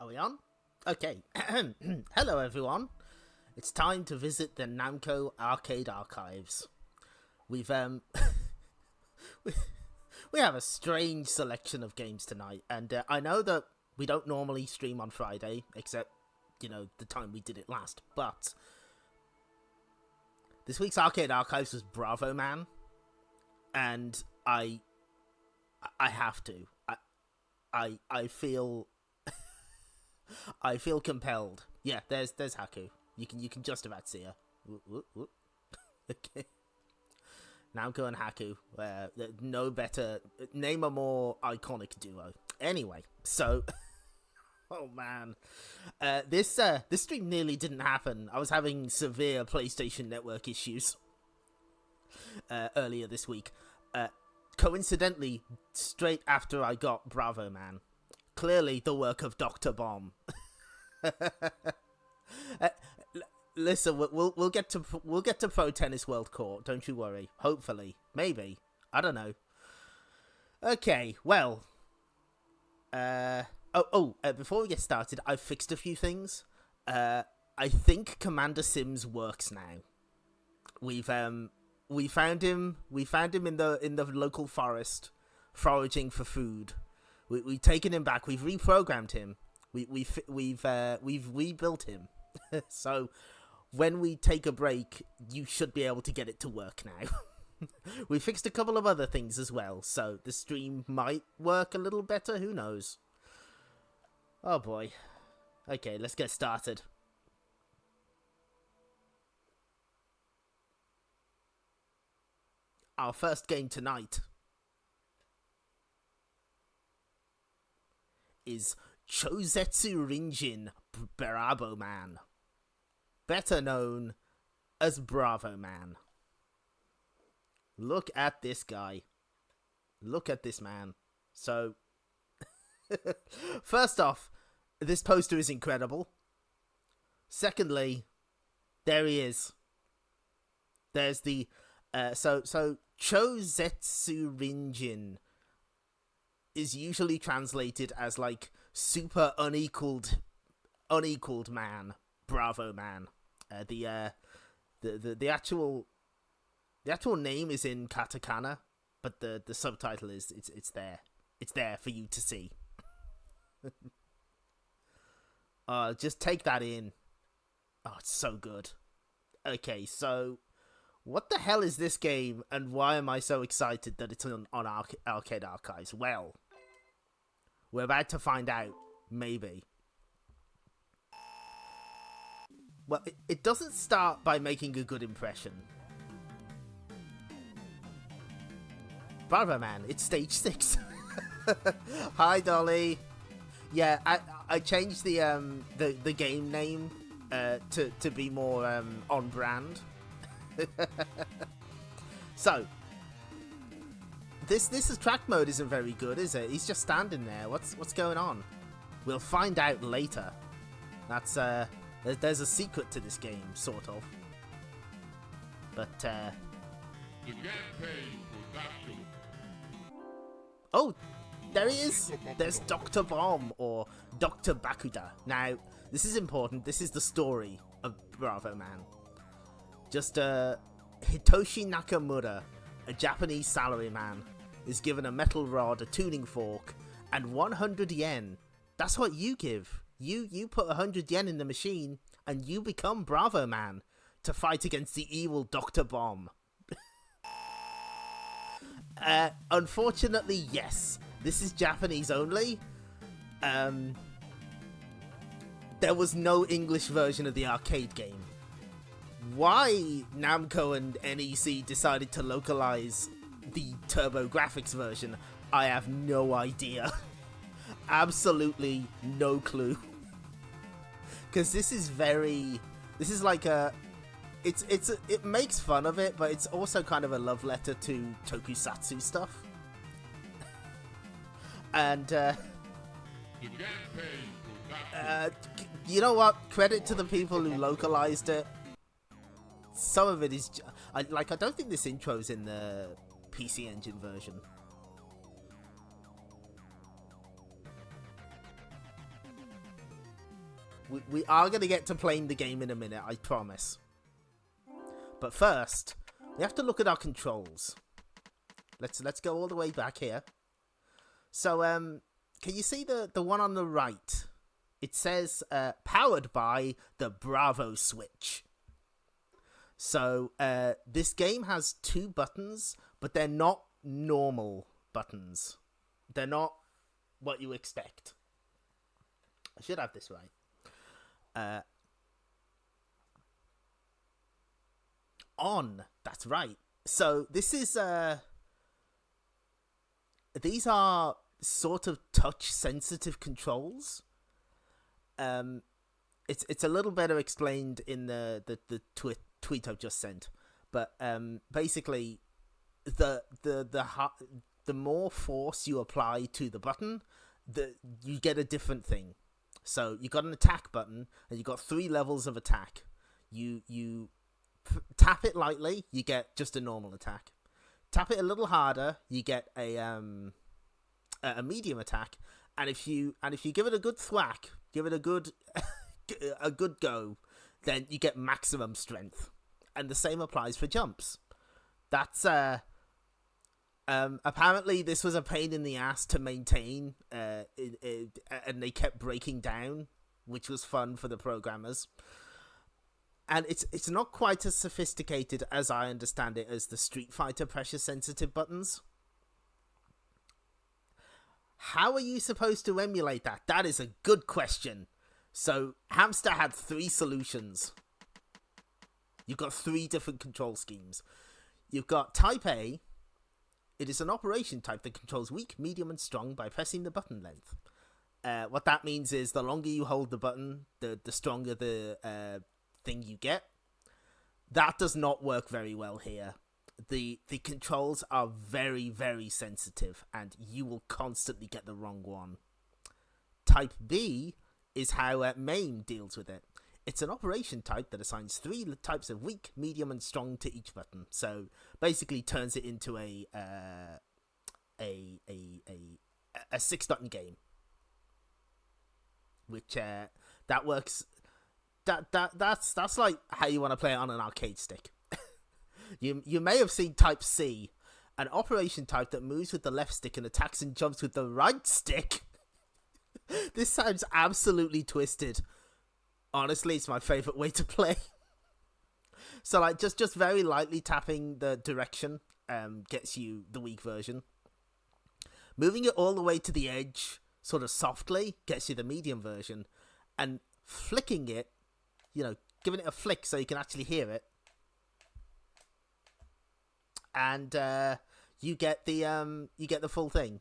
we on? Okay. Hello, everyone. It's time to visit the Namco arcade archives. We've we have a strange selection of games tonight, and I know that we don't normally stream on Friday, except, you know, the time we did it last, but this week's arcade archives was Bravoman, and I have to. I feel I feel compelled. Yeah, there's Haku. You can just about see her. Whoop. Okay. Namco and Haku. No better. Name a more iconic duo. Anyway, so oh man, this stream nearly didn't happen. I was having severe PlayStation Network issues earlier this week. Coincidentally, straight after I got Bravoman. Clearly the work of Dr. Bomb. Listen, we'll get to Pro Tennis World Court, don't you worry. Hopefully. Maybe. I don't know. Okay, well. Before we get started, I've fixed a few things. I think Commander Sims works now. We found him in the local forest, foraging for food. We've taken him back. We've reprogrammed him. We've rebuilt him. So when we take a break, you should be able to get it to work now. We fixed a couple of other things as well, so the stream might work a little better. Who knows? Oh boy. Okay, let's get started. Our first game tonight is Chozetsu Rinjin Bravoman, better known as Bravoman. Look at this guy. Look at this man. So, first off, this poster is incredible. Secondly, there he is. There's the so Chozetsu Rinjin is usually translated as like super unequaled man, Bravo man. The actual name is in katakana, but the subtitle is it's there for you to see. Just take that in. Oh, it's so good. Okay, so what the hell is this game, and why am I so excited that it's on Arcade Archives? Well, we're about to find out, maybe. Well, it doesn't start by making a good impression. Bravo man, it's stage 6. Hi, Dolly. Yeah, I changed the game name to be more on brand. So this track mode isn't very good, is it? He's just standing there. What's going on? We'll find out later. That's there's a secret to this game, sort of. But oh, there he is. There's Dr. Bomb, or Dr. Bakuda. Now, this is important. This is the story of Bravo Man. Just Hitoshi Nakamura, a Japanese salaryman, is given a metal rod, a tuning fork, and 100 yen. That's what you give. You put 100 yen in the machine, and you become Bravo Man to fight against the evil Dr. Bomb. Unfortunately, yes. This is Japanese only. There was no English version of the arcade game. Why Namco and NEC decided to localize the TurboGrafx version, I have no idea. Absolutely no clue. Because this is like a... It makes fun of it, but it's also kind of a love letter to tokusatsu stuff. And, you know what? Credit to the people who localized it. Some of it is... I don't think this intro's in the PC Engine version. We are going to get to playing the game in a minute, I promise. But first, we have to look at our controls. Let's go all the way back here. So, can you see the one on the right? It says, powered by the Bravo switch. So, this game has 2 buttons, but they're not normal buttons. They're not what you expect. I should have this right. On, that's right. So, this is, these are sort of touch-sensitive controls. It's a little better explained in the tweet I've just sent, but basically, the more force you apply to the button, you get a different thing. So you got an attack button, and you got 3 levels of attack. You tap it lightly, you get just a normal attack. Tap it a little harder, you get a medium attack, and if you give it a good thwack, give it a good a good go, then you get maximum strength. And the same applies for jumps. That's apparently this was a pain in the ass to maintain, and they kept breaking down, which was fun for the programmers. And it's not quite as sophisticated as I understand it as the Street Fighter pressure sensitive buttons. How are you supposed to emulate that? That is a good question. So Hamster had 3 solutions. You've got 3 different control schemes. You've got Type A. It is an operation type that controls weak, medium, and strong by pressing the button length. What that means is the longer you hold the button, the stronger the thing you get. That does not work very well here. The controls are very, very sensitive, and you will constantly get the wrong one. Type B is how MAME deals with it. It's an operation type that assigns 3 types of weak, medium, and strong to each button. So basically turns it into a 6-button game, which that works. That's like how you want to play it on an arcade stick. You may have seen Type C, an operation type that moves with the left stick and attacks and jumps with the right stick. This sounds absolutely twisted. Honestly, it's my favorite way to play. So like just very lightly tapping the direction gets you the weak version. Moving it all the way to the edge, sort of softly, gets you the medium version. And flicking it, giving it a flick so you can actually hear it, and you get the full thing.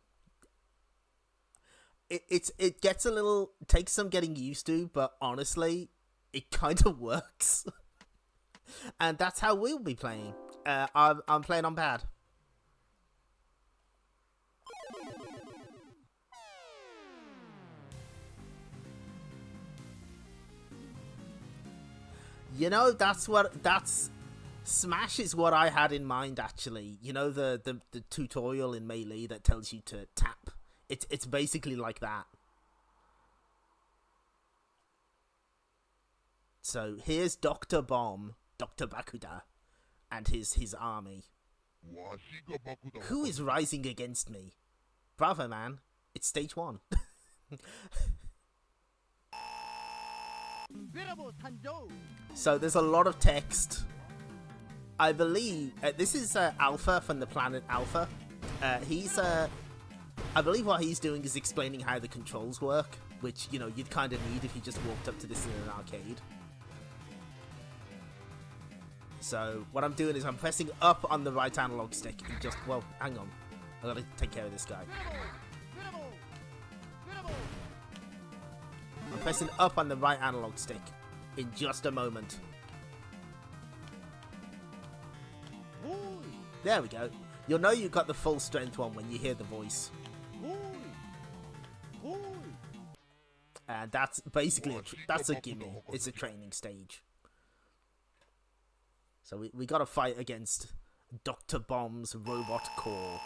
It gets a little, takes some getting used to, but honestly, it kind of works. And that's how we'll be playing. I'm playing on pad. That's Smash is what I had in mind, actually. The tutorial in Melee that tells you to tap. It's basically like that. So here's Dr. Bomb, Dr. Bakuda, and his army. Who is rising against me? Bravoman, it's stage 1. So there's a lot of text. I believe this is Alpha from the planet Alpha. I believe what he's doing is explaining how the controls work, which you'd kind of need if you just walked up to this in an arcade. So what I'm doing is I'm pressing up on the right analog stick and hang on, I gotta take care of this guy. I'm pressing up on the right analog stick in just a moment. There we go. You'll know you got the full strength one when you hear the voice. And that's basically that's a gimme. It's a training stage. So we got to fight against Dr. Bomb's robot core.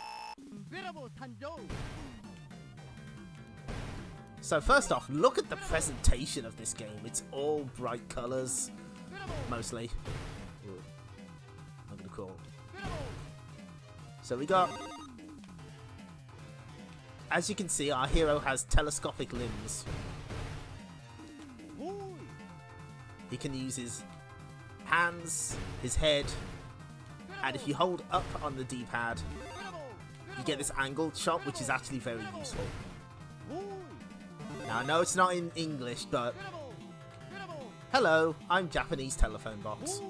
So first off, look at the presentation of this game. It's all bright colours, mostly. Ooh. I'm gonna crawl. So we got, as you can see, our hero has telescopic limbs. He can use his hands, his head, and if you hold up on the D-pad, you get this angled shot, which is actually very useful. Now, I know it's not in English, but hello, I'm Japanese telephone box.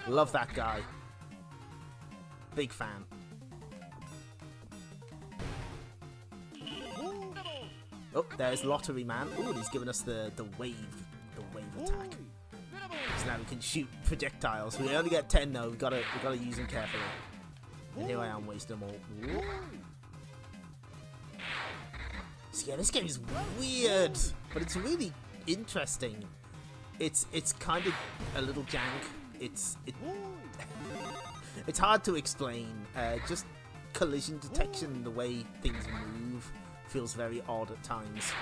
Love that guy. Big fan. Oh, there's Lottery Man. Oh, he's giving us the wave attack. So now we can shoot projectiles. We only get 10 though. We gotta use them carefully. And here I am wasting them all. Ooh. So yeah, this game is weird, but it's really interesting. It's kind of a little jank. It's hard to explain. Just collision detection, the way things move, feels very odd at times.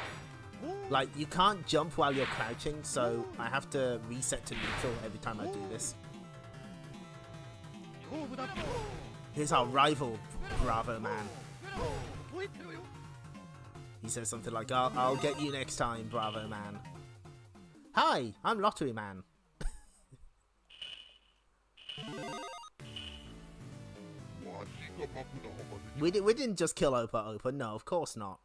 Like, you can't jump while you're crouching, so I have to reset to neutral every time I do this. Here's our rival, Bravoman. He says something like, I'll get you next time, Bravoman. Hi, I'm Lottery Man. We didn't just kill Opa, no, of course not.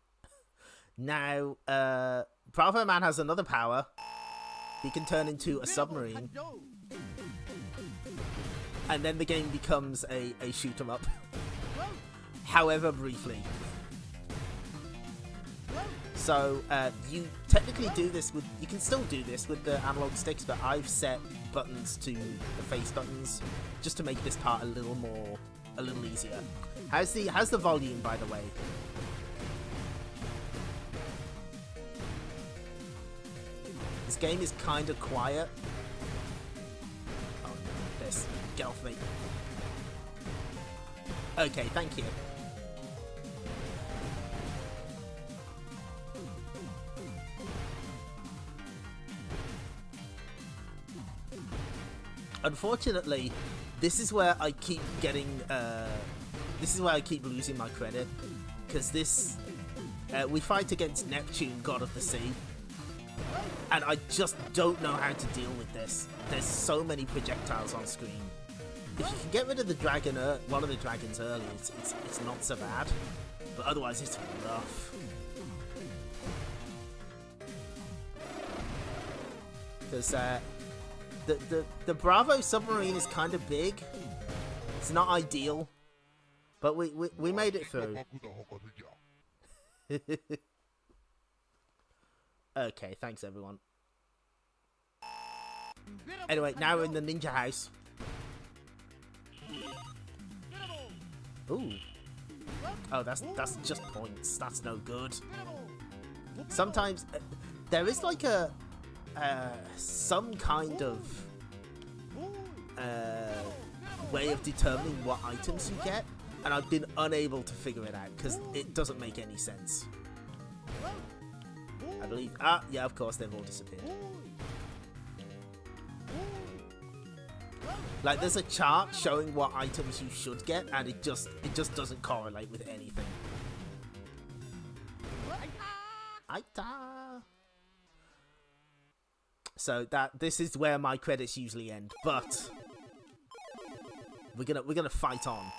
Now, Bravoman has another power. He can turn into a submarine. And then the game becomes a shoot 'em up. However briefly. So, you technically do this with... You can still do this with the analog sticks, but I've set buttons to the face buttons just to make this part a little easier. How's the volume, by the way? This game is kind of quiet. Oh no, this. Get off me. Okay, thank you. Unfortunately, this is where I keep getting, this is where I keep losing my credit, because this, we fight against Neptune, God of the Sea, and I just don't know how to deal with this. There's so many projectiles on screen. If you can get rid of the dragon, one of the dragons early, it's not so bad, but otherwise it's rough. Because, the Bravo submarine is kind of big. It's not ideal, but we made it through. Okay, thanks everyone. Anyway, now we're in the ninja house. Ooh. Oh, that's just points. That's no good. Sometimes there is like some kind of way of determining what items you get, and I've been unable to figure it out because it doesn't make any sense. I believe. Yeah, of course they've all disappeared. Like, there's a chart showing what items you should get, and it just doesn't correlate with anything. Aita. So this is where my credits usually end, but we're gonna fight on.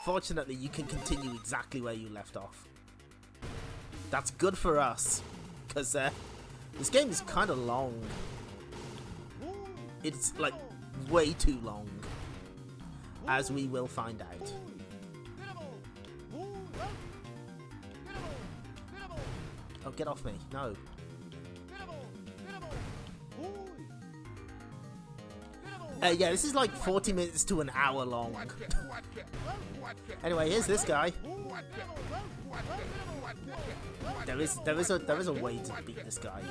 Fortunately, you can continue exactly where you left off. That's good for us, because this game is kind of long. It's like way too long, as we will find out. Oh, get off me! No. Yeah, this is like 40 minutes to an hour long. Anyway, here's this guy. There is a way to beat this guy.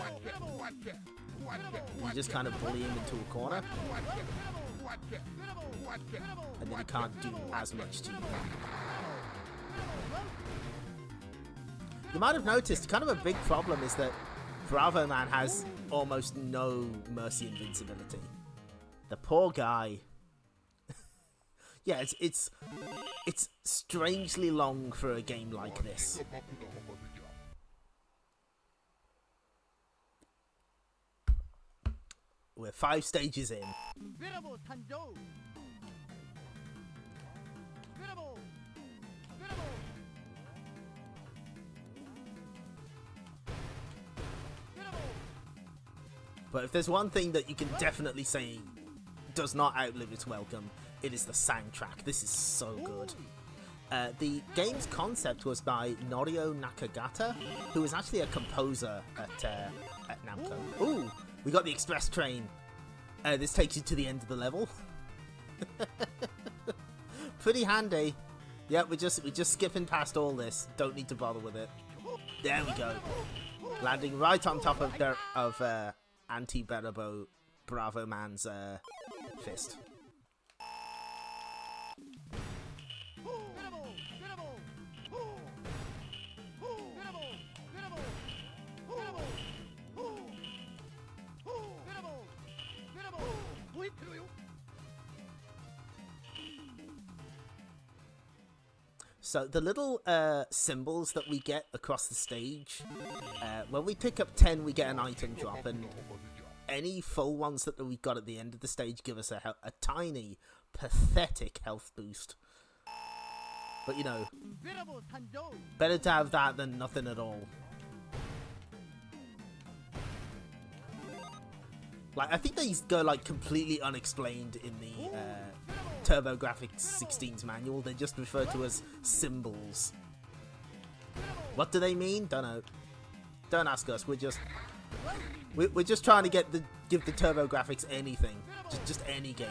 You just kind of bully him into a corner, and then he can't do as much to you. You might have noticed, kind of a big problem is that Bravoman has almost no mercy invincibility. The poor guy. Yeah, it's strangely long for a game like this. We're 5 stages in. But if there's one thing that you can definitely say does not outlive its welcome, it is the soundtrack. This is so good. The game's concept was by Norio Nakagata, who is actually a composer at Namco. Ooh, we got the express train. This takes you to the end of the level. Pretty handy. Yeah, we're just skipping past all this. Don't need to bother with it. There we go. Landing right on top of Bravoman's fist. So the little symbols that we get across the stage, when we pick up 10 we get an item drop, and any full ones that we got at the end of the stage give us a tiny, pathetic health boost. But you know, better to have that than nothing at all. Like, I think these go like completely unexplained in the TurboGrafx 16's manual. They're just referred to as symbols. What do they mean? Don't know. Don't ask us. We're just trying to give the TurboGrafx anything, just any game.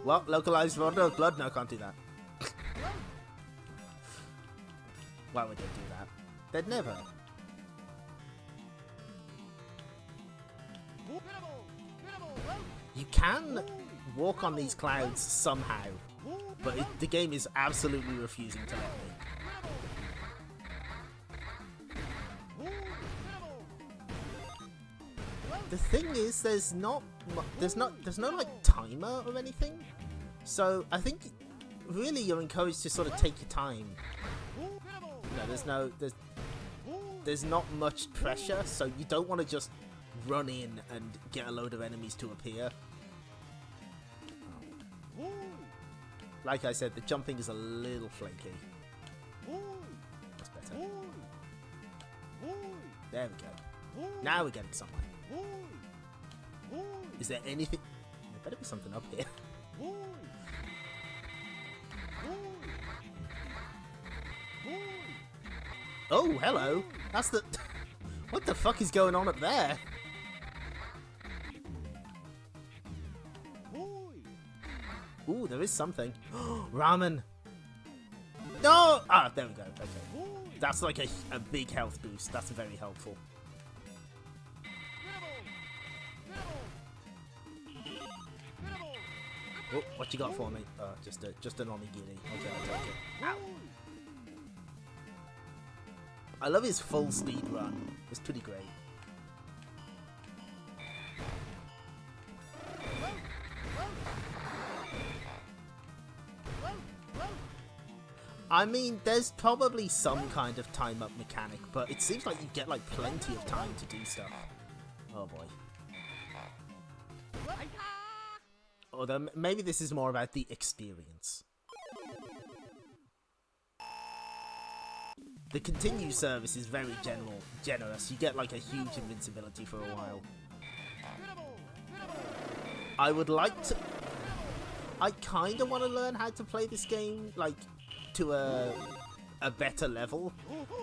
What? Localized Rondo Blood? No, can't do that. Why would they do that? They'd never. You can walk on these clouds somehow, but the game is absolutely refusing to let me. The thing is, there's no like timer or anything, so I think really you're encouraged to sort of take your time. No, there's not much pressure, so you don't want to just run in and get a load of enemies to appear. Like I said, the jumping is a little flaky. That's better. There we go. Now we're getting somewhere. Is there anything? There better be something up here. Oh, hello. That's the... What the fuck is going on up there? Ooh, there is something. Ramen. No! Ah, there we go. Okay. That's like a big health boost. That's very helpful. Oh, what you got for me? Just an onigiri. Okay, I'll take it. Ow. I love his full speed run. It's pretty great. I mean, there's probably some kind of time up mechanic, but it seems like you get like plenty of time to do stuff. Oh boy. Although maybe this is more about the experience. The continue service is very generous. You get like a huge invincibility for a while. I would like to... I kind of want to learn how to play this game, like, to a better level.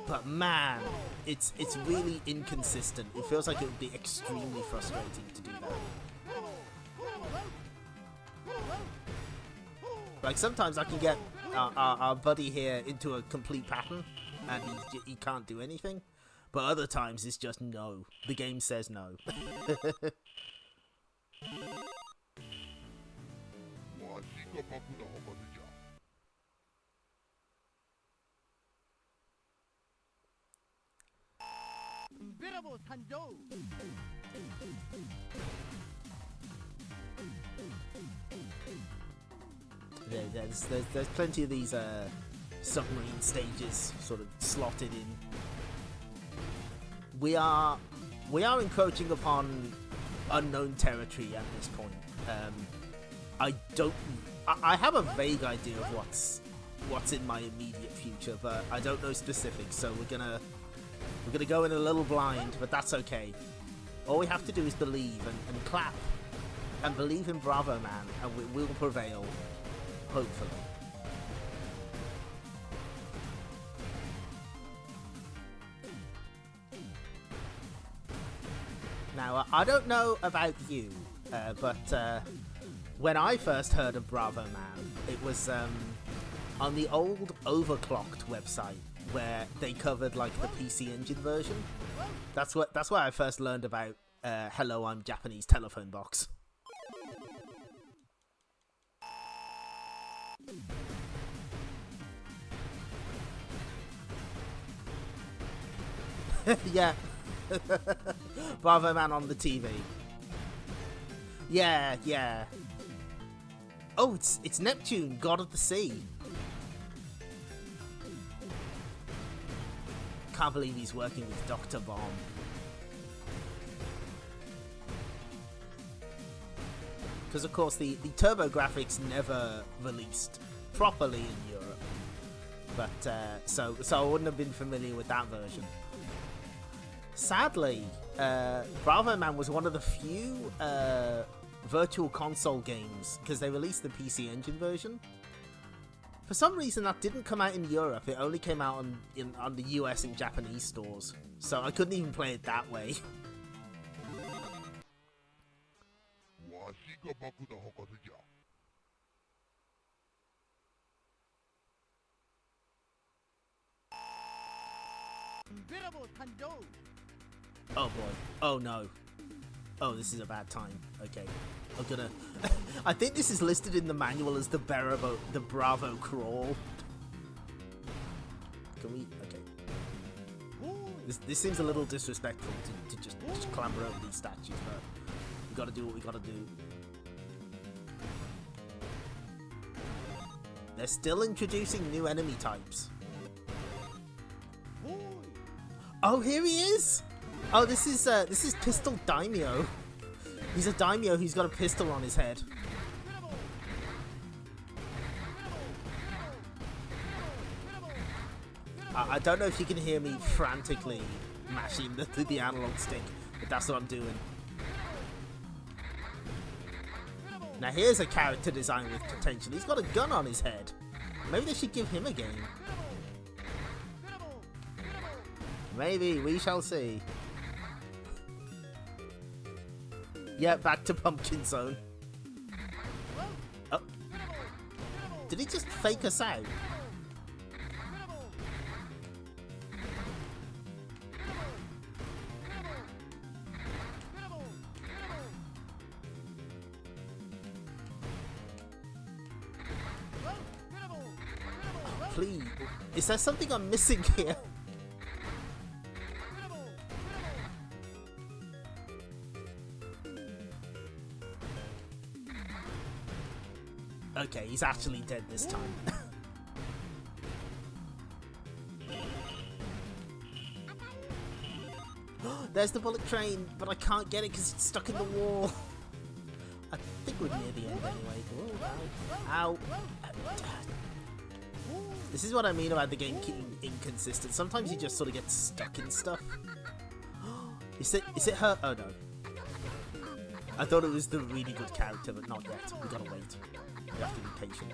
But man, it's really inconsistent. It feels like it would be extremely frustrating to do that. Like, sometimes I can get our buddy here into a complete pattern, and he can't do anything. But other times it's just no. The game says no. There's plenty of these submarine stages sort of slotted in. We are encroaching upon unknown territory at this point. I have a vague idea of what's in my immediate future, but I don't know specifics, so we're gonna go in a little blind, but that's okay. All we have to do is believe and clap and believe in Bravoman, and we will prevail, hopefully. Now, I don't know about you, but when I first heard of Bravoman, it was on the old Overclocked website where they covered like the PC Engine version. That's why I first learned about Hello, I'm Japanese telephone box. Yeah. Bravoman on the TV. Yeah. Oh, it's Neptune, god of the sea. Can't believe he's working with Dr. Bomb. Because of course the TurboGrafx never released properly in Europe, but so I wouldn't have been familiar with that version. Sadly, Bravoman was one of the few virtual console games, because they released the PC Engine version. For some reason that didn't come out in Europe, it only came out on the US and Japanese stores, so I couldn't even play it that way. Oh boy. Oh no. Oh, this is a bad time. Okay. I'm gonna... I think this is listed in the manual as the Bravo crawl. Can we... Okay. This seems a little disrespectful to just clamber over these statues, but we gotta do what we gotta do. They're still introducing new enemy types. Oh, here he is! Oh, this is Pistol Daimyo. He's a Daimyo who's got a pistol on his head. I don't know if you can hear me frantically mashing the analog stick, but that's what I'm doing. Now here's a character design with potential. He's got a gun on his head. Maybe they should give him a game. Maybe, we shall see. Yeah, back to Pumpkin Zone. Oh. Did he just fake us out? Oh, please. Is there something I'm missing here? Okay, he's actually dead this time. There's the bullet train, but I can't get it because it's stuck in the wall. I think we're near the end anyway. Ooh, ow. This is what I mean about the game being inconsistent. Sometimes you just sort of get stuck in stuff. Is it her? Oh no. I thought it was the really good character, but not yet. We gotta wait. We have to be patient.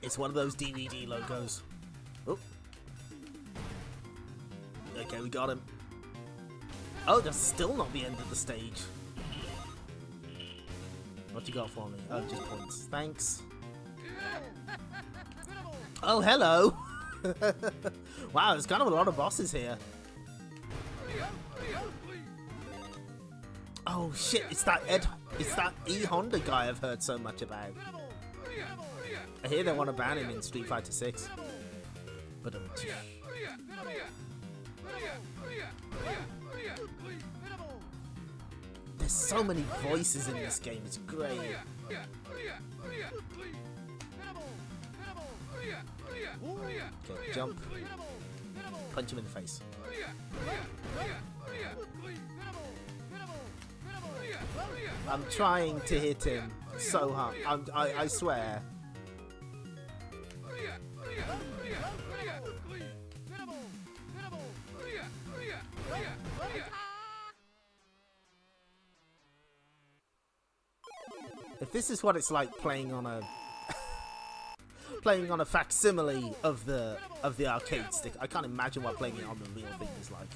It's one of those DVD logos. Oh. Okay, we got him. Oh, that's still not the end of the stage. What you got for me? Oh, just points. Thanks. Oh, hello! Wow, there's kind of a lot of bosses here. Oh shit, it's that E Honda guy I've heard so much about. I hear they want to ban him in Street Fighter 6. But there's so many voices in this game, it's great. Okay, jump. Punch him in the face. I'm trying to hit him so hard. I swear. If this is what it's like playing on a facsimile of the arcade stick, I can't imagine what playing it on the real thing is like.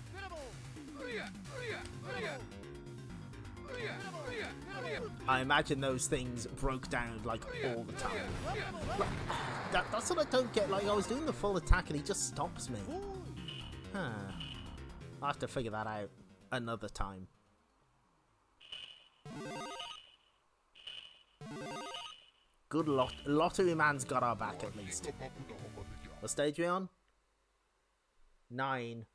I imagine those things broke down like all the time. That's what I don't get. Like I was doing the full attack and he just stops me. Huh. I'll have to figure that out another time. Good Lottery Man's got our back at least. What stage are we on? 9.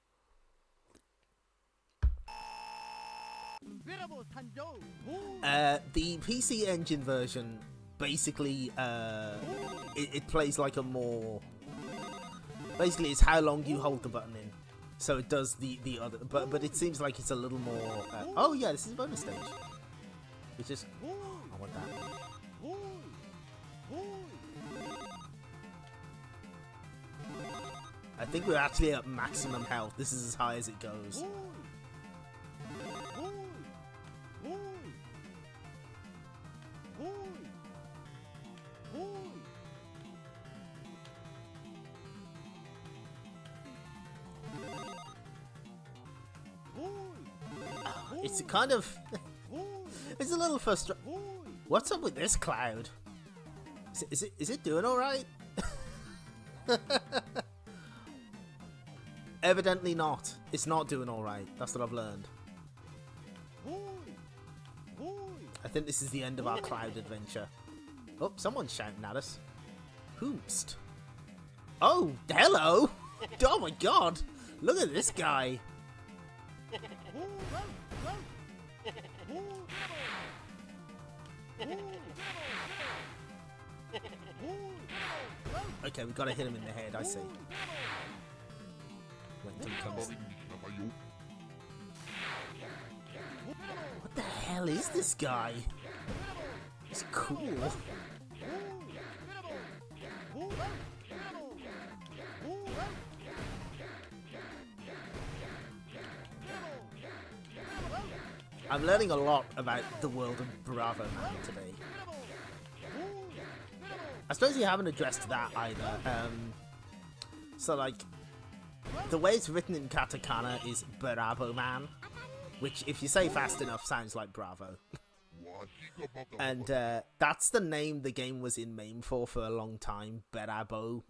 The PC Engine version basically it plays like a more. Basically, it's how long you hold the button in. So it does the other, but it seems like it's a little more. Oh yeah, this is a bonus stage. It's just. I want that. I think we're actually at maximum health. This is as high as it goes. It's kind of... it's a little frustrating. What's up with this cloud? Is it doing alright? Evidently not. It's not doing alright. That's what I've learned. I think this is the end of our cloud adventure. Oh, someone's shouting at us. Hoomst. Oh, hello! Oh my god! Look at this guy! Okay, we've got to hit him in the head, I see. Wait until he comes. What the hell is this guy? He's cool. I'm learning a lot about the world of Bravoman today. I suppose you haven't addressed that either. So like, the way it's written in katakana is Bravoman, which if you say fast enough sounds like Bravo. And that's the name the game was in MAME for a long time, Baraduke.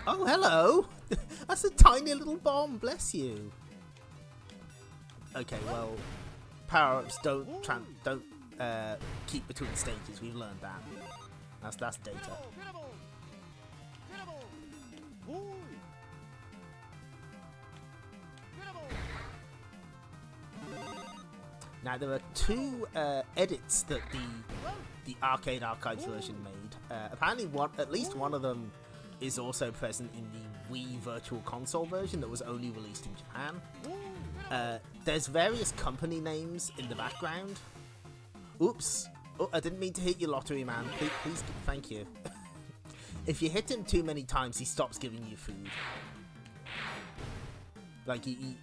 Oh, hello! That's a tiny little bomb, bless you. Okay, well, power-ups don't keep between stages. We've learned that. That's data. Now there are two edits that the Arcade Archives version made. Apparently, at least one of them is also present in the Wii Virtual Console version that was only released in Japan. There's various company names in the background. Oops. Oh, I didn't mean to hit you, Lottery Man. Please, thank you. If you hit him too many times, he stops giving you food. Like, he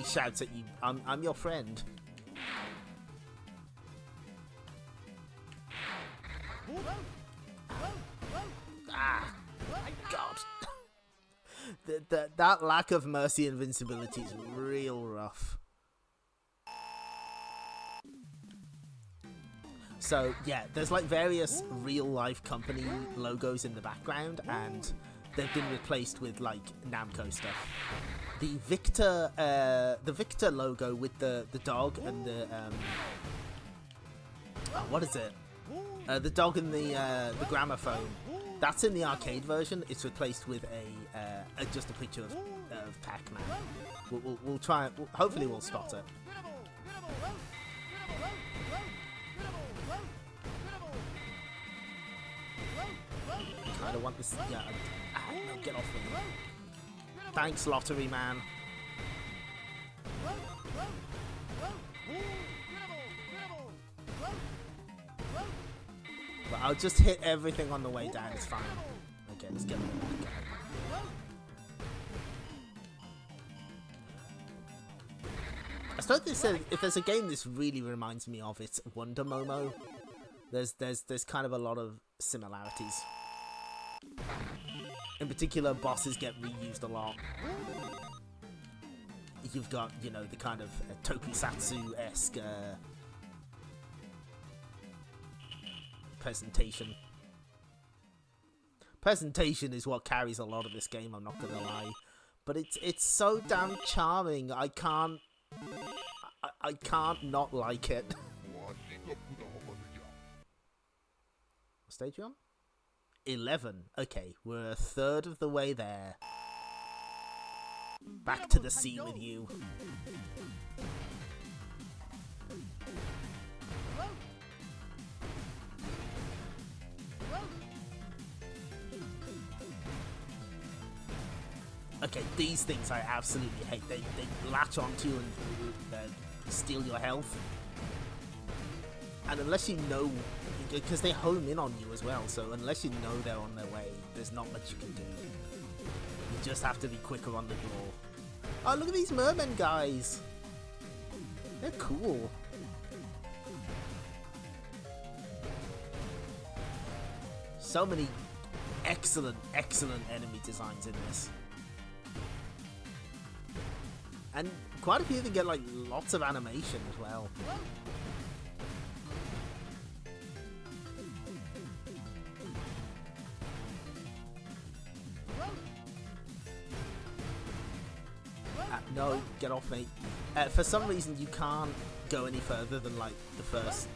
shouts at you, I'm your friend. Ah! God. That lack of mercy and invincibility is real rough. So yeah, there's like various real life company logos in the background, and they've been replaced with like Namco stuff. The Victor logo with the dog and the what is it? The dog and the gramophone. That's in the arcade version. It's replaced with just a picture of Pac-Man. We'll try it. Hopefully we'll spot it. I don't want this. Yeah, no, get off me. Thanks, Lottery Man. But I'll just hit everything on the way down. It's fine. Okay, let's get rid of that guy. I suppose they said if there's a game this really reminds me of, it's Wonder Momo. There's kind of a lot of similarities. In particular, bosses get reused a lot. You've got, you know, the kind of tokusatsu-esque presentation. Presentation is what carries a lot of this game, I'm not gonna lie. But it's so damn charming, I can't not like it. What stage are you on? 11. Okay, we're a third of the way there. Back to the sea with you. Okay, these things I absolutely hate. They latch onto you and steal your health. And unless you know, because they home in on you as well, so unless you know they're on their way, there's not much you can do. You just have to be quicker on the draw. Oh, look at these merman guys. They're cool. So many excellent enemy designs in this. And quite a few of them get like lots of animation as well. No, get off me. For some reason you can't go any further than like the first,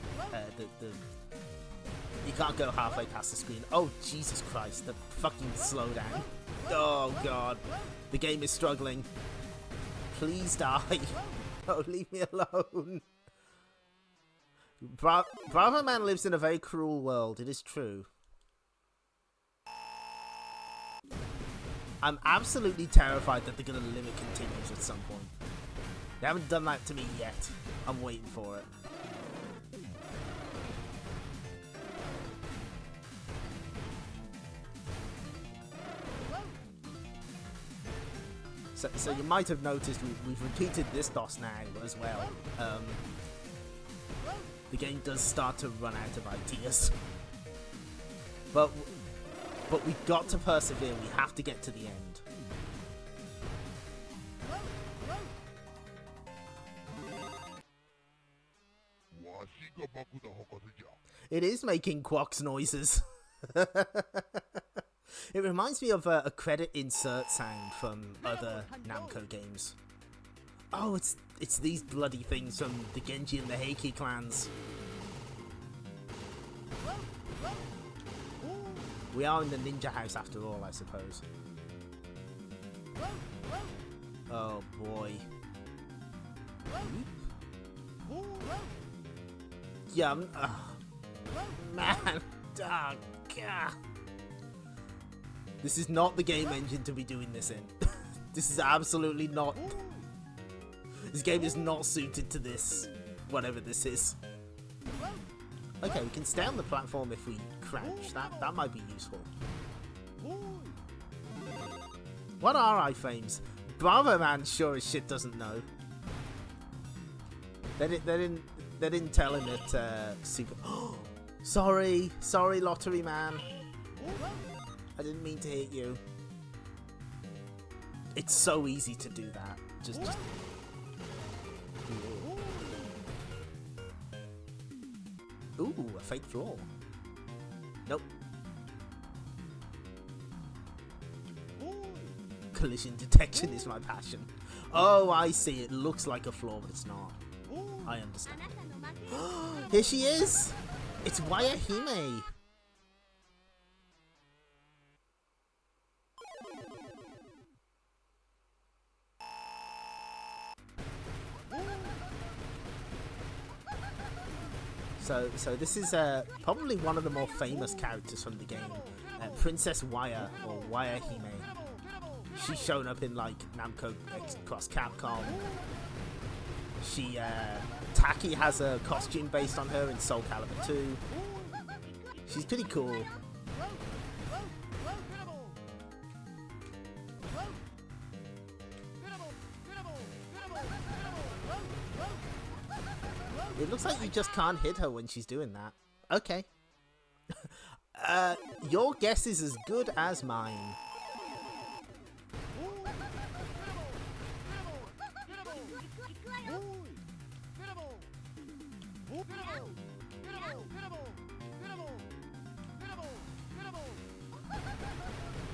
you can't go halfway past the screen. Oh, Jesus Christ, the fucking slowdown. Oh God, the game is struggling. Please die. Oh, leave me alone. Bravoman lives in a very cruel world, it is true. I'm absolutely terrified that they're going to limit continues at some point. They haven't done that to me yet. I'm waiting for it. So you might have noticed we've repeated this boss now as well. The game does start to run out of ideas. But we've got to persevere, we have to get to the end. It is making quacks noises. It reminds me of a credit insert sound from other Namco games. Oh, it's these bloody things from the Genji and the Heiki clans. We are in the ninja house after all, I suppose. Oh boy. Yeah, man. Oh, God. This is not the game engine to be doing this in. This is absolutely not. This game is not suited to this, whatever this is. Okay, we can stay on the platform if we crouch. That might be useful. What are iframes? Bravoman sure as shit doesn't know. They didn't tell him that Super. Sorry, Lottery Man. I didn't mean to hit you. It's so easy to do that. Just. Ooh, a fake draw. Nope. Collision detection is my passion. Oh, I see. It looks like a flaw, but it's not. I understand. Here she is! It's Wayahime! So this is probably one of the more famous characters from the game, Princess Waya, or Wayahime. She's shown up in like Namco Cross Capcom. Taki has a costume based on her in Soul Calibur 2. She's pretty cool. It looks like you just can't hit her when she's doing that. Okay. Your guess is as good as mine.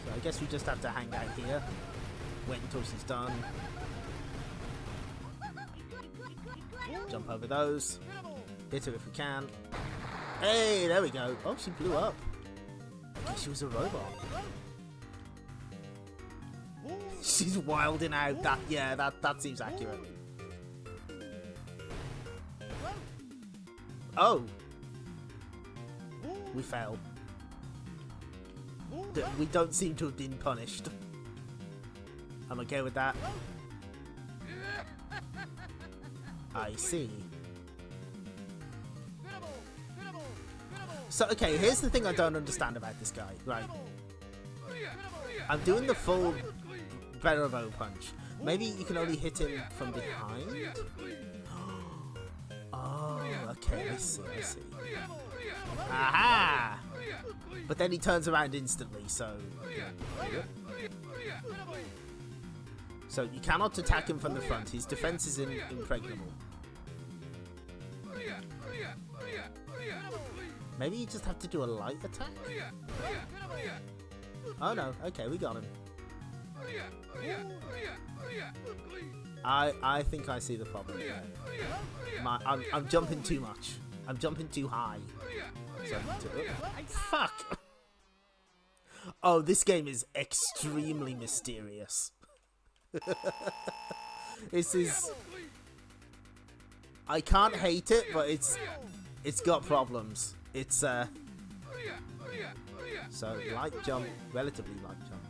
So I guess we just have to hang out here. Wait until she's done. Jump over those. Hit her if we can. Hey, there we go. Oh, she blew up. I guess she was a robot. She's wilding out. That seems accurate. Oh. We fell. We don't seem to have been punished. I'm okay with that. I see. So, okay, here's the thing I don't understand about this guy. Right. I'm doing the full Bravoman punch. Maybe you can only hit him from behind? Oh, okay, I see. Aha! But then he turns around instantly, so... So you cannot attack him from the front. His defense is impregnable. Maybe you just have to do a light attack? Oh no, okay, we got him. I think I see the problem here. I'm jumping too much. I'm jumping too high. So fuck! Oh, this game is extremely mysterious. This is... I can't hate it, but it's got problems. It's so light jump, relatively light jump.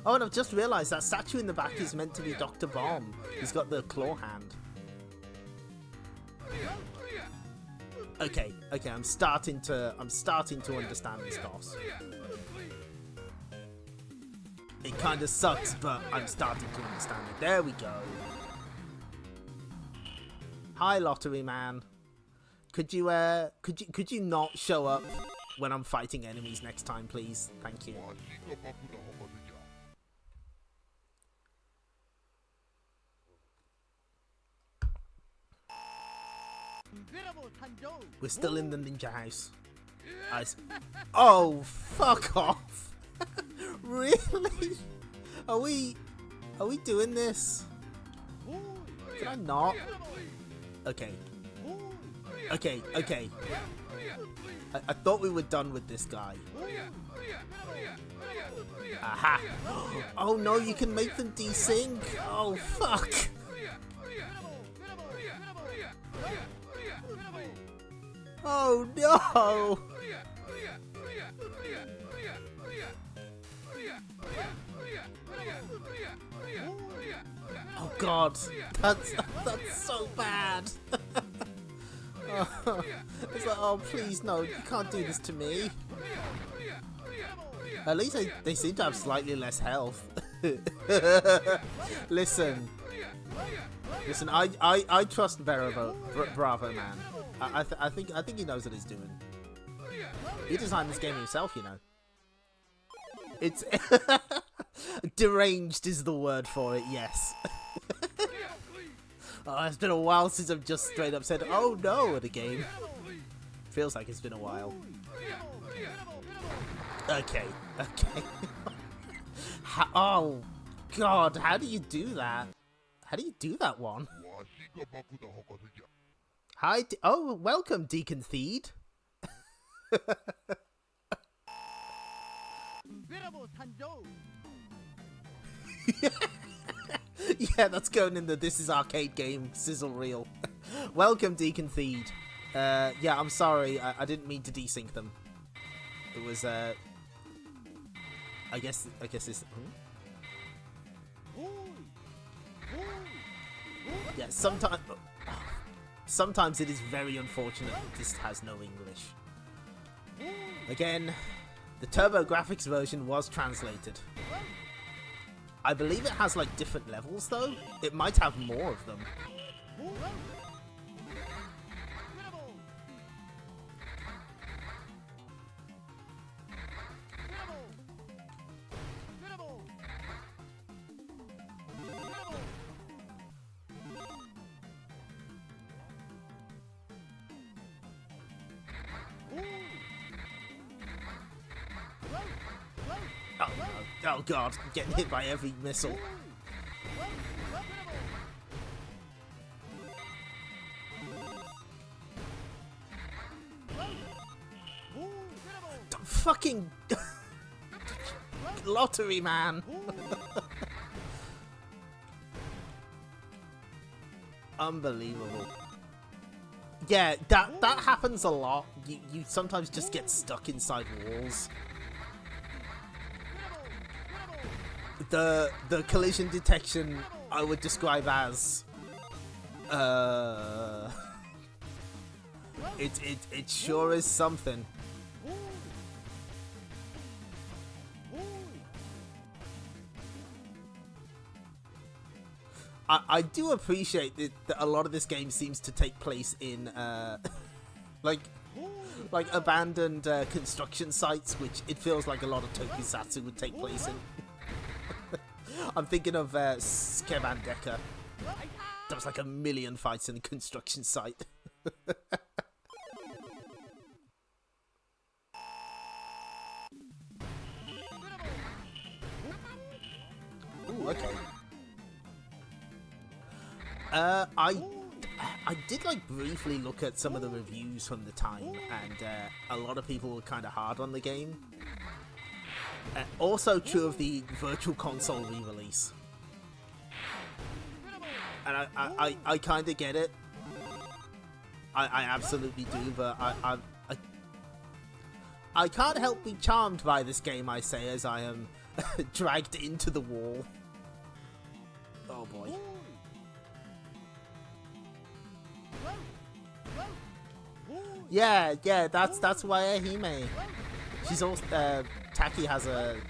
Oh, and I've just realised that statue in the back is meant to be Dr. Bomb. He's got the claw hand. Okay, I'm starting to understand this boss. It kind of sucks, but I'm starting to understand it. There we go. Hi, Lottery Man. Could you not show up when I'm fighting enemies next time, please? Thank you. We're still in the ninja house. Oh, fuck off. Really? Are we doing this? Can I not? Okay. I thought we were done with this guy. Aha! Oh no, you can make them desync! Oh fuck! Oh no! Oh god, that's so bad. Oh, it's like, oh please no, you can't do this to me. At least they seem to have slightly less health. Listen, I trust Bravoman. I think he knows what he's doing. He designed this game himself, you know. It's deranged is the word for it. Yes. Oh, it's been a while since I've just straight up said, "Oh no" at a game. Feels like it's been a while. Okay. Oh God, how do you do that? How do you do that one? Hi. Oh, welcome, Deacon Theed. Yeah, that's going in the "This is Arcade Game" sizzle reel. Welcome, Deacon Theed. Yeah, I'm sorry. I didn't mean to desync them. It was, I guess this... Yeah, sometimes it is very unfortunate that this has no English. Again, the TurboGrafx version was translated. I believe it has, like, different levels, though. It might have more of them. Oh, no. Oh God, getting hit by every missile. Fucking lottery man. Unbelievable. Yeah, that happens a lot. You sometimes just get stuck inside walls. The collision detection I would describe as it sure is something. I do appreciate that a lot of this game seems to take place in like abandoned construction sites, which it feels like a lot of tokusatsu would take place in. I'm thinking of Skeban Decker. There was like a million fights in the construction site. Ooh, okay. I did like briefly look at some of the reviews from the time, and a lot of people were kind of hard on the game. Also true of the Virtual Console re-release. And I kind of get it. I absolutely do, but I can't help be charmed by this game, I say, as I am dragged into the wall. Oh boy. Yeah, that's why Hime. She's also Taki has a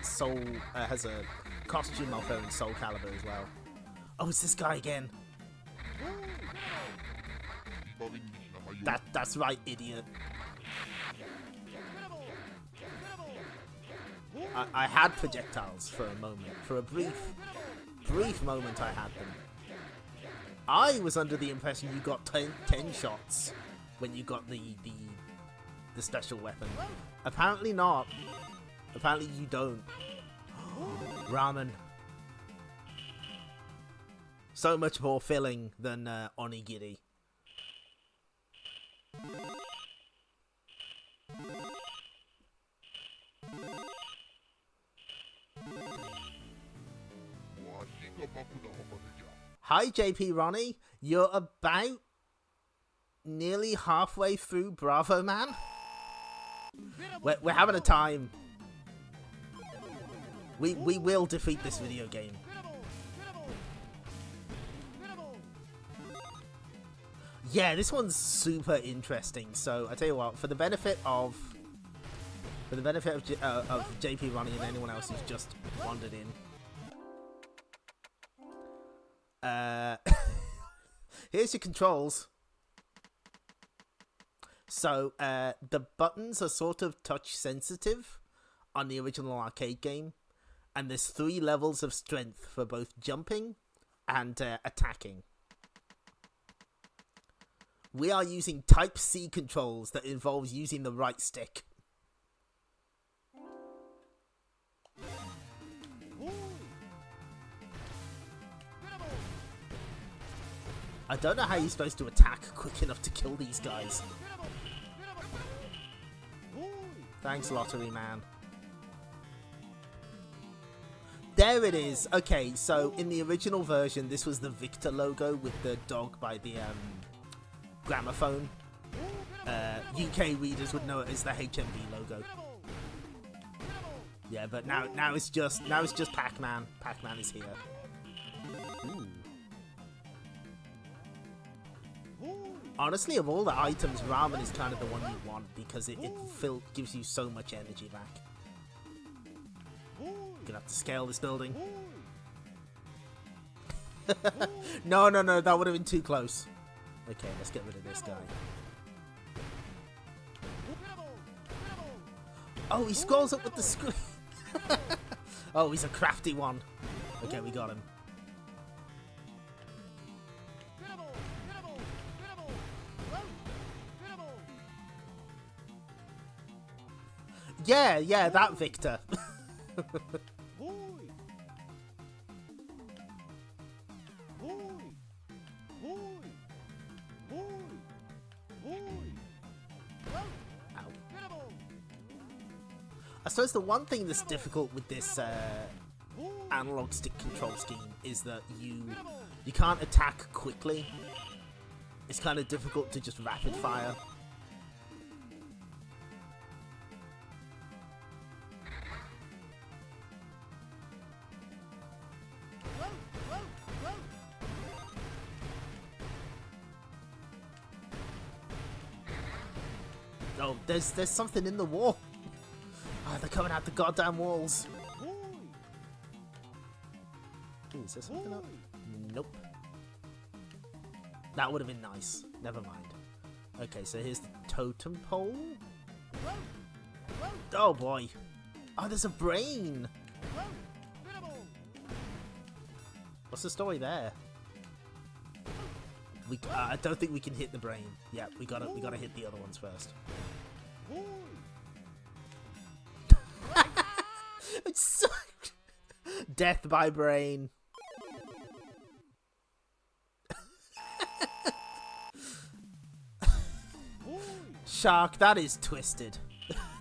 costume of her in Soul Calibur as well. Oh, it's this guy again. That's right, idiot. I had projectiles for a moment, for a brief moment. I had them. I was under the impression you got 10 shots when you got the special weapon. Apparently not. Apparently you don't. Ramen. So much more filling than onigiri. Hi JP Ronnie, you're about nearly halfway through Bravoman. We're having a time. We will defeat this video game. Yeah, this one's super interesting. So I tell you what, for the benefit of JP Ronnie and anyone else who's just wandered in. Here's your controls. So, the buttons are sort of touch sensitive on the original arcade game. and there's 3 levels of strength for both jumping and attacking. We are using Type C controls that involves using the right stick. I don't know how you're supposed to attack quick enough to kill these guys. Thanks, Lottery Man. There it is. Okay, so in the original version, this was the Victor logo with the dog by the gramophone. UK readers would know it as the HMV logo. Yeah, but now it's just Pac-Man. Pac-Man is here. Ooh. Honestly, of all the items, ramen is kind of the one you want because it gives you so much energy back. Gonna have to scale this building. No, that would have been too close. Okay, let's get rid of this guy. Oh, he scrolls up with the screen. Oh, he's a crafty one. Okay, we got him. Yeah, that Victor. I suppose the one thing that's difficult with this analog stick control scheme is that you can't attack quickly. It's kind of difficult to just rapid fire. Oh, there's something in the wall. Oh, they're coming out the goddamn walls. Ooh, is there something up? Nope. That would have been nice. Never mind. Okay, so here's the totem pole. Oh boy. Oh, there's a brain. What's the story there? I don't think we can hit the brain. Yeah, we gotta hit the other ones first. It's so death by brain. Shark, that is twisted.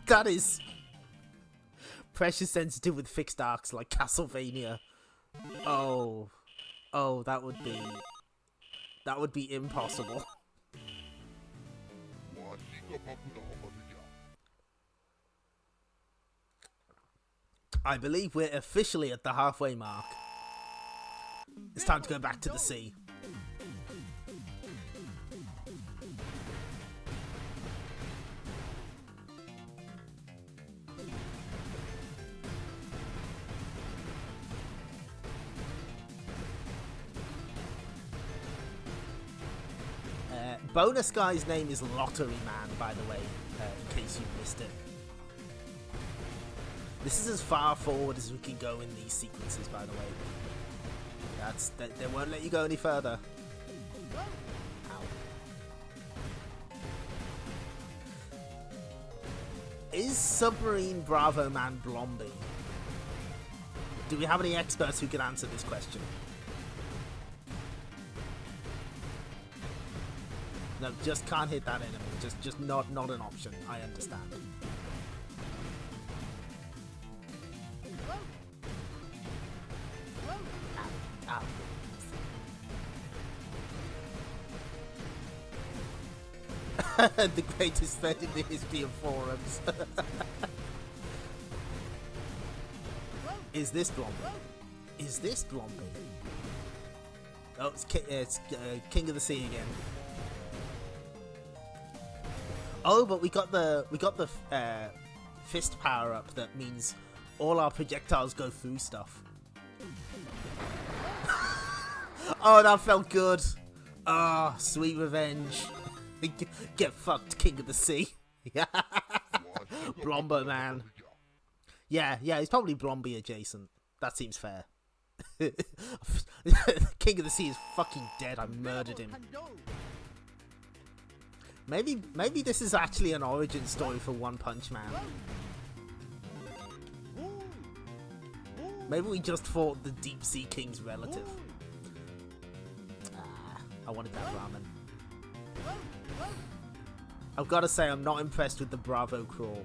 That is pressure sensitive with fixed arcs like Castlevania. Oh, that would be impossible. I believe we're officially at the halfway mark. It's time to go back to the sea. Bonus guy's name is Lottery Man, by the way, in case you missed it. This is as far forward as we can go in these sequences, by the way. They won't let you go any further. Ow. Is Submarine Bravoman Blomby? Do we have any experts who can answer this question? No, just can't hit that enemy. Just not an option. I understand. Ow. Ow. The greatest threat in the history of forums. Is this Blomby? Is this Blomby? Oh, it's King of the Sea again. Oh, but we got the fist power up that means all our projectiles go through stuff. Oh, that felt good. Ah, oh, sweet revenge. Get fucked, King of the Sea. Blombo man. Yeah, he's probably Blomby adjacent. That seems fair. King of the Sea is fucking dead. I murdered him. Maybe this is actually an origin story for One Punch Man. Maybe we just fought the Deep Sea King's relative. I wanted that ramen. I've got to say, I'm not impressed with the Bravo crawl.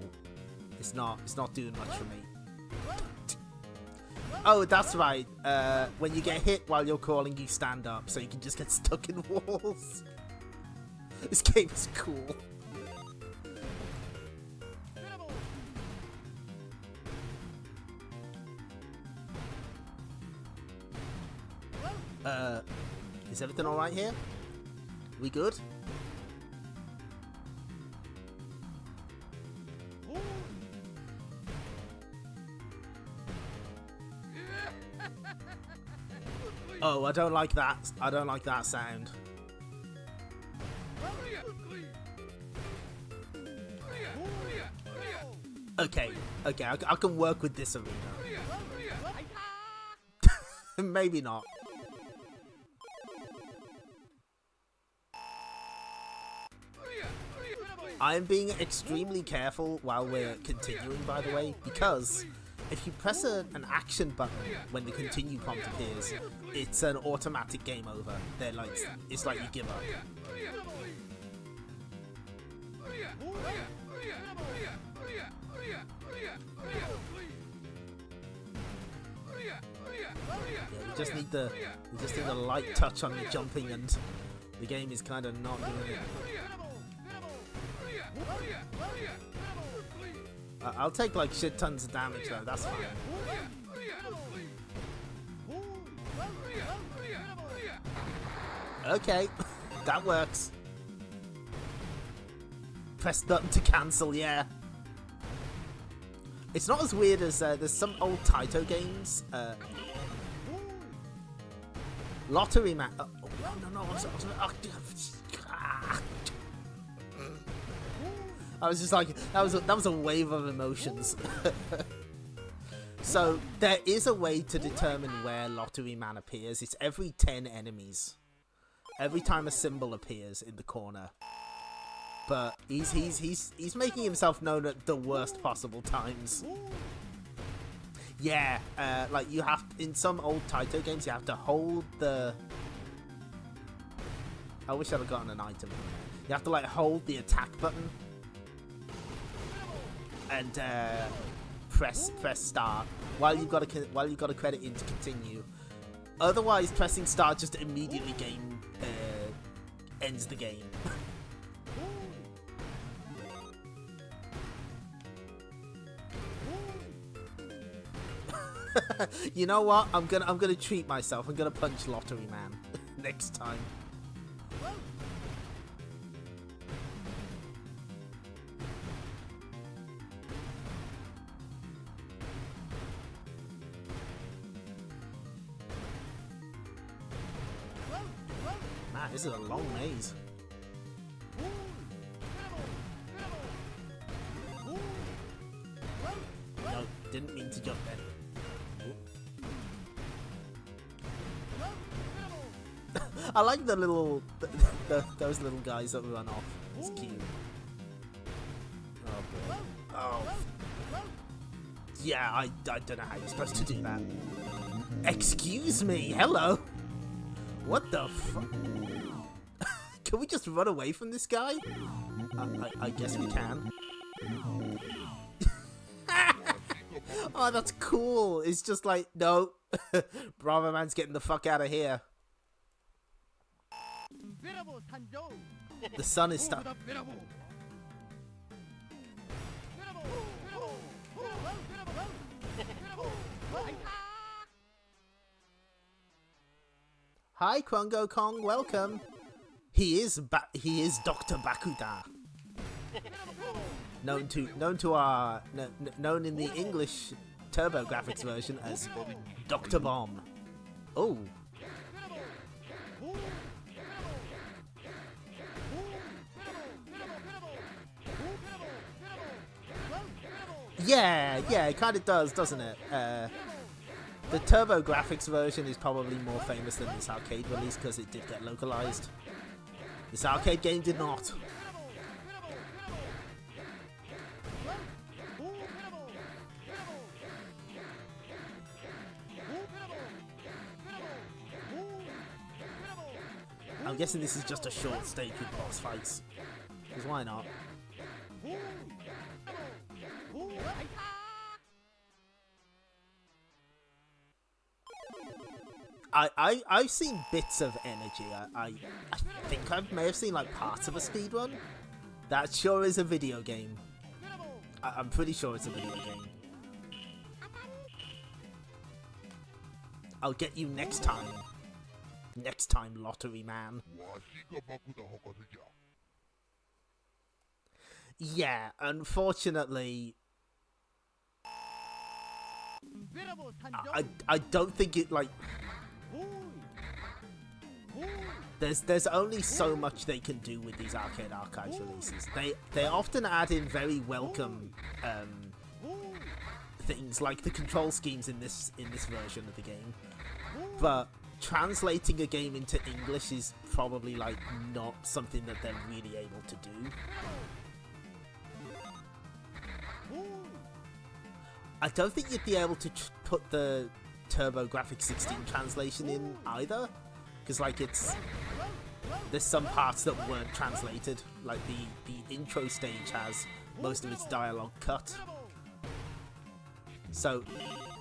It's not doing much for me. Oh, that's right. When you get hit while you're crawling, you stand up, so you can just get stuck in walls. This game is cool. Is everything alright here? We good? Oh, I don't like that. I don't like that sound. Okay, I can work with this arena. Maybe not. I'm being extremely careful while we're continuing, by the way, because if you press an action button when the continue prompt appears, it's an automatic game over. They're like, it's like you give up. Yeah, you just need the light touch on the jumping, and the game is kind of not doing it. I'll take like shit tons of damage though, that's fine. Okay, that works. Press button to cancel, yeah. It's not as weird as there's some old Taito games. Lottery Man. Oh, no. I was just like, that was a wave of emotions. So there is a way to determine where Lottery Man appears. It's every 10 enemies. Every time a symbol appears in the corner. But he's making himself known at the worst possible times. Yeah, like you have in some old Taito games, you have to hold the. I wish I'd have gotten an item. You have to like hold the attack button and press start while you've got a credit in to continue. Otherwise, pressing start just immediately ends the game. You know what? I'm gonna treat myself. I'm gonna punch Lottery Man next time. Man, this is a long maze. No, didn't mean to jump there. I like the little, those little guys that run off. It's cute. Oh boy. Oh. Yeah, I don't know how you're supposed to do that. Excuse me, hello? What the fuck? Can we just run away from this guy? I guess we can. Oh, that's cool. It's just like, no. Bravoman's getting the fuck out of here. The sun is stuck. Hi, Krongo Kong. Welcome. He is Dr. Bakuda. known in the English TurboGrafx version as Dr. Bomb. Oh. Yeah, it kind of does, doesn't it? The Turbo Graphics version is probably more famous than this arcade release because it did get localized. This arcade game did not. I'm guessing this is just a short stage with boss fights. Because why not? I've seen bits of Energy. I think I may have seen like parts of a speedrun. That sure is a video game. I'm pretty sure it's a video game. I'll get you next time. Next time, Lottery Man. Yeah, unfortunately, I don't think it like. There's only so much they can do with these Arcade Archives releases. They often add in very welcome things like the control schemes in this version of the game, but translating a game into English is probably like not something that they're really able to do. I don't think you'd be able to put the TurboGrafx 16 translation in either, because like there's some parts that weren't translated. Like the intro stage has most of its dialogue cut. So,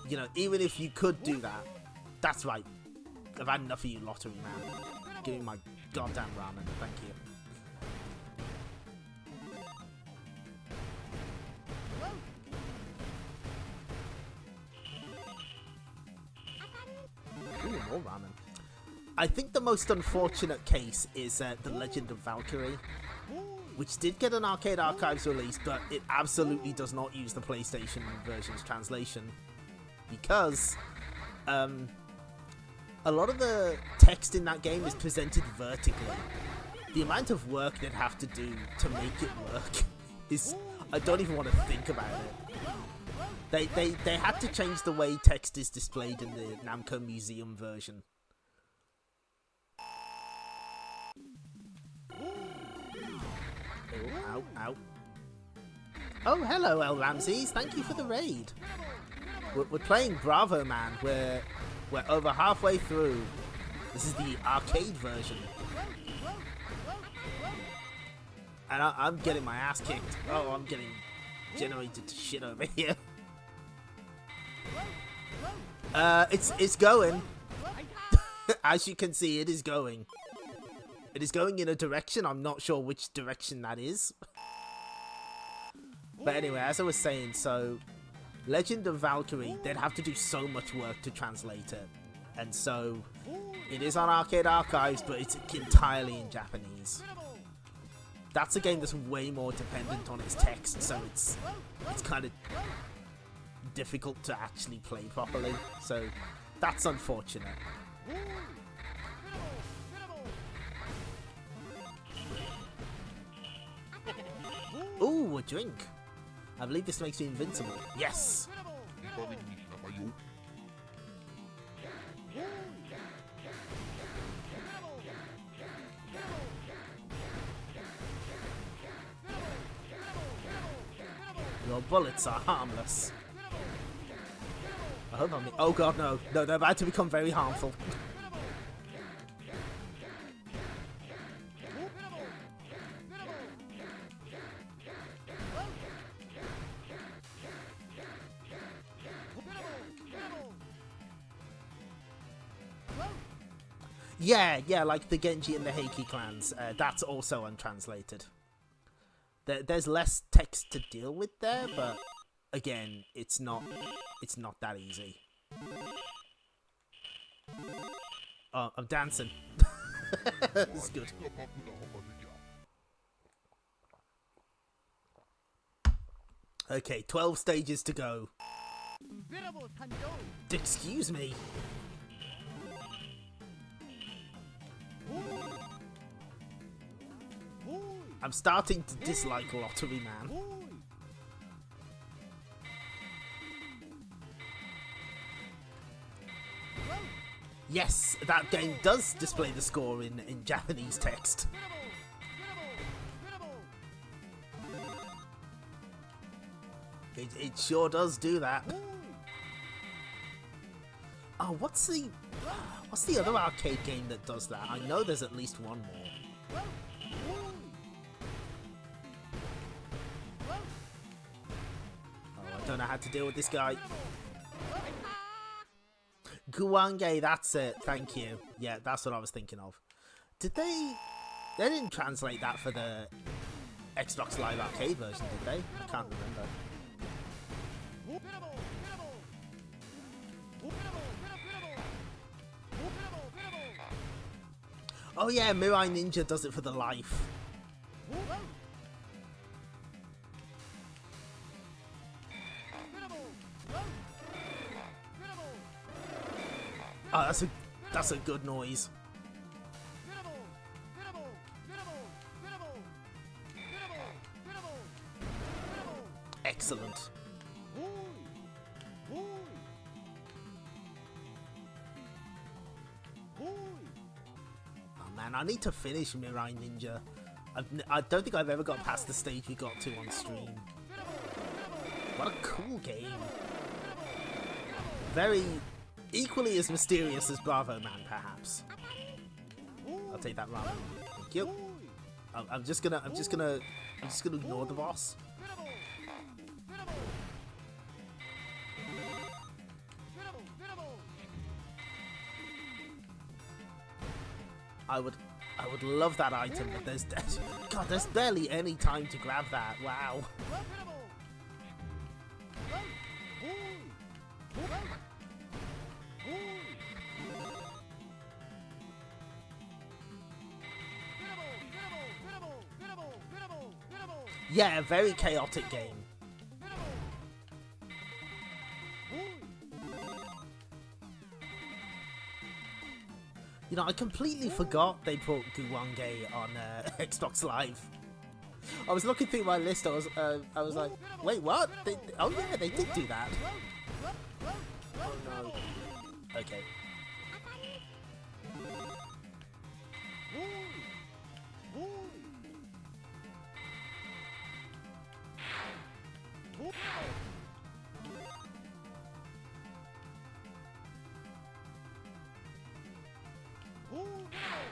you know, even if you could do that, that's right. I've had enough of you, Lottery Man. Give me my goddamn ramen, thank you. Ooh, more ramen. I think the most unfortunate case is The Legend of Valkyrie, which did get an Arcade Archives release, but it absolutely does not use the PlayStation version's translation, because a lot of the text in that game is presented vertically. The amount of work they'd have to do to make it work is... I don't even want to think about it. They had to change the way text is displayed in the Namco Museum version. Oh, ow, ow. Oh, hello, El Ramses. Thank you for the raid. We're playing Bravoman. We're over halfway through. This is the arcade version. And I'm getting my ass kicked. Oh, I'm getting generated to shit over here. It's going. As you can see, it is going. It is going in a direction. I'm not sure which direction that is. But anyway, as I was saying, so Legend of Valkyrie, they'd have to do so much work to translate it. And so it is on Arcade Archives, but it's entirely in Japanese. That's a game that's way more dependent on its text, so it's kind of difficult to actually play properly. So that's unfortunate. Ooh, a drink. I believe this makes me invincible. Yes! Your bullets are harmless. I hope I'm... Oh god, no. No, they're about to become very harmful. Yeah, like the Genji and the Heiki clans. That's also untranslated. There's less text to deal with there, but again, it's not that easy. Oh, I'm dancing. It's good. Okay, 12 stages to go. Excuse me. I'm starting to dislike Lottery Man. Yes, that game does display the score in Japanese text. It sure does do that. Oh, what's the other arcade game that does that? I know there's at least one more. Oh, I don't know how to deal with this guy. Guange, that's it. Thank you. Yeah, that's what I was thinking of. Did they didn't translate that for the Xbox Live Arcade version, did they? I can't remember. Oh yeah, Mirai Ninja does it for the life. Oh, that's a good noise. Excellent. Oh man, I need to finish Mirai Ninja. I don't think I've ever got past the stage we got to on stream. What a cool game. Very equally as mysterious as Bravoman, perhaps. I'll take that ramen. Thank you. I'm just gonna ignore the boss. I would love that item, but there's barely any time to grab that. Wow. Yeah, a very chaotic game. You know, I completely forgot they put Guange on Xbox Live. I was looking through my list. I was like, wait, what? Oh yeah, they did do that. Oh no. Okay.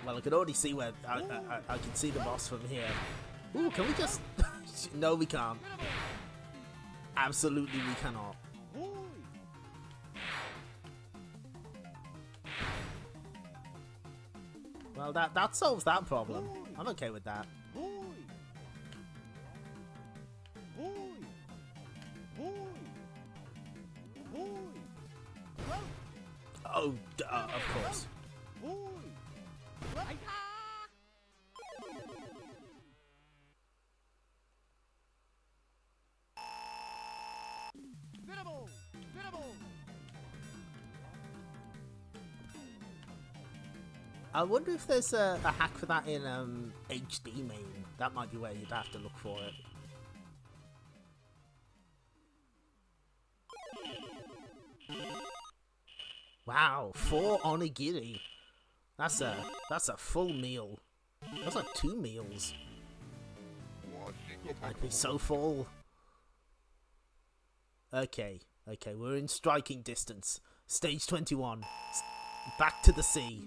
Well, I can already see where I can see the boss from here. Ooh, can we just? No, we can't. Absolutely, we cannot. Well, that solves that problem. I'm okay with that. Oh, of course. I wonder if there's a hack for that in HD main. That might be where you'd have to look for it. Wow, 4 onigiri. That's a full meal. That's like 2 meals. I'd be so full. Okay, we're in striking distance. Stage 21. Back to the sea.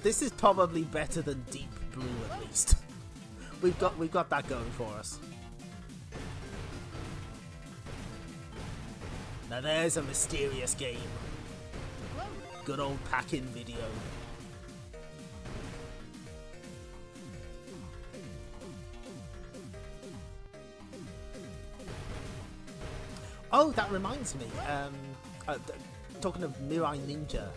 This is probably better than Deep Blue, at least. We've got that going for us. Now there's a mysterious game. Good old pack-in video. Oh, that reminds me. Talking of Mirai Ninja,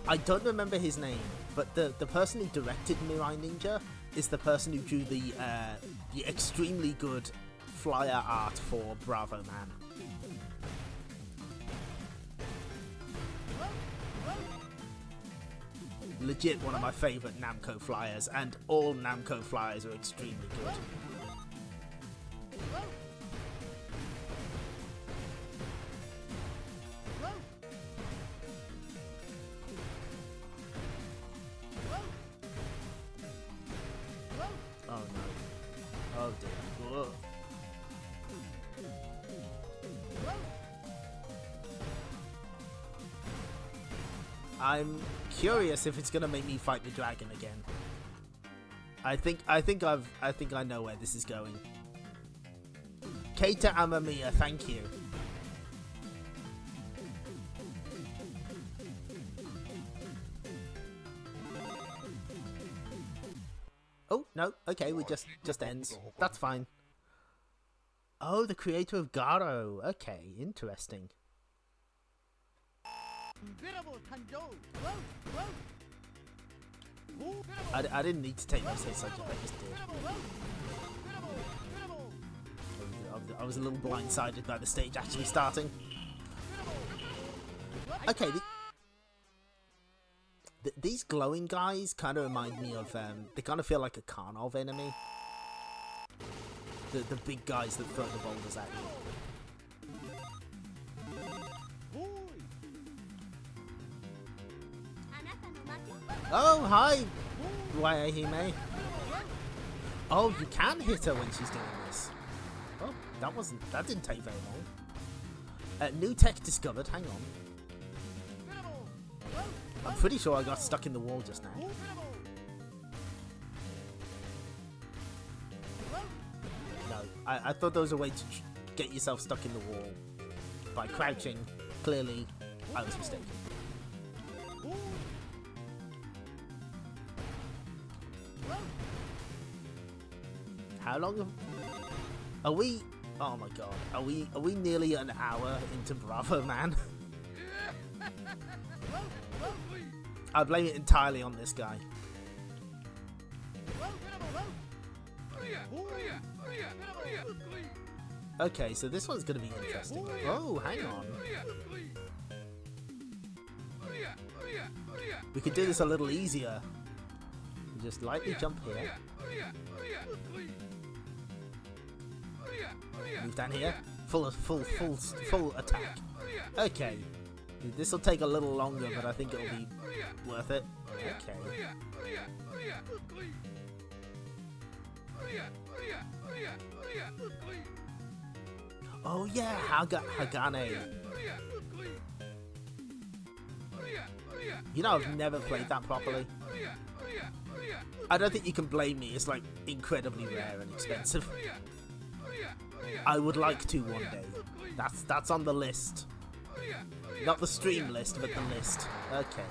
I don't remember his name, but the person who directed Mirai Ninja is the person who drew the extremely good flyer art for Bravoman. legit one of my favorite Namco flyers, and all Namco flyers are extremely good. Oh no. Oh dear. Whoa. I'm curious if it's gonna make me fight the dragon again. I think I know where this is going. Keita Amamiya, thank you. Oh no, okay, we just ends. That's fine. Oh, the creator of Garo. Okay, interesting. I didn't need to take my say subject, I just did. I was a little blindsided by the stage actually starting. Okay, these glowing guys kind of remind me of, they kind of feel like a Karnov enemy. The big guys that throw the boulders at you. Oh, hi, Wayahime. Oh, you can hit her when she's doing this. Oh, that didn't take very long. New tech discovered, hang on. I'm pretty sure I got stuck in the wall just now. No, I thought there was a way to get yourself stuck in the wall by crouching. Clearly, I was mistaken. How long are we? Oh my god, are we nearly an hour into Bravoman? I blame it entirely on this guy. Okay, so this one's gonna be interesting. Oh, hang on. We could do this a little easier. Just lightly jump here. Move down here. Full attack. Okay. This will take a little longer, but I think it'll be worth it. Okay. Oh yeah, Hagane. You know, I've never played that properly. I don't think you can blame me. It's like incredibly rare and expensive. I would like to one day. That's on the list. Not the stream list, but the list. Okay.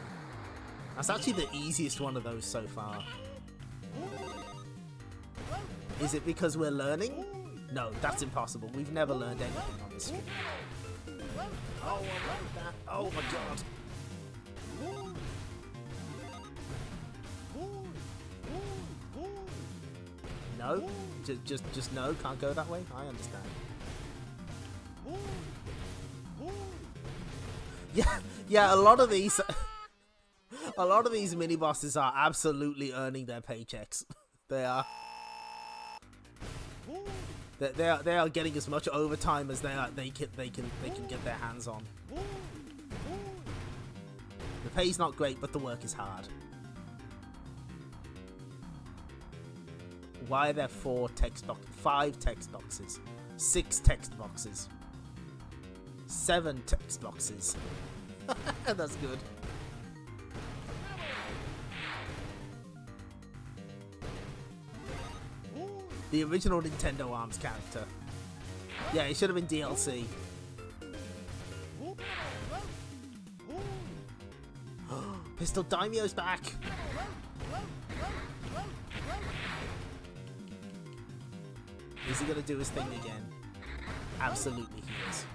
That's actually the easiest one of those so far. Is it because we're learning? No, that's impossible. We've never learned anything on this stream. Oh, I like that. Oh my god. No? Just no? Can't go that way? I understand. Yeah, a lot of these mini bosses are absolutely earning their paychecks. They are getting as much overtime as they can get their hands on. The pay's not great, but the work is hard. Why are there 5 text boxes, 6 text boxes, 7 text boxes? That's good. The original Nintendo Arms character. Yeah, it should have been DLC. Pistol Daimyo's back. Is he gonna do his thing again? Absolutely he is.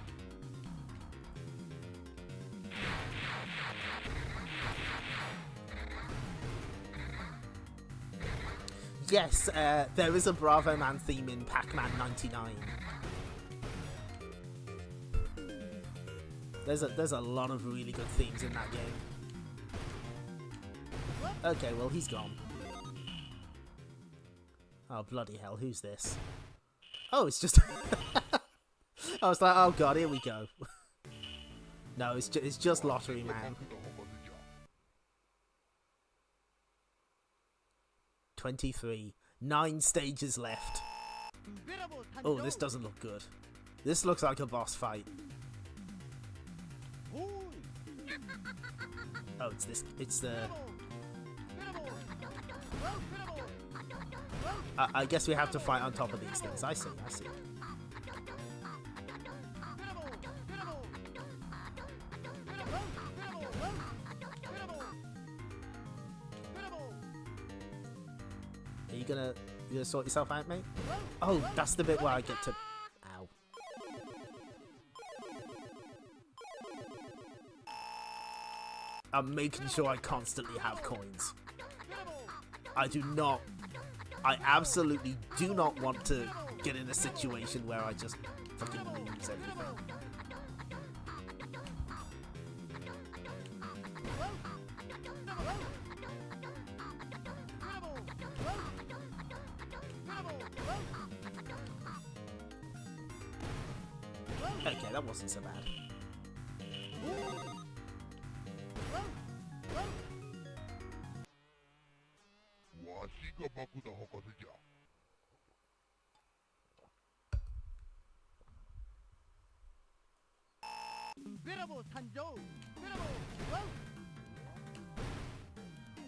Yes, there is a Bravoman theme in Pac-Man 99. There's a lot of really good themes in that game. Okay, well, he's gone. Oh, bloody hell, who's this? Oh, it's just... I was like, oh god, here we go. No, it's just Lottery Man. 23. 9 stages left. Oh, this doesn't look good. This looks like a boss fight. Oh, it's this. It's the... I guess we have to fight on top of these things. I see, I see. Are you gonna sort yourself out, mate? Oh, that's the bit where I get to... Ow. I'm making sure I constantly have coins. I absolutely do not want to get in a situation where I just fucking lose everything. Okay, that wasn't so bad.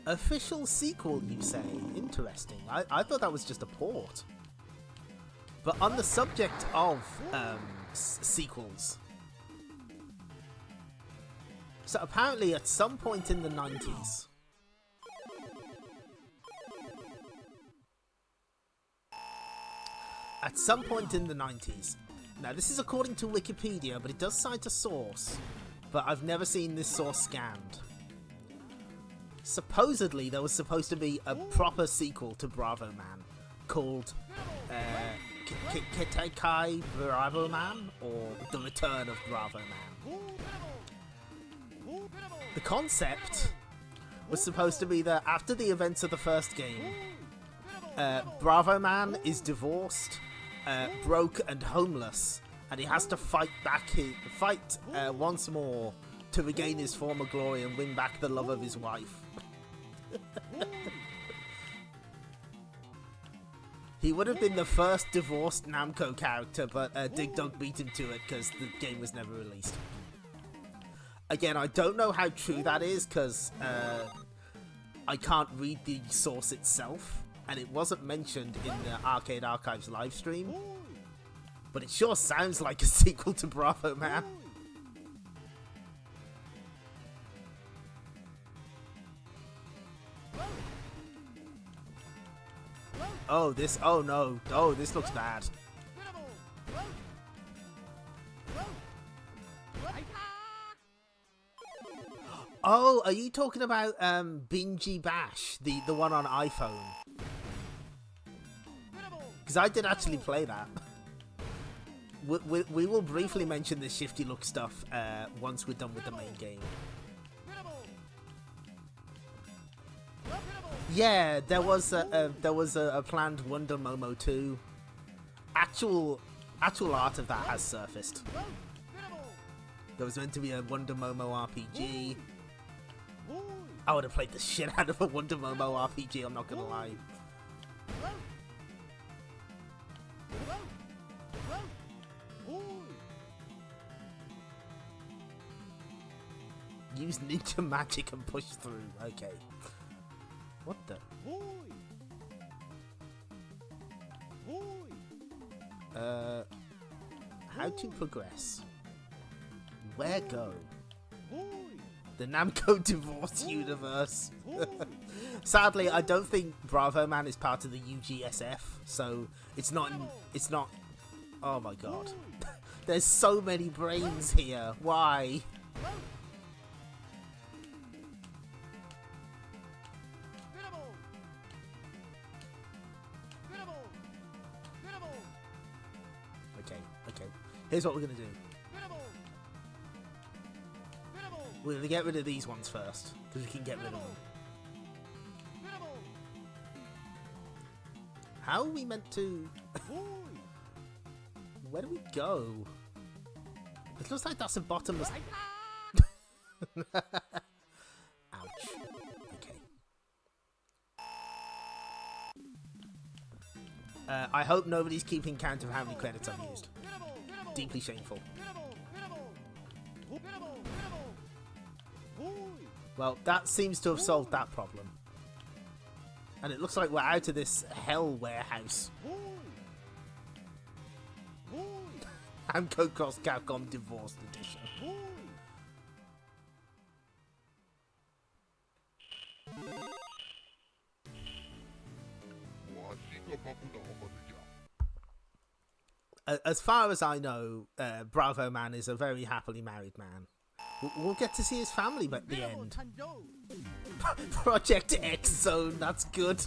Official sequel, you say? Interesting. I thought that was just a port. But on the subject of sequels, so apparently at some point in the 90s, now this is according to Wikipedia, but it does cite a source, but I've never seen this source scanned. Supposedly there was supposed to be a proper sequel to Bravoman called Kitekai Bravoman, or The Return of Bravoman. The concept was supposed to be that after the events of the first game, Bravoman is divorced, broke and homeless, and he has to fight once more to regain his former glory and win back the love of his wife. He would have been the first divorced Namco character, but Dig Dug beat him to it because the game was never released. Again, I don't know how true that is because I can't read the source itself, and it wasn't mentioned in the Arcade Archives livestream, but it sure sounds like a sequel to Bravoman. Oh, this looks bad. Oh, are you talking about Bingy Bash, the one on iPhone? Because I did actually play that. We will briefly mention the shifty look stuff once we're done with the main game. Yeah, there was a planned Wonder Momo 2. Actual art of that has surfaced. There was meant to be a Wonder Momo RPG. I would have played the shit out of a Wonder Momo RPG, I'm not gonna lie. Use ninja magic and push through. Okay. What the? How to progress? Where go? The Namco Divorce Universe. Sadly, I don't think Bravoman is part of the UGSF, so it's not. Oh my god. There's so many brains here. Why? Okay. Here's what we're gonna do. We're gonna get rid of these ones first, because we can get rid of them. How are we meant to... Where do we go? It looks like that's a bottomless... Ouch. Okay. I hope nobody's keeping count of how many credits I've used. Deeply shameful. Well, that seems to have solved that problem. And it looks like we're out of this hell warehouse. Namco Cross Capcom Divorced Edition. As far as I know, Bravoman is a very happily married man. We'll get to see his family at the end. Project X Zone, that's good.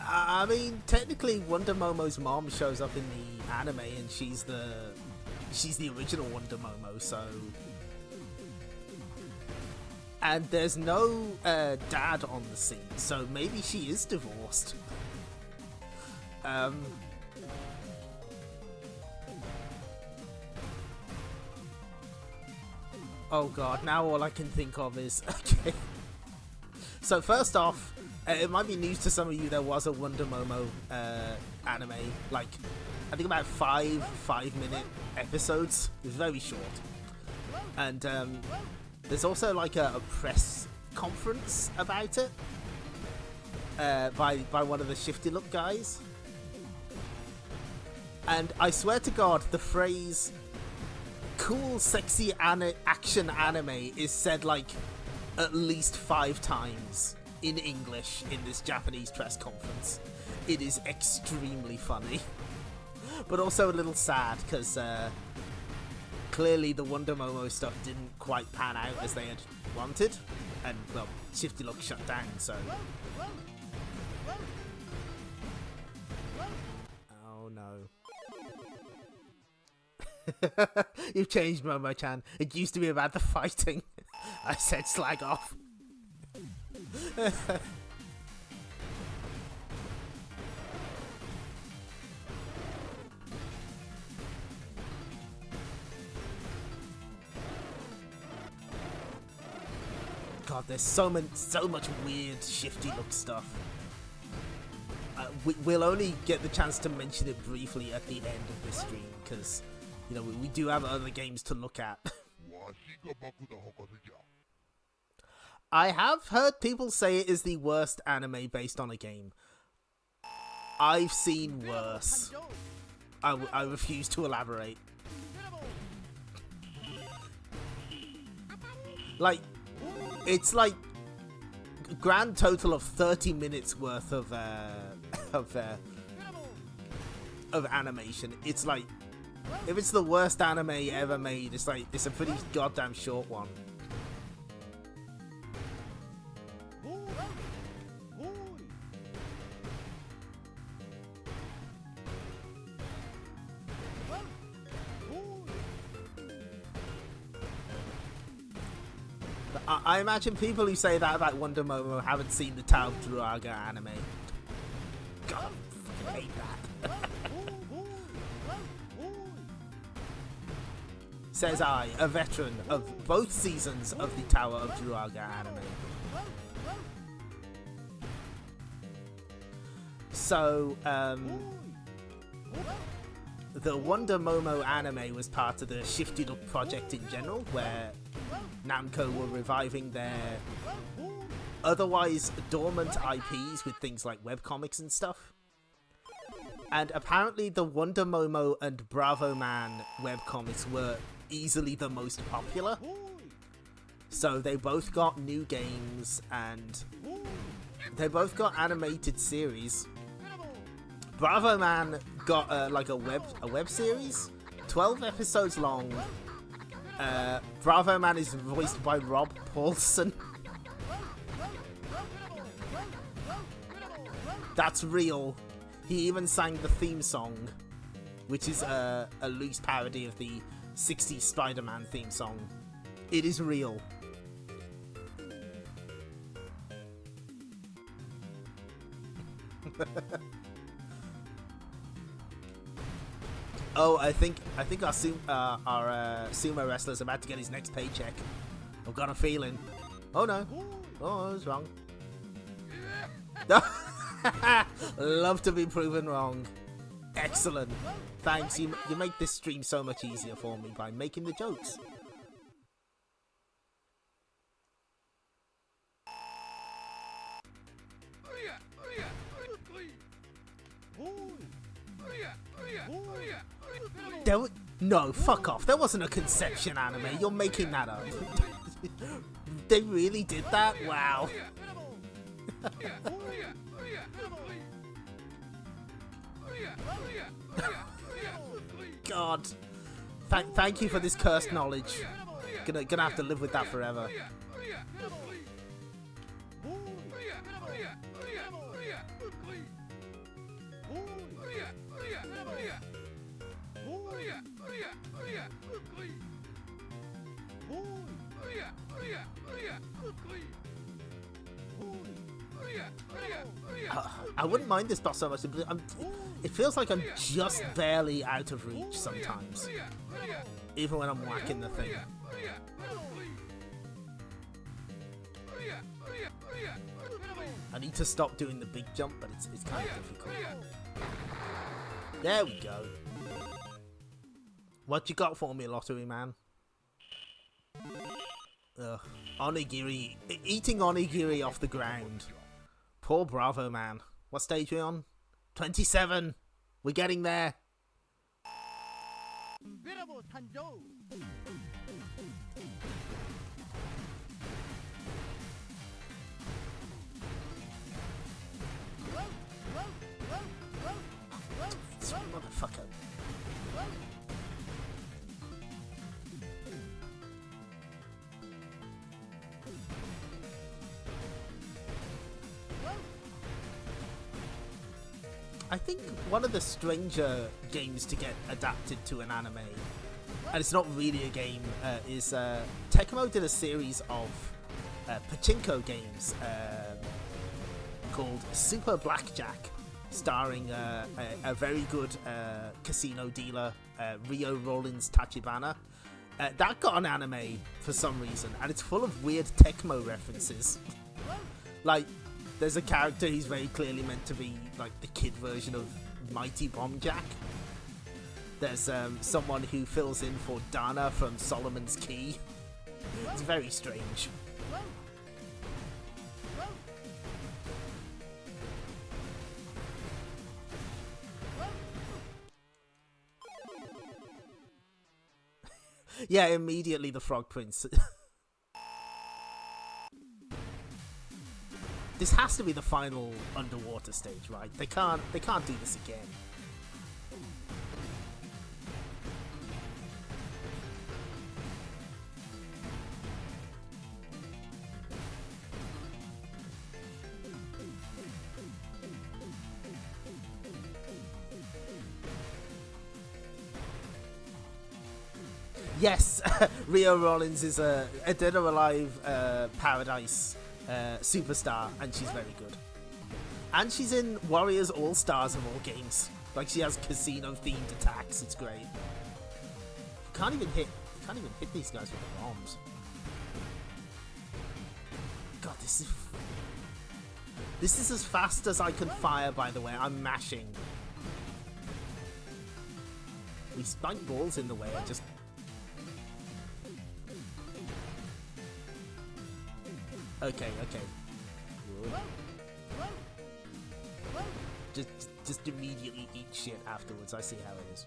I mean, technically, Wonder Momo's mom shows up in the anime, and she's the original Wonder Momo, so. And there's no dad on the scene, so maybe she is divorced. Oh god, now all I can think of is... Okay. So first off, it might be news to some of you, there was a Wonder Momo anime, like, I think about 5-minute episodes. It was very short. And there's also like a press conference about it by one of the Shifty Look guys. And I swear to God, the phrase cool, sexy action anime is said like at least 5 times in English in this Japanese press conference. It is extremely funny, but also a little sad because clearly the Wonder Momo stuff didn't quite pan out as they had wanted, and well, Shifty Look shut down, so... Oh no. You've changed, Momo-chan. It used to be about the fighting. I said slag off. God, there's so much weird Shifty Look stuff. We'll only get the chance to mention it briefly at the end of this stream, because, you know, we do have other games to look at. I have heard people say it is the worst anime based on a game. I've seen worse. I refuse to elaborate. Like, it's like a grand total of 30 minutes worth of animation. It's like, if it's the worst anime ever made, it's like, it's a pretty goddamn short one. I imagine people who say that about Wonder Momo haven't seen the Tao of Druaga anime. God, I fucking hate that. Says I, a veteran of both seasons of the Tower of Druaga anime. So, the Wonder Momo anime was part of the Shifty Look project in general, where Namco were reviving their otherwise dormant IPs with things like webcomics and stuff. And apparently the Wonder Momo and Bravoman webcomics were easily the most popular. So they both got new games and they both got animated series. Bravoman got like a web series, 12 episodes long. Bravoman is voiced by Rob Paulson. That's real. He even sang the theme song, which is a loose parody of the 60s Spider-Man theme song. It is real. Oh, I think our sumo wrestler's about to get his next paycheck. I've got a feeling. Oh no! Oh, I was wrong. Love to be proven wrong. Excellent. Thanks. You make this stream so much easier for me by making the jokes. No, fuck off. There wasn't a conception anime. You're making that up. They really did that? Wow. God. Thank you for this cursed knowledge. Gonna have to live with that forever. I wouldn't mind this boss so much, but it feels like I'm just barely out of reach sometimes, even when I'm whacking the thing. I need to stop doing the big jump, but it's kind of difficult. There we go. What you got for me, Lottery Man? Ugh. Onigiri. Eating onigiri off the ground. Poor Bravoman. What stage are we on? 27! We're getting there! This motherfucker. I think one of the stranger games to get adapted to an anime, and it's not really a game, is Tecmo did a series of pachinko games called Super Blackjack, starring a very good casino dealer, Rio Rollins Tachibana. That got an anime for some reason, and it's full of weird Tecmo references. Like, there's a character who's very clearly meant to be like the kid version of Mighty Bomb Jack. There's someone who fills in for Dana from Solomon's Key. It's very strange. Yeah, immediately the Frog Prince. This has to be the final underwater stage, right? They can't do this again. Yes, Rio Rollins is a Dead or Alive Paradise superstar, and she's very good. And she's in Warriors All Stars of all games. Like, she has casino-themed attacks. It's great. You can't even hit these guys with the bombs. God, this is as fast as I can fire. By the way, I'm mashing. These spike balls in the way. I just. Okay. Just immediately eat shit afterwards. I see how it is.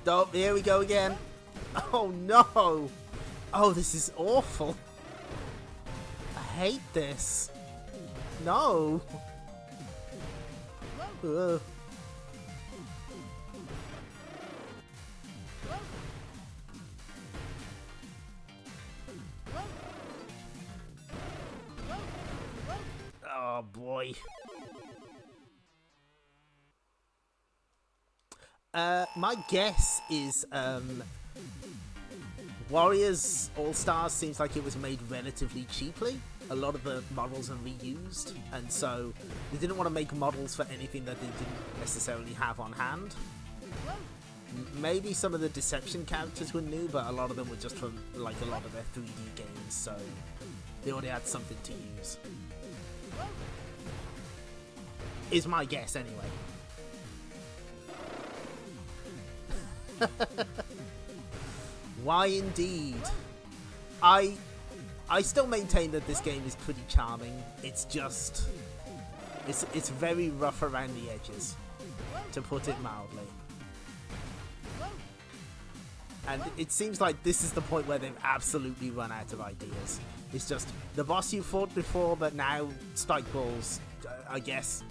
Oh, here we go again. Oh no! Oh, this is awful. I hate this. No. Ugh. Oh boy. My guess is Warriors All-Stars seems like it was made relatively cheaply. A lot of the models are reused, and so they didn't want to make models for anything that they didn't necessarily have on hand. Maybe some of the Deception characters were new, but a lot of them were just from like a lot of their 3D games, so they already had something to use. Is my guess anyway. Why indeed? I still maintain that this game is pretty charming. It's just it's very rough around the edges, to put it mildly. And it seems like this is the point where they've absolutely run out of ideas. It's just the boss you fought before, but now spike balls, I guess.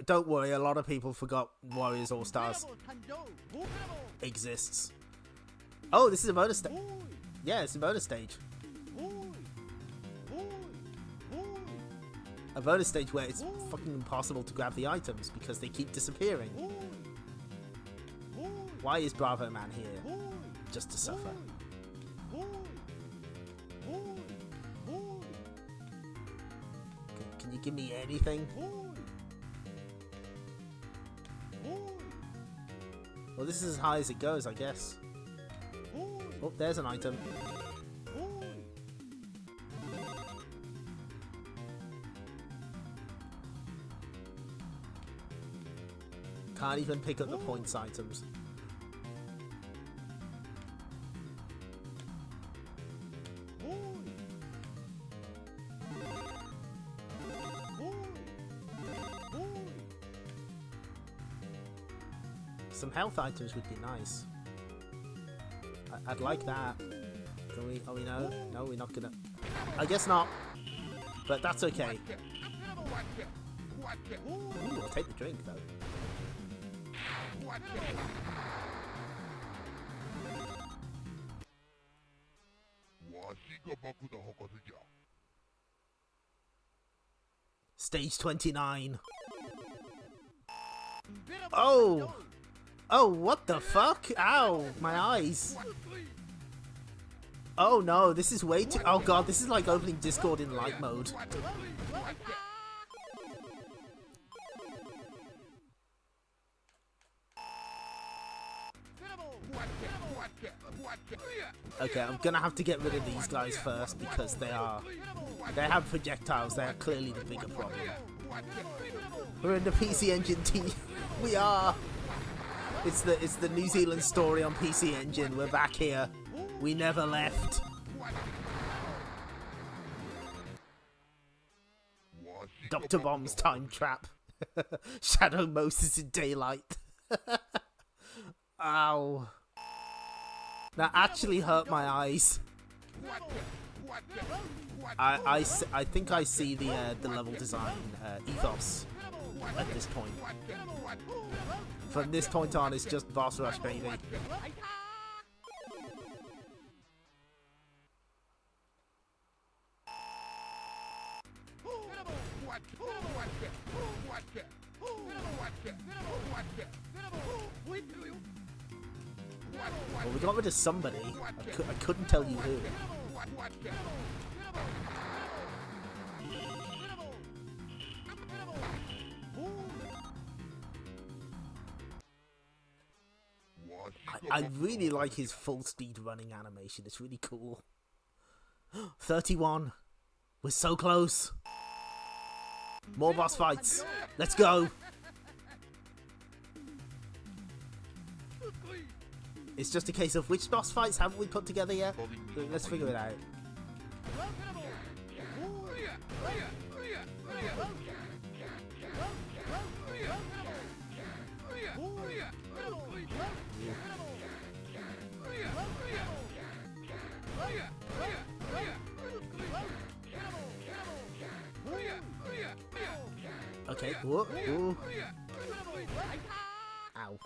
Don't worry, a lot of people forgot Warriors All-Stars exists. Oh, this is a bonus stage. Yeah, it's a bonus stage. A bonus stage where it's fucking impossible to grab the items because they keep disappearing. Why is Bravoman here? Just to suffer. Can you give me anything? Well, this is as high as it goes, I guess. Oh, there's an item. Can't even pick up the points items. Some health items would be nice. I'd like that. Can we? Oh, we know? No, we're not gonna. I guess not. But that's okay. Ooh, I'll take the drink though. Stage 29. Oh! Oh, what the fuck? Ow, my eyes. Oh no, this is way too... Oh god, this is like opening Discord in light mode. Okay, I'm gonna have to get rid of these guys first because they have projectiles. They are clearly the bigger problem. We're in the PC Engine team. We are. It's the New Zealand story on PC Engine. We're back here. We never left. Dr. Bomb's time trap. Shadow Moses in daylight. Ow. That actually hurt my eyes. I think I see the level design ethos at this point. From this point on, it's just boss rush, baby. Well, we got rid of somebody. I couldn't tell you who. I really like his full speed running animation. It's really cool. 31. We're so close. More boss fights. Let's go. It's just a case of which boss fights haven't we put together yet? Let's figure it out. Okay. Whoa. Ooh. Ow.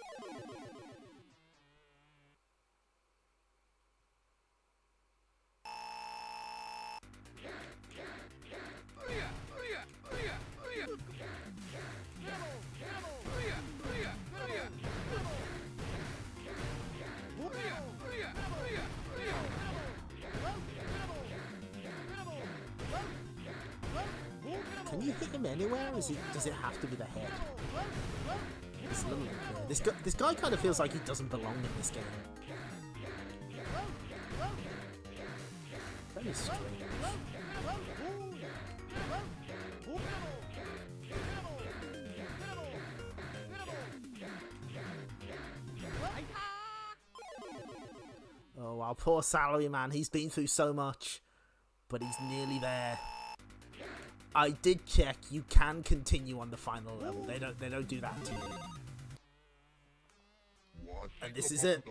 him anywhere? Does it have to be the head? It's a little unclear. This guy kind of feels like he doesn't belong in this game. Very strange. Oh, our poor salaryman. He's been through so much, but he's nearly there. I did check. You can continue on the final level. They don't do that to you. And this is it.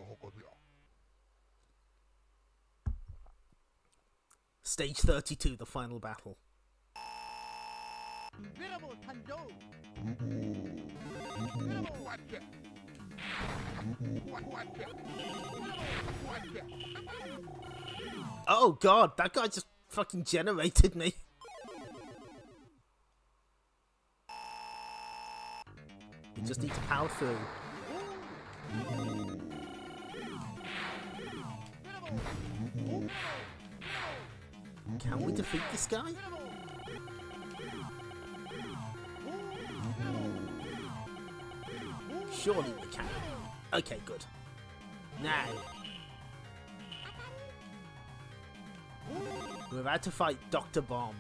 Stage 32, the final battle. Oh god, that guy just fucking generated me. We just need to power through. Can we defeat this guy? Surely we can. Okay, good. Now, we're about to fight Dr. Bomb.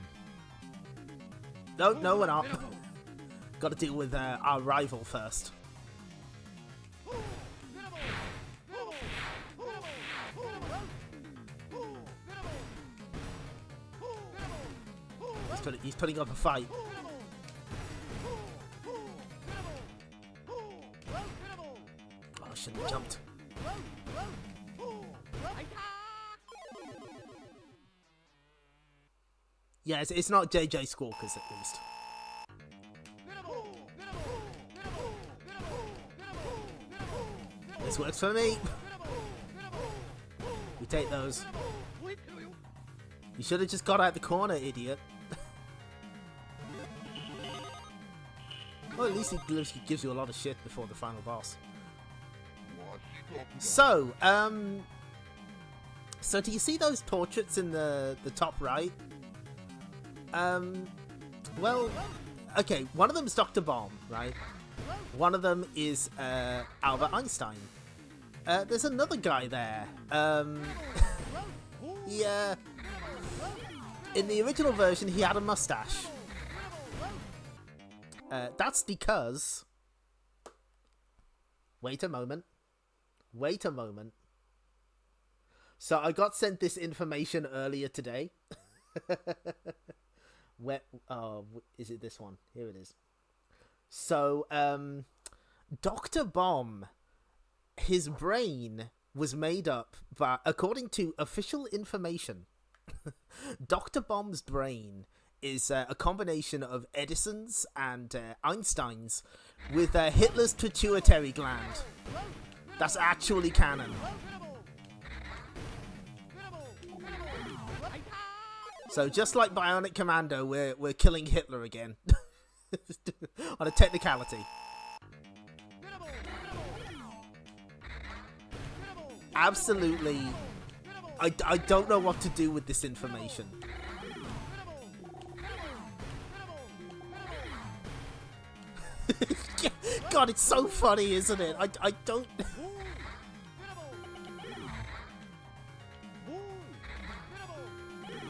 No, we're not. Got to deal with our rival first. He's putting up a fight. Oh, I shouldn't have jumped. Yeah, it's not JJ Squawkers at least. This works for me. We take those. You should have just got out the corner, idiot. Well, at least he gives you a lot of shit before the final boss. So, so do you see those portraits in the top right? Well, okay, one of them is Dr. Bomb, right? One of them is Albert Einstein. There's another guy there. Yeah. In the original version, he had a mustache. That's because... Wait a moment. So I got sent this information earlier today. Where? Oh, is it this one? Here it is. So, Dr. Bomb, his brain was made up by, according to official information, Dr. Bomb's brain is a combination of Edison's and Einstein's with Hitler's pituitary gland. That's actually canon. So just like Bionic Commando, we're killing Hitler again. On a technicality. Absolutely. I don't know what to do with this information. God, it's so funny, isn't it? I don't...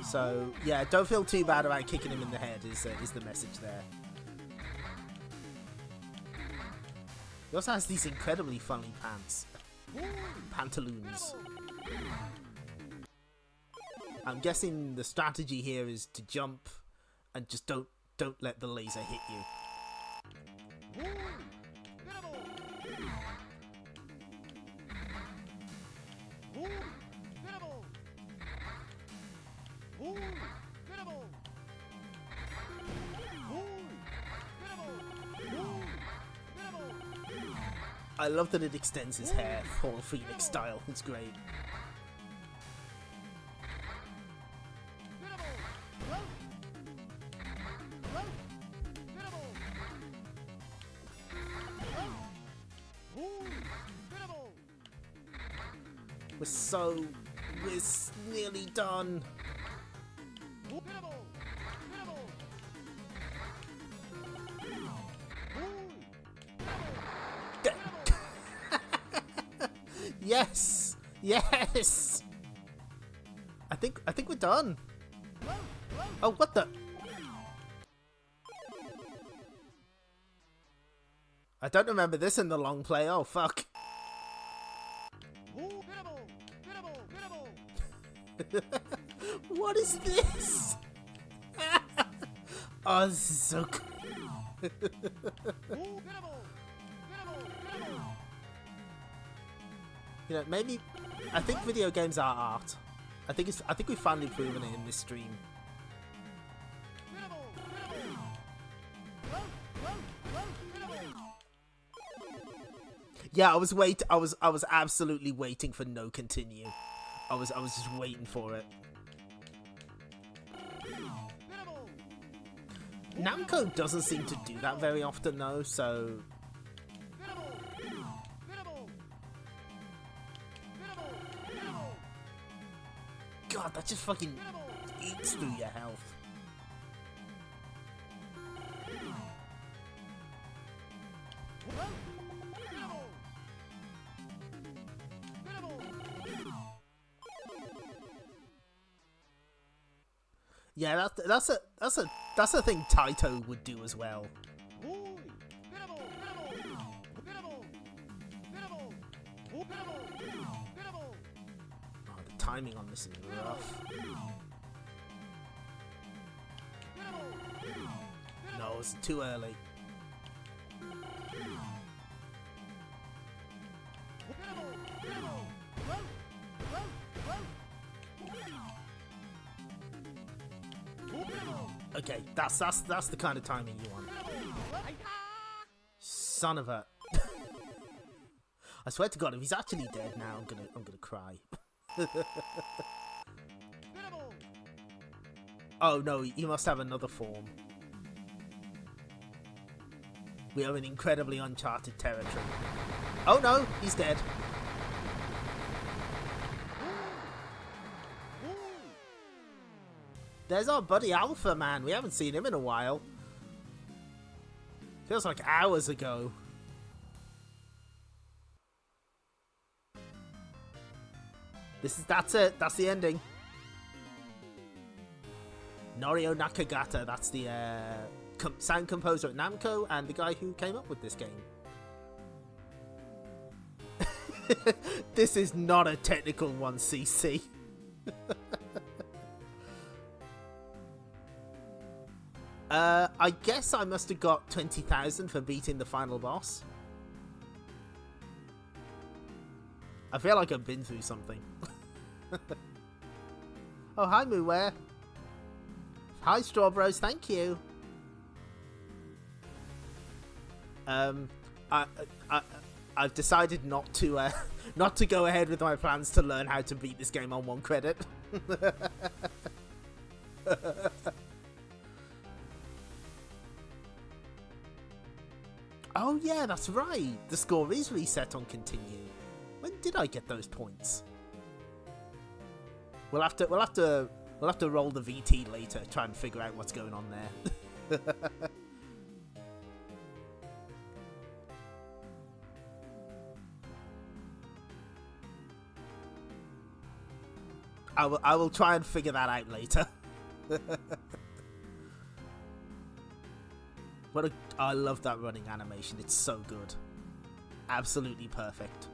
So, yeah, don't feel too bad about kicking him in the head is the message there. He also has these incredibly funny pants. Pantaloons. I'm guessing the strategy here is to jump and just don't let the laser hit you. I love that it extends his hair, Paul Phoenix style. It's great. We're nearly done. Yes! I think we're done. Oh, what the? I don't remember this in the long play. Oh, fuck. What is this? Oh, this is so cool. You know, maybe I think video games are art. I think we've finally proven it in this stream. Yeah, I was absolutely waiting for no continue. I was just waiting for it. Namco doesn't seem to do that very often though, so God, that just fucking eats through your health. Yeah, that's a thing Taito would do as well. Oh, the timing on this is rough. No, it's too early. Okay, that's the kind of timing you want. Son of a! I swear to God, if he's actually dead now, I'm gonna cry. Oh no, he must have another form. We are in incredibly uncharted territory. Oh no, he's dead. There's our buddy Alpha, man. We haven't seen him in a while. Feels like hours ago. That's it. That's the ending. Norio Nakagata. That's the sound composer at Namco and the guy who came up with this game. This is not a technical 1cc. I guess I must have got 20,000 for beating the final boss. I feel like I've been through something. Oh, hi, Mooware. Hi, Strawbros. Thank you. I've decided not to go ahead with my plans to learn how to beat this game on 1 credit. Oh yeah, that's right. The score is reset on continue. When did I get those points? We'll have to roll the VT later, try and figure out what's going on there. I will try and figure that out later. I love that running animation. It's so good. Absolutely perfect.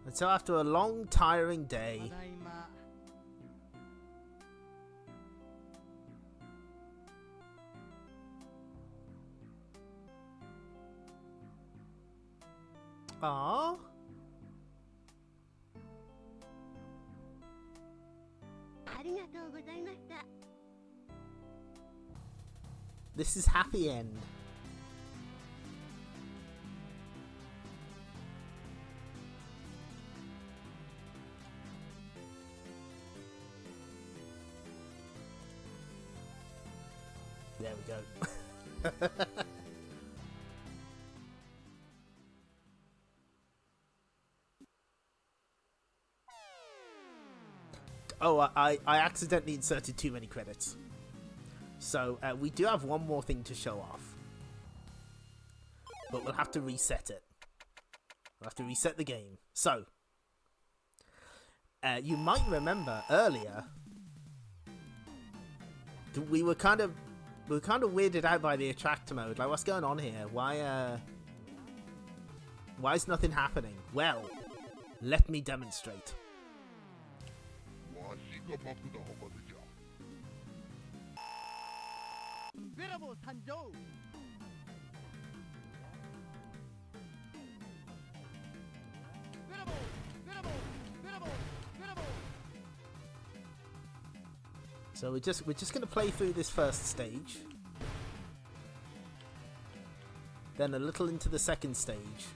And so after a long, tiring day, aww. This is happy end. There we go. Oh, I accidentally inserted too many credits. So we do have one more thing to show off. But we'll have to reset it. We'll have to reset the game. So, you might remember earlier, we were kind of weirded out by the attract mode. Like, what's going on here? Why is nothing happening? Well, let me demonstrate. So we're just gonna play through this first stage, then a little into the second stage,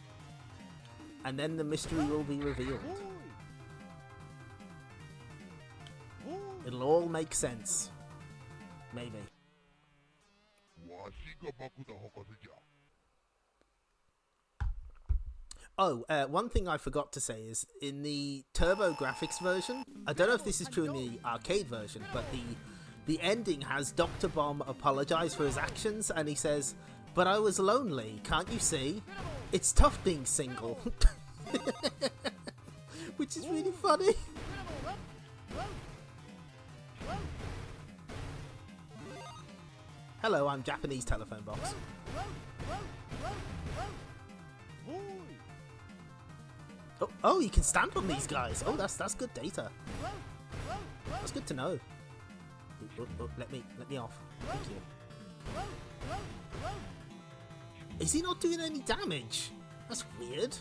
and then the mystery will be revealed. It'll all make sense. Maybe. Oh, one thing I forgot to say is, in the Turbo Graphics version, I don't know if this is true in the arcade version, but the ending has Dr. Bomb apologize for his actions, and he says, "But I was lonely, can't you see? It's tough being single." Which is really funny. Hello, I'm Japanese telephone box. Oh, you can stand on these guys. Oh, that's good data. That's good to know. Let me off. Thank you. Is he not doing any damage? That's weird.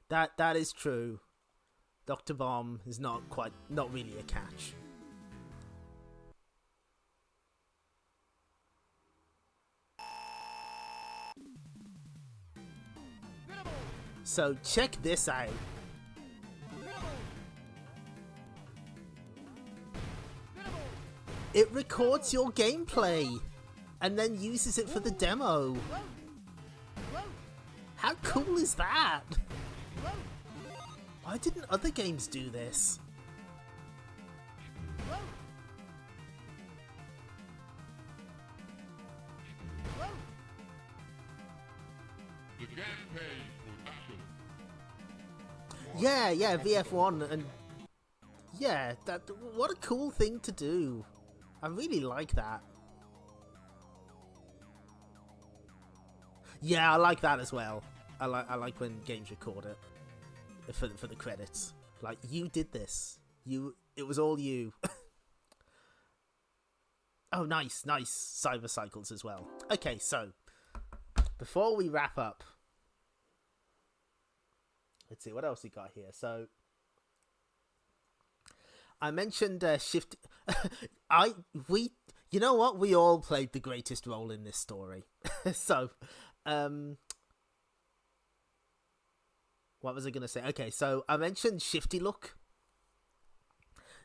That is true. Dr. Bomb is not really a catch. So check this out. It records your gameplay and then uses it for the demo. How cool is that? Why didn't other games do this? Yeah, VF1, and yeah, what a cool thing to do. I really like that. Yeah, I like that as well. I like when games record it for the credits. Like, you did this. It was all you. Oh, nice cyber cycles as well. Okay, so before we wrap up, let's see what else we got here. So I mentioned shift. You know what? We all played the greatest role in this story. So, what was I going to say? Okay, so I mentioned Shifty Look.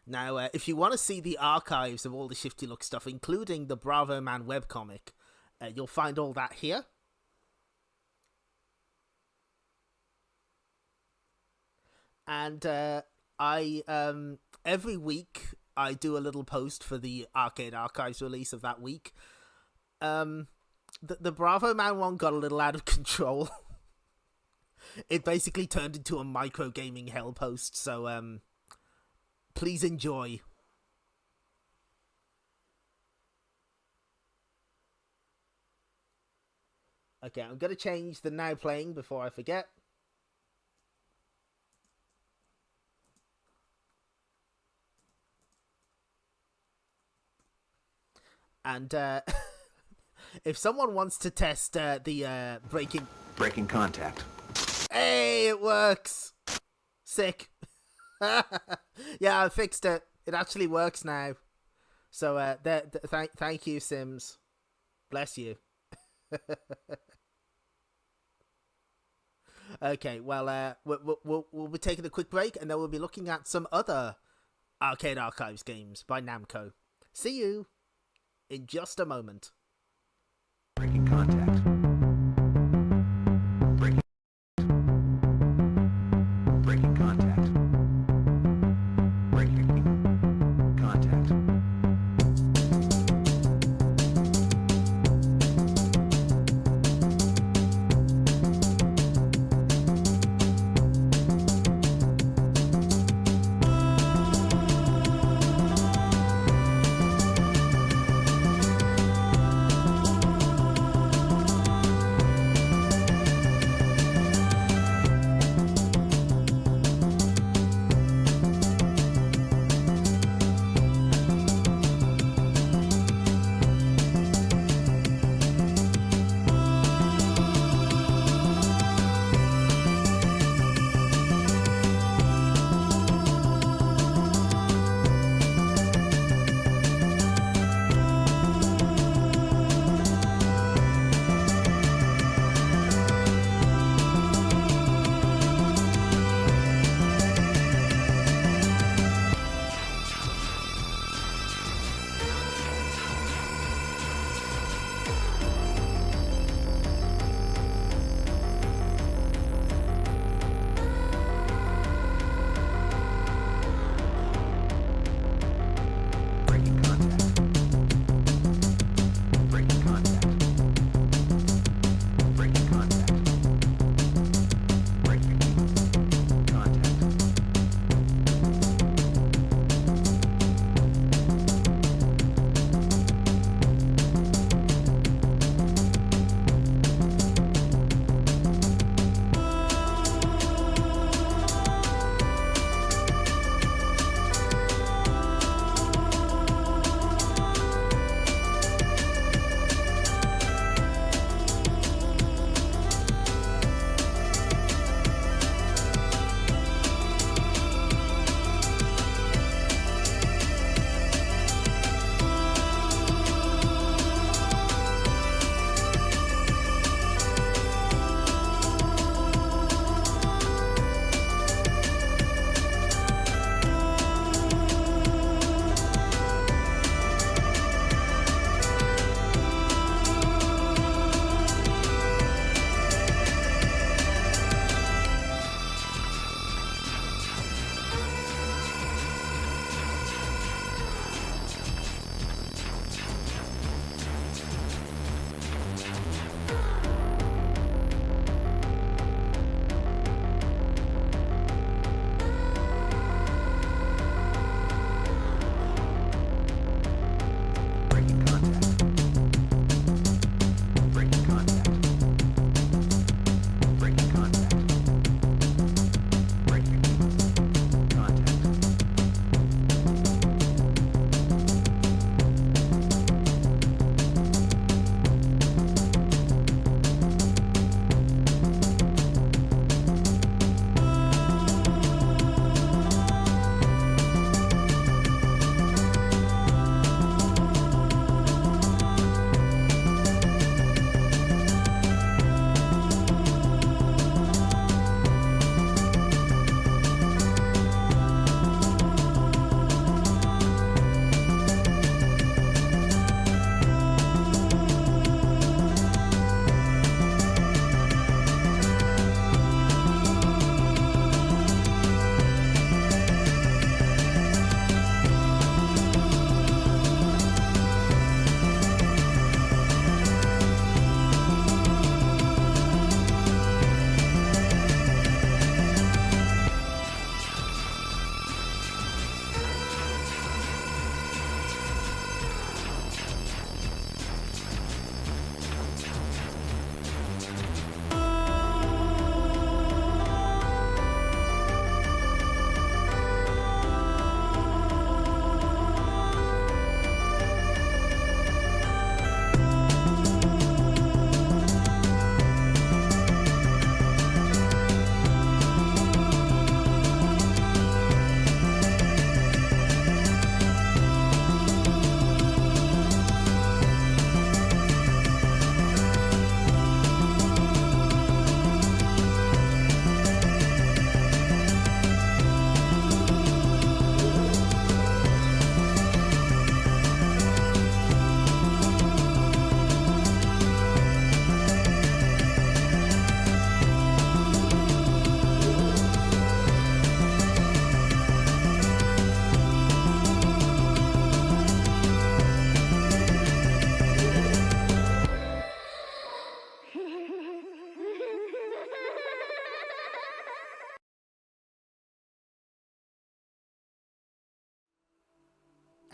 Now, if you want to see the archives of all the Shifty Look stuff, including the Bravoman webcomic, you'll find all that here. And every week I do a little post for the Arcade Archives release of that week. The Bravoman one got a little out of control. It basically turned into a micro gaming hell post, so please enjoy. Okay, I'm going to change the now playing before I forget. And if someone wants to test the breaking contact. Hey, it works. Sick. Yeah, I fixed it. It actually works now. So thank you, Sims. Bless you. Okay, well, we'll be taking a quick break, and then we'll be looking at some other Arcade Archives games by Namco. See you in just a moment. Breaking contact.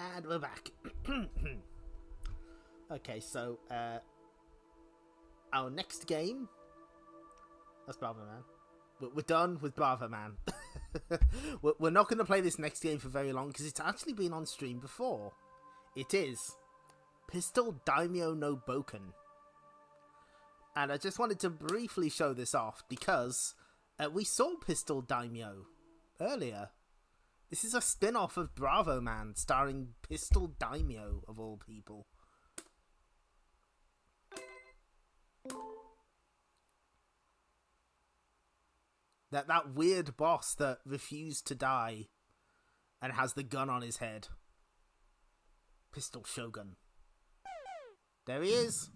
And we're back. Okay, so our next game. That's Bravoman. We're done with Bravoman. We're not going to play this next game for very long because it's actually been on stream before. It is Pistol Daimyo no Bouken. And I just wanted to briefly show this off because we saw Pistol Daimyo earlier. This is a spin-off of Bravoman starring Pistol Daimyo, of all people. That weird boss that refused to die and has the gun on his head. Pistol Shogun. There he is.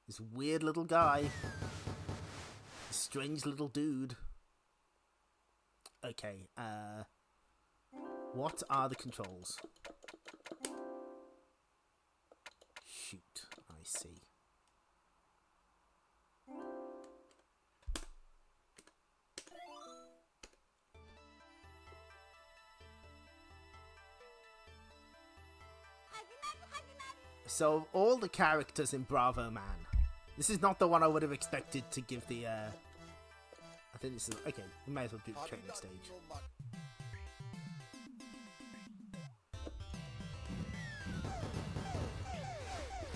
This weird little guy. This strange little dude. Okay, what are the controls? Shoot, I see. So, all the characters in Bravoman. This is not the one I would have expected to give the, I think this is... Okay, we might as well do the training stage.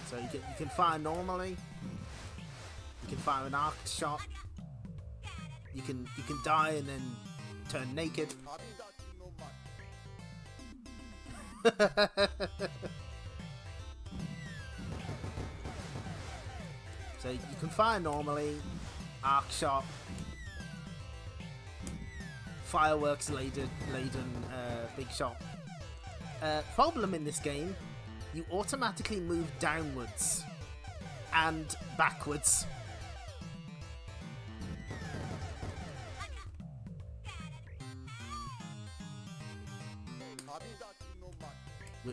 So you can fire normally. You can fire an arc shot. You can die and then turn naked. So you can fire normally, arc shot, fireworks laden big shot. Problem in this game, you automatically move downwards and backwards.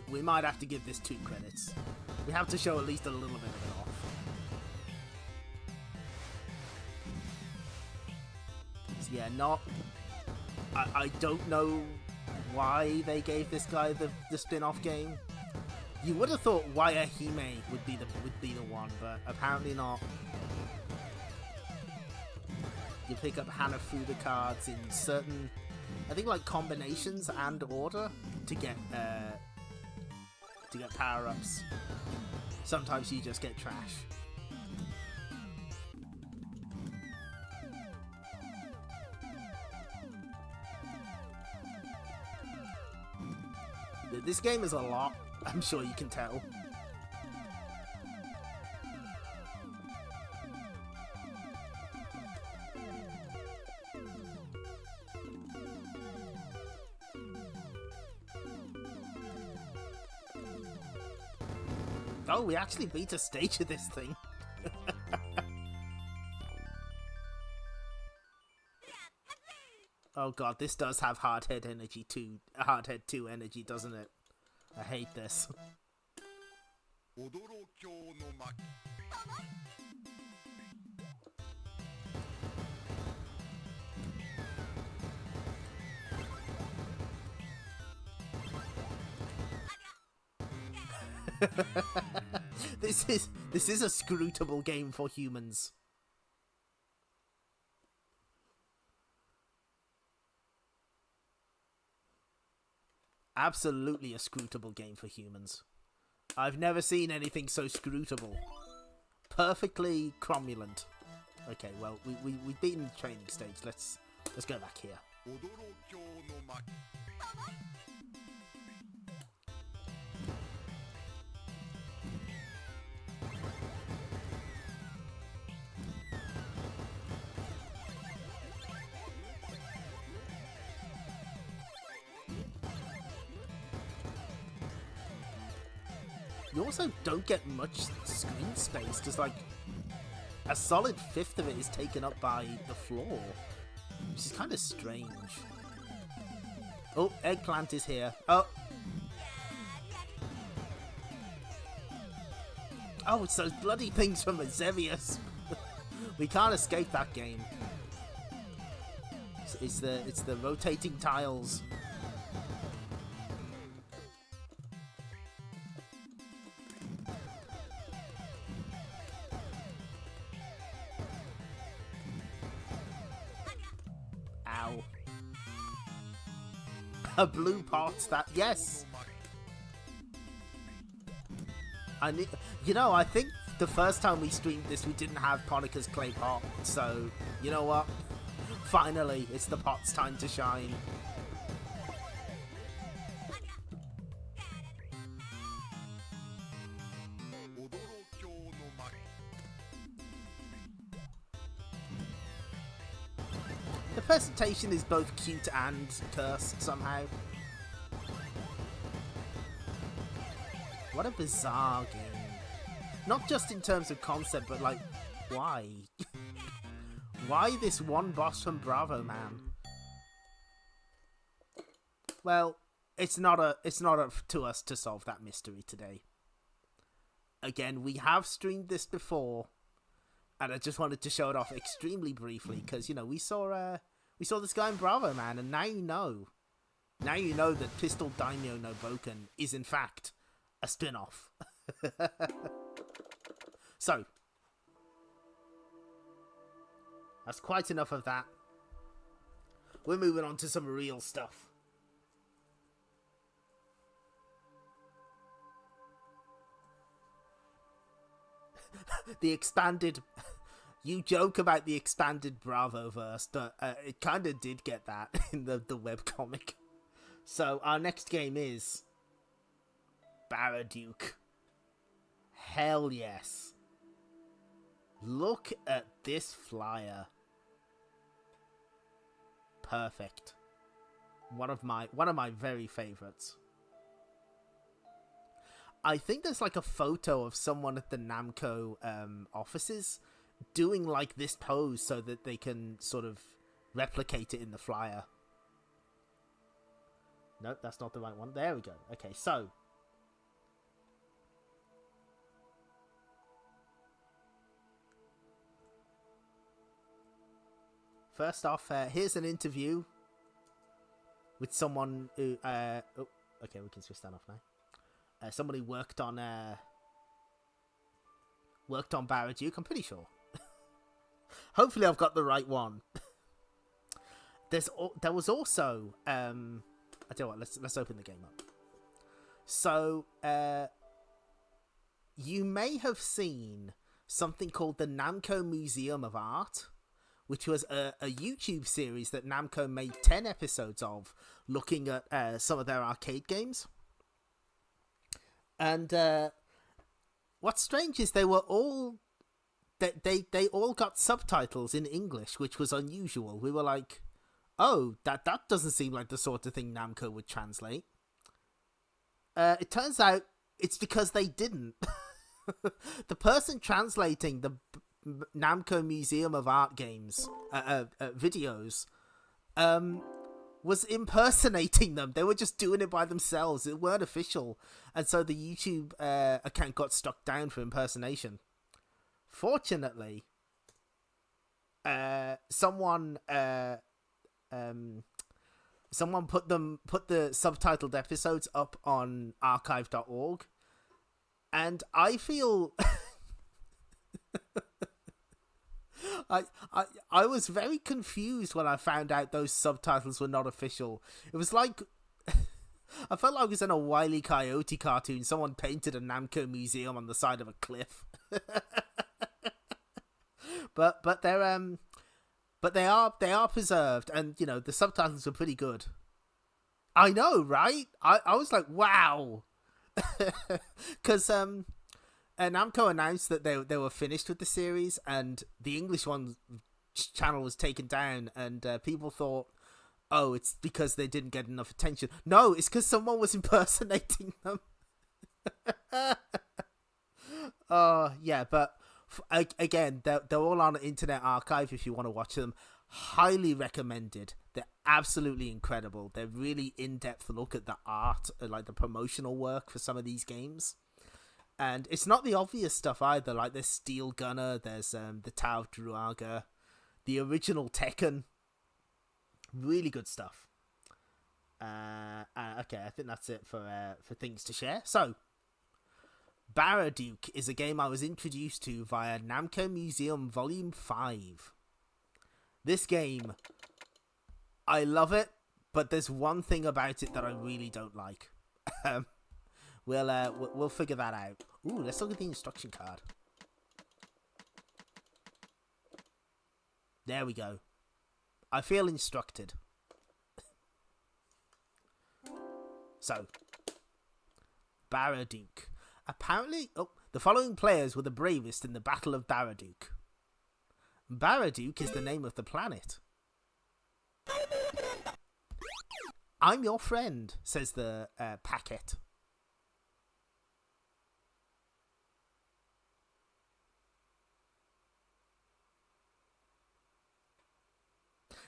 We might have to give this 2 credits. We have to show at least a little bit of it off. So yeah, I don't know why they gave this guy the spin-off game. You would have thought Wayahime would be the one, but apparently not. You pick up Hanafuda cards in certain, I think, like combinations and order to get power-ups. Sometimes you just get trash. This game is a lot, I'm sure you can tell. Oh, we actually beat a stage of this thing. Oh god, this does have Hardhead energy too. Hardhead 2 energy, doesn't it? I hate this. This is a scrutable game for humans. Absolutely a scrutable game for humans. I've never seen anything so scrutable. Perfectly cromulent. Okay, well, we've beaten the training stage. Let's go back here. You also don't get much screen space, because like a solid 1/5 of it is taken up by the floor, which is kind of strange. Oh, Eggplant is here. Oh, it's those bloody things from Xevious. We can't escape that game. It's the rotating tiles. Wow. A blue pot that, yes. I think the first time we streamed this, we didn't have Ponika's clay pot. So, you know what? Finally, it's the pot's time to shine. The presentation is both cute and cursed somehow. What a bizarre game. Not just in terms of concept, but like, why? Why this one boss from Bravoman? Well, it's not up to us to solve that mystery today. Again, we have streamed this before, and I just wanted to show it off extremely briefly because, you know, we saw this guy in Bravoman, and now you know. Now you know that Pistol Daimyo no Bouken is in fact a spin-off. So, that's quite enough of that. We're moving on to some real stuff. The expanded... You joke about the expanded Bravoverse, but it kind of did get that in the webcomic. So, our next game is Baraduke. Hell yes. Look at this flyer. Perfect. One of my very favorites. I think there's like a photo of someone at the Namco offices doing like this pose so that they can sort of replicate it in the flyer. Nope, that's not the right one. There we go. Okay, so first off, here's an interview with someone who... okay, we can switch that off now. Somebody worked on Baraduke, I'm pretty sure. Hopefully I've got the right one. There was also... I tell you what, let's open the game up. So, you may have seen something called the Namco Museum of Art, which was a YouTube series that Namco made 10 episodes of, looking at some of their arcade games. And what's strange is they were all... They all got subtitles in English, which was unusual. We were like, oh, that doesn't seem like the sort of thing Namco would translate. It turns out it's because they didn't. The person translating the Namco Museum of Art games videos was impersonating them. They were just doing it by themselves. It weren't official, and so the YouTube account got struck down for impersonation. Fortunately, someone put the subtitled episodes up on archive.org, and I feel I was very confused when I found out those subtitles were not official. It was like I felt like I was in a Wile E. Coyote cartoon. Someone painted a Namco museum on the side of a cliff. But they are preserved, and you know the subtitles are pretty good. I know, right? I was like, wow, because Namco announced that they were finished with the series, and the English one channel was taken down, and people thought, oh, it's because they didn't get enough attention. No, it's because someone was impersonating them. Oh yeah, but. Again, they're all on Internet Archive if you want to watch them. Highly recommended. They're absolutely incredible. They're really in-depth look at the art, like the promotional work for some of these games. And it's not the obvious stuff either. Like there's Steel Gunner, there's the Tower of Druaga, the original Tekken. Really good stuff. Okay, I think that's it for things to share. So, Baraduke is a game I was introduced to via Namco Museum Volume 5. This game I love it, but there's one thing about it that I really don't like. Um, we'll figure that out. Ooh, let's look at the instruction card. There we go. I feel instructed. So, Baraduke. Apparently, the following players were the bravest in the Battle of Baraduke. Baraduke is the name of the planet. I'm your friend, says the packet.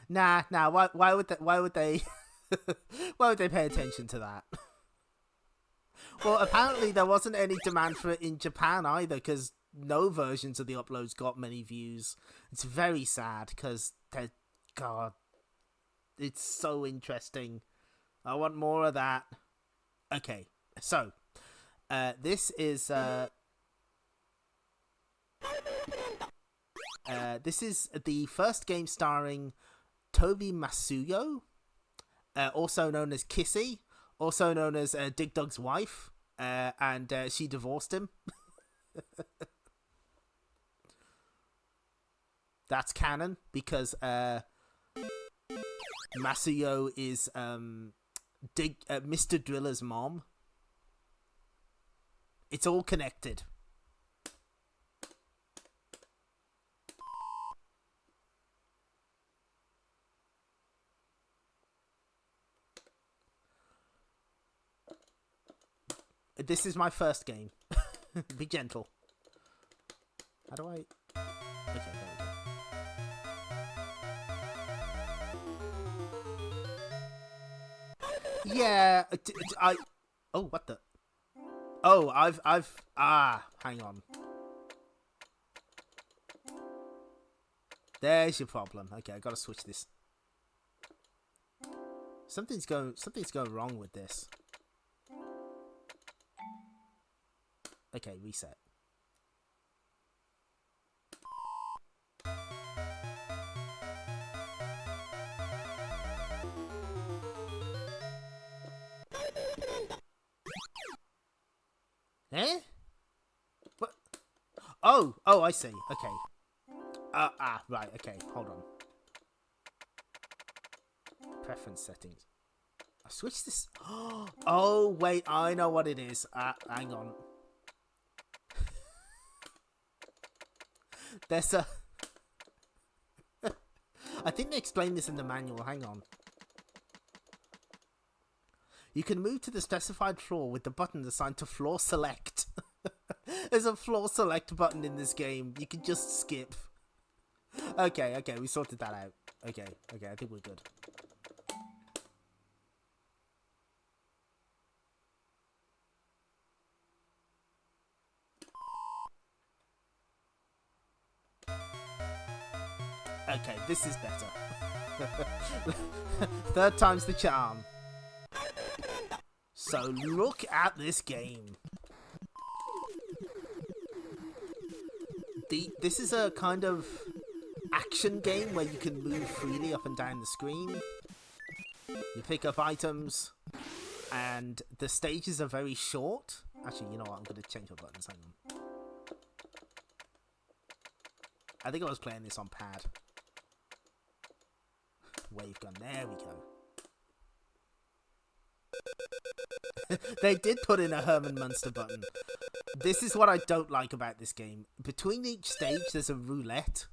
Nah. Why would they? Why would they? Why would they pay attention to that? Well, apparently there wasn't any demand for it in Japan either, because no versions of the uploads got many views. It's very sad because God, it's so interesting. I want more of that. Okay, so this is the first game starring Tobi Masuyo, also known as Kissy, also known as Dig Dug's wife, and she divorced him. That's canon because Masuyo is Mr. Driller's mom. It's all connected. This is my first game. Be gentle. How do I... Okay, there we go. Yeah, Oh, what the... Oh, hang on. There's your problem. Okay, I gotta switch this. Something's going wrong with this. Okay, reset. Eh? What? Oh, I see. Okay. Right, okay, hold on. Preference settings. I switched this. Oh, wait, I know what it is. Hang on. There's a... I think they explained this in the manual. Hang on. You can move to the specified floor with the buttons assigned to floor select. There's a floor select button in this game. You can just skip. Okay, we sorted that out. Okay, I think we're good. Okay, this is better. Third time's the charm. So look at this game. This is a kind of action game where you can move freely up and down the screen. You pick up items, and the stages are very short. Actually, you know what? I'm going to change my buttons. Hang on. I think I was playing this on pad. Wave gun. There we go. They did put in a Herman Munster button. This is what I don't like about this game. Between each stage, there's a roulette.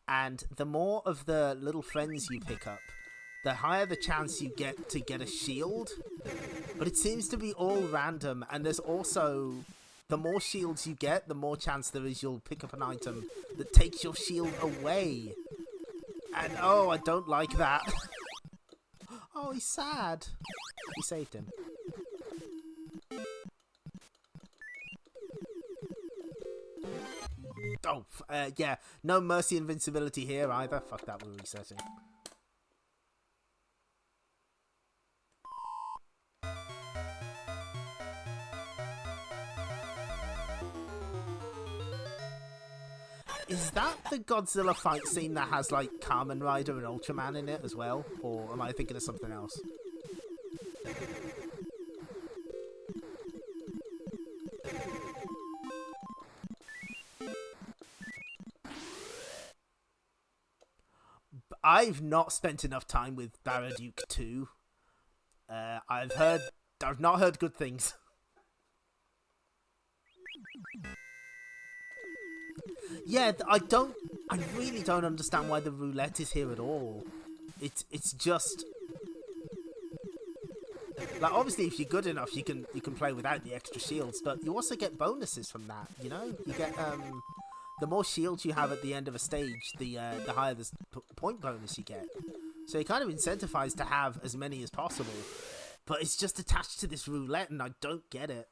And the more of the little friends you pick up, the higher the chance you get to get a shield. But it seems to be all random. And there's also... The more shields you get, the more chance there is you'll pick up an item that takes your shield away. And oh, I don't like that. Oh, he's sad. We saved him. Oh, yeah. No mercy invincibility here either. Fuck that, we're resetting. Is that the Godzilla fight scene that has, like, Kamen Rider and Ultraman in it as well? Or am I thinking of something else? I've not spent enough time with Baraduke 2. I've not heard good things. Yeah, I really don't understand why the roulette is here at all. It's just like, obviously if you're good enough you can play without the extra shields, but you also get bonuses from that, you know? You get the more shields you have at the end of a stage, the higher the point bonus you get. So you're kind of incentivized to have as many as possible. But it's just attached to this roulette and I don't get it.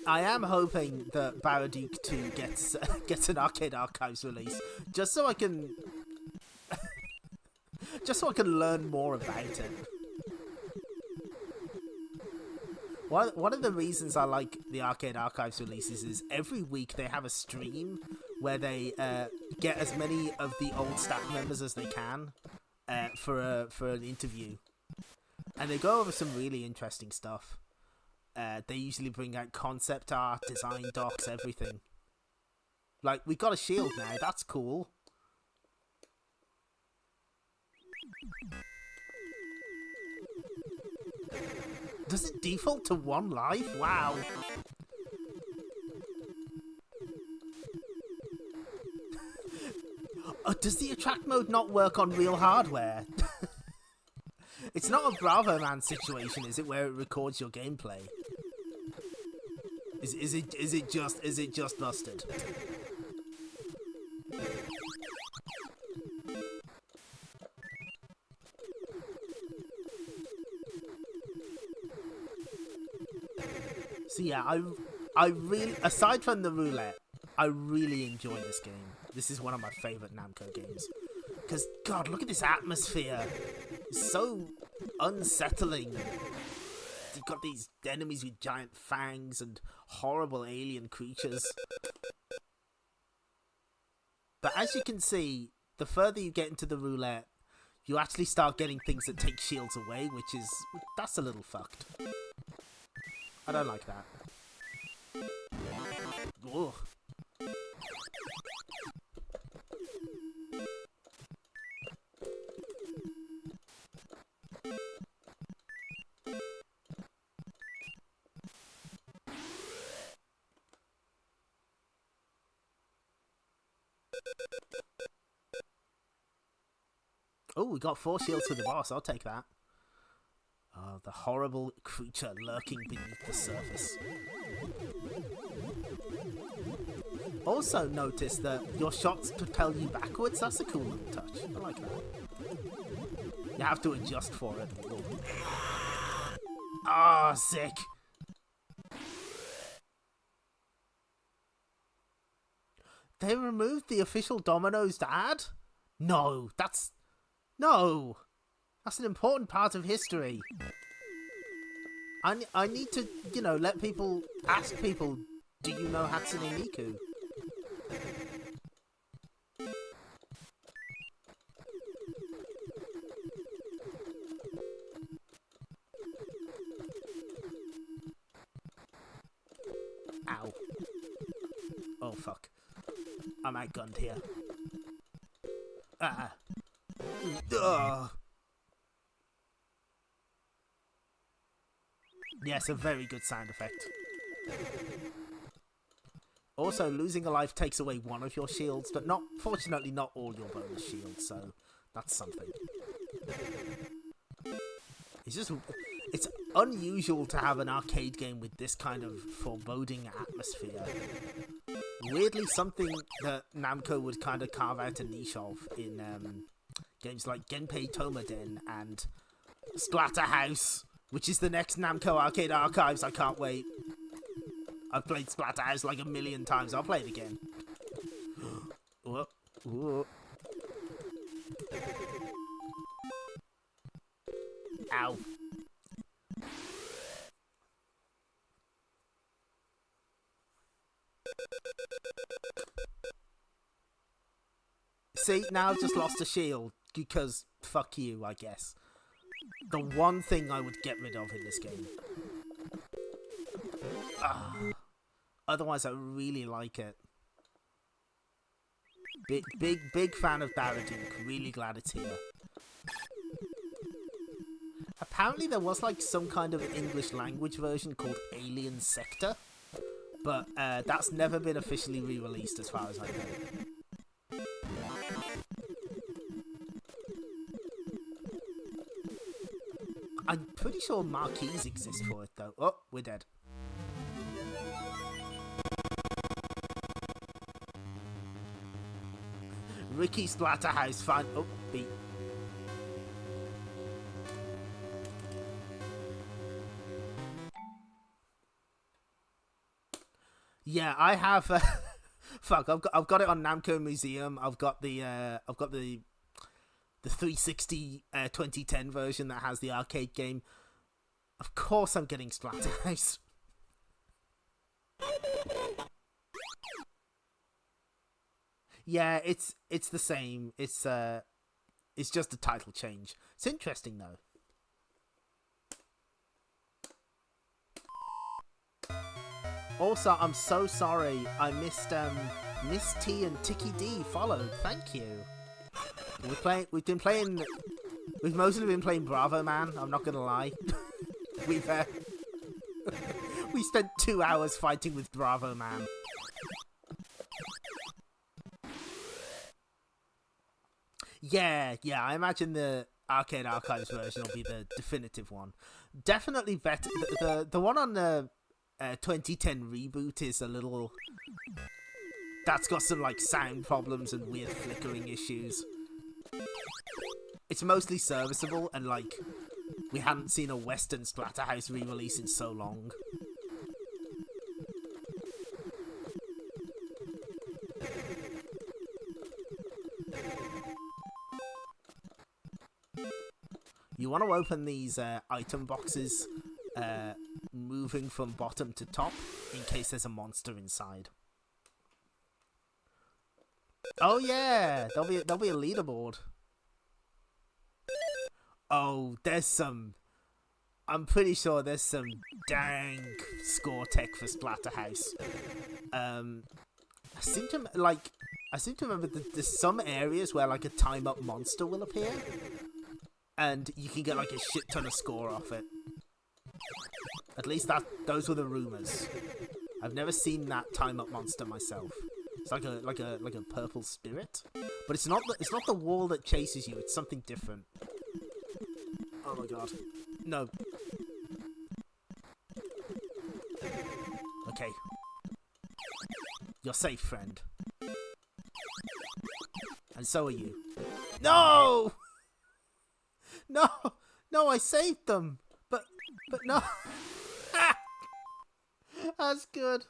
I am hoping that Baraduke 2 gets an Arcade Archives release, just so I can learn more about it. One of the reasons I like the Arcade Archives releases is every week they have a stream where they get as many of the old staff members as they can for an interview, and they go over some really interesting stuff. They usually bring out concept art, design docs, everything. Like, we got a shield now, that's cool. Does it default to 1 life? Wow. Oh, does the attract mode not work on real hardware? It's not a Bravoman situation, is it, where it records your gameplay? Is it just busted? So yeah, I really, aside from the roulette, I really enjoy this game. This is one of my favourite Namco games. Because, God, look at this atmosphere. It's so unsettling. You've got these enemies with giant fangs and horrible alien creatures. But as you can see, the further you get into the roulette, you actually start getting things that take shields away, that's a little fucked. I don't like that. Ugh. Oh, we got 4 shields for the boss. I'll take that. Oh, the horrible creature lurking beneath the surface. Also notice that your shots propel you backwards. That's a cool little touch. I like that. You have to adjust for it. Ah, oh, sick. They removed the official Domino's ad? No, that's an important part of history. I need to, you know, ask people, do you know Hatsune Miku? Ow. Oh, fuck. I'm outgunned here. Ah. Ugh. Yes, a very good sound effect. Also, losing a life takes away one of your shields, but fortunately not all your bonus shields, so that's something. It's unusual to have an arcade game with this kind of foreboding atmosphere. Weirdly, something that Namco would kind of carve out a niche of in games like Genpei Tomaden and Splatterhouse, which is the next Namco Arcade Archives. I can't wait. I've played Splatterhouse like 1,000,000 times. I'll play it again. Oh, Ooh. Ow. See, now I've just lost a shield because fuck you, I guess. The one thing I would get rid of in this game. Otherwise, I really like it. Big fan of Baraduke. Really glad it's here. Apparently, there was like some kind of English language version called Alien Sector, but that's never been officially re-released as far as I know. I'm pretty sure marquees exist for it though. Oh, we're dead. Ricky Splatterhouse fan. Oh, beat. Yeah, I have. Fuck, I've got it on Namco Museum. I've got the 360 2010 version that has the arcade game. Of course, I'm getting Splatterhouse. Yeah, it's the same. It's just a title change. It's interesting though. Also, I'm so sorry I missed Miss T and Tiki D followed. Thank you. We've mostly been playing Bravoman. I'm not gonna lie. we spent 2 hours fighting with Bravoman. Yeah. I imagine the Arcade Archives version will be the definitive one. Definitely better. The one on the 2010 reboot is a little. That's got some like sound problems and weird flickering issues. It's mostly serviceable, and like we hadn't seen a Western Splatterhouse re-release in so long. You want to open these item boxes, moving from bottom to top, in case there's a monster inside. Oh yeah, there'll be a leaderboard. Oh, there's some. I'm pretty sure there's some dang score tech for Splatterhouse. I seem to remember that there's some areas where like a time up monster will appear, and you can get like a shit ton of score off it. At least those were the rumors. I've never seen that time up monster myself. It's like a purple spirit, but it's not the wall that chases you. It's something different. Oh my god, no. Okay, you're safe, friend, and so are you. No, no, I saved them, but no. That's good.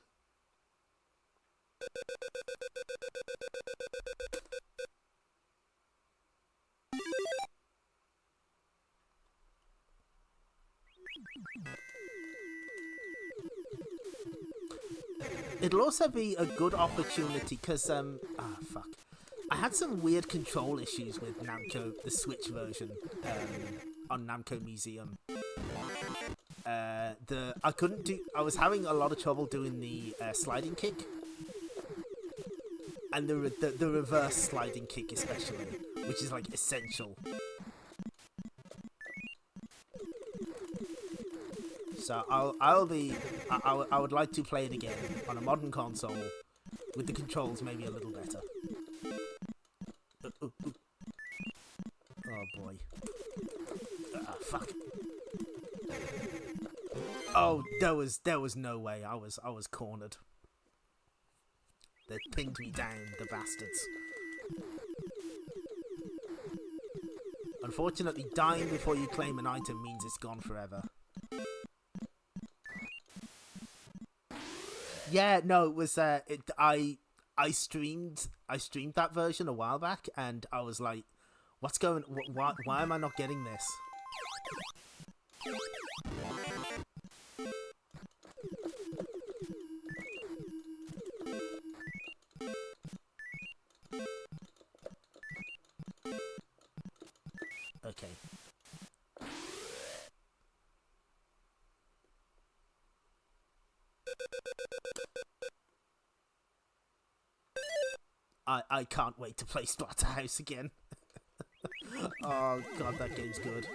It'll also be a good opportunity because fuck, I had some weird control issues with Namco, the Switch version, on Namco Museum. I was having a lot of trouble doing the sliding kick, and the reverse sliding kick especially, which is like essential. So I would like to play it again on a modern console with the controls maybe a little better. Oh boy. Fuck. Oh, there was no way. I was cornered. They pinned me down, the bastards. Unfortunately, dying before you claim an item means it's gone forever. Yeah, no, it was I I streamed that version a while back, and I was like, "What's going? Why am I not getting this?" Okay. I can't wait to play Splatterhouse again. Oh god, that game's good.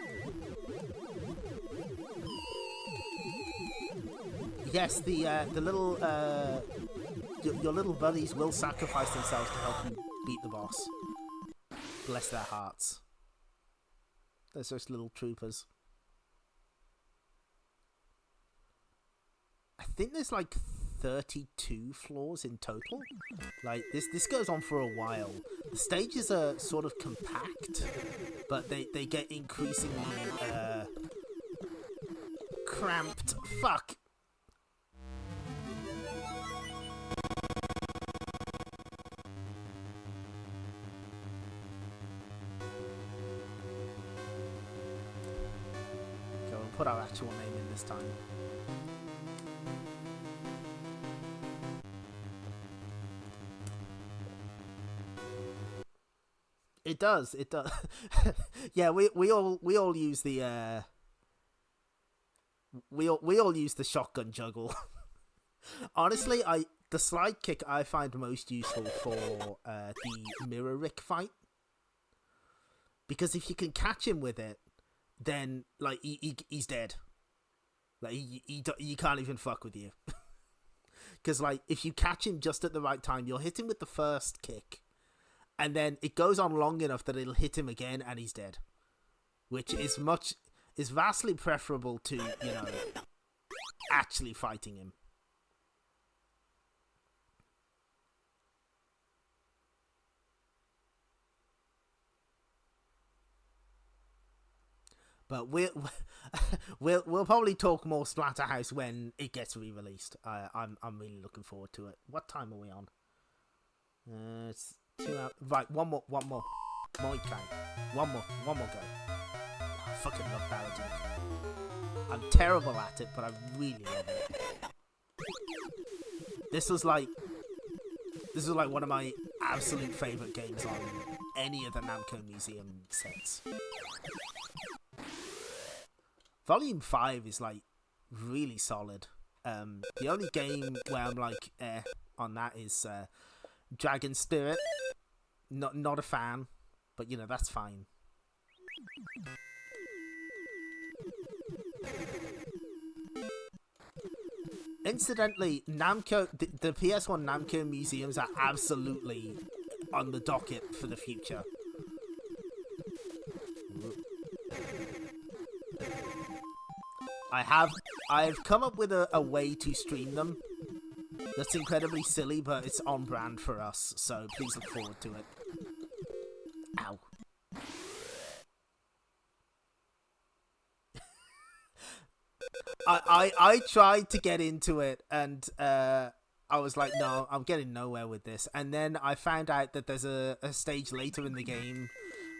Yes, the little your little buddies will sacrifice themselves to help you beat the boss. Bless their hearts. They're just little troopers. I think there's like 32 floors in total. Like this goes on for a while. The stages are sort of compact, but they get increasingly cramped. Fuck. Go and put our actual name in this time. It does. It does. Yeah, we all use the we all use the shotgun juggle. Honestly, the slide kick I find most useful for the mirror Rick fight, because if you can catch him with it, then like he's dead. Like he can't even fuck with you. Because like if you catch him just at the right time, you'll hit him with the first kick. And then it goes on long enough that it'll hit him again and he's dead. Which is vastly preferable to, actually fighting him. But we'll probably talk more Splatterhouse when it gets re-released. I'm really looking forward to it. What time are we on? It's 2 hours. Right, one more. One more go. I fucking love Baraduke. I'm terrible at it, but I really love it. This was like one of my absolute favourite games on any of the Namco Museum sets. Volume 5 is like really solid. The only game where I'm like on that is Dragon Spirit. Not a fan, but that's fine. Incidentally, Namco, the PS1 Namco museums are absolutely on the docket for the future. I've come up with a way to stream them that's incredibly silly, but it's on brand for us, so please look forward to it. Ow. I tried to get into it, and I was like, no, I'm getting nowhere with this. And then I found out that there's a stage later in the game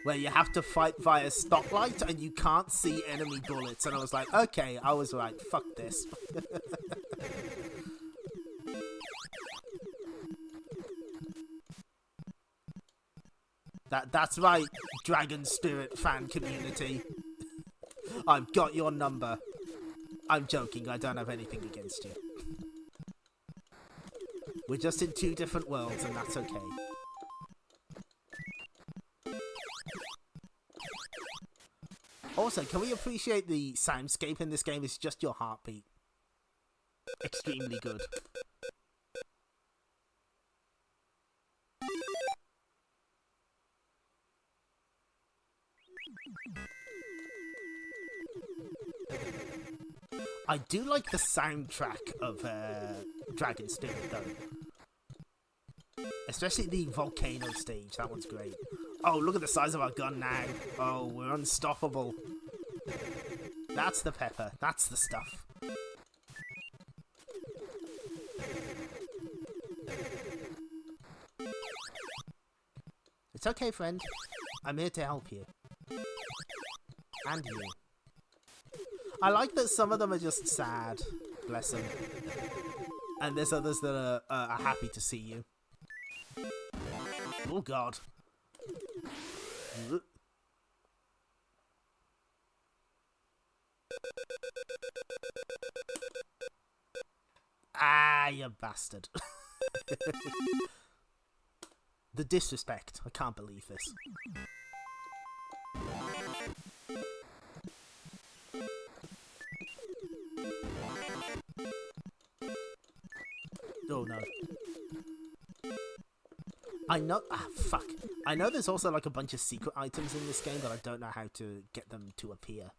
where you have to fight via stoplight and you can't see enemy bullets. And I was like, okay, I was right. Fuck this. That's right, Dragon Spirit fan community. I've got your number. I'm joking, I don't have anything against you. We're just in two different worlds, and that's okay. Also, can we appreciate the soundscape in this game? It's just your heartbeat. Extremely good. I do like the soundtrack of Dragon Spirit, though. Especially the volcano stage, that one's great. Oh, look at the size of our gun now. Oh, we're unstoppable. That's the pepper. That's the stuff. It's okay, friend. I'm here to help you. And you. I like that some of them are just sad. Bless them. And there's others that are happy to see you. Oh, God. Ah, you bastard. The disrespect. I can't believe this. Oh, no. I know... Ah, fuck. I know there's also, like, a bunch of secret items in this game, but I don't know how to get them to appear.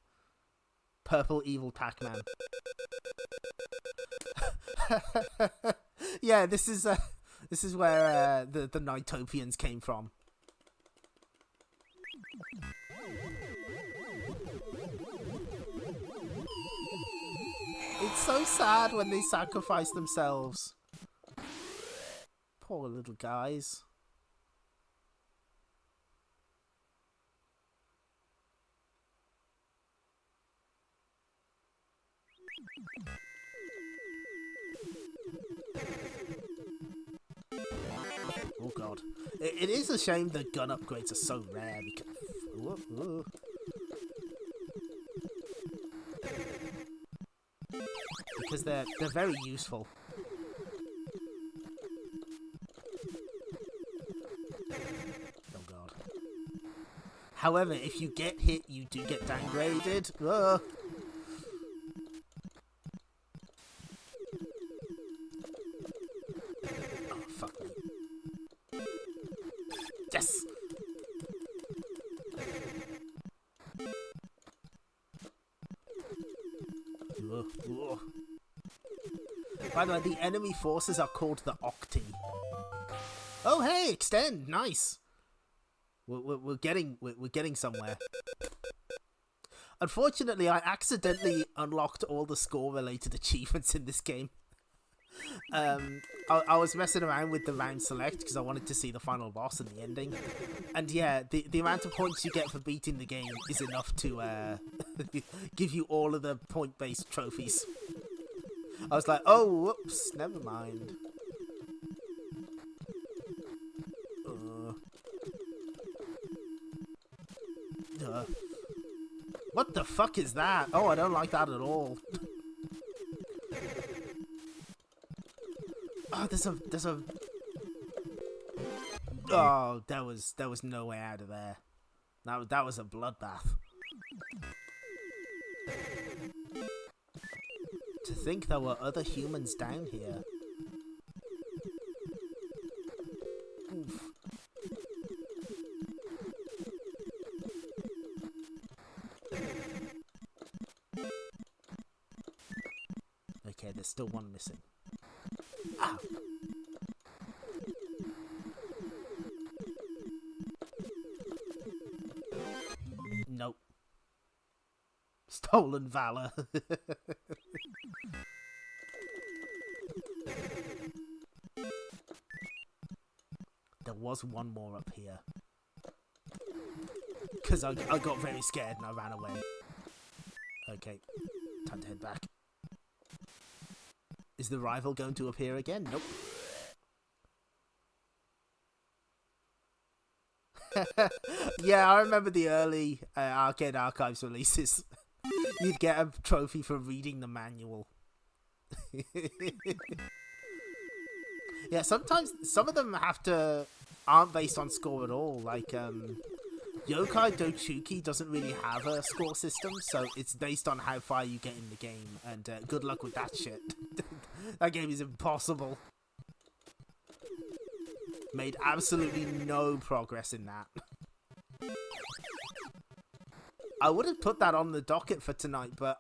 Purple evil Pac-Man. Yeah, this is where the Nighttopians came from. It's so sad when they sacrifice themselves. Poor little guys. Oh, God. It is a shame that gun upgrades are so rare because they're very useful. Oh, God. However, if you get hit, you do get downgraded. Oh, fuck me. Yes! By the way, the enemy forces are called the Octi. Oh, hey, extend, nice. We're getting somewhere. Unfortunately, I accidentally unlocked all the score-related achievements in this game. I was messing around with the round select because I wanted to see the final boss and the ending. And yeah, the amount of points you get for beating the game is enough to give you all of the point-based trophies. I was like, oh, whoops, never mind. What the fuck is that? Oh, I don't like that at all. Oh, there's a. Oh, there was no way out of there. That was a bloodbath. To think there were other humans down here. Oof. Okay, there's still one missing. Ah. Nope. Stolen valor. There was one more up here. Because I got very scared and I ran away. Okay, time to head back. Is the rival going to appear again? Nope. Yeah, I remember the early Arcade Archives releases. You'd get a trophy for reading the manual. Yeah, sometimes some of them aren't based on score at all. Like Yokai Dochuki doesn't really have a score system, so it's based on how far you get in the game. And good luck with that shit. That game is impossible. Made absolutely no progress in that. I would have put that on the docket for tonight, but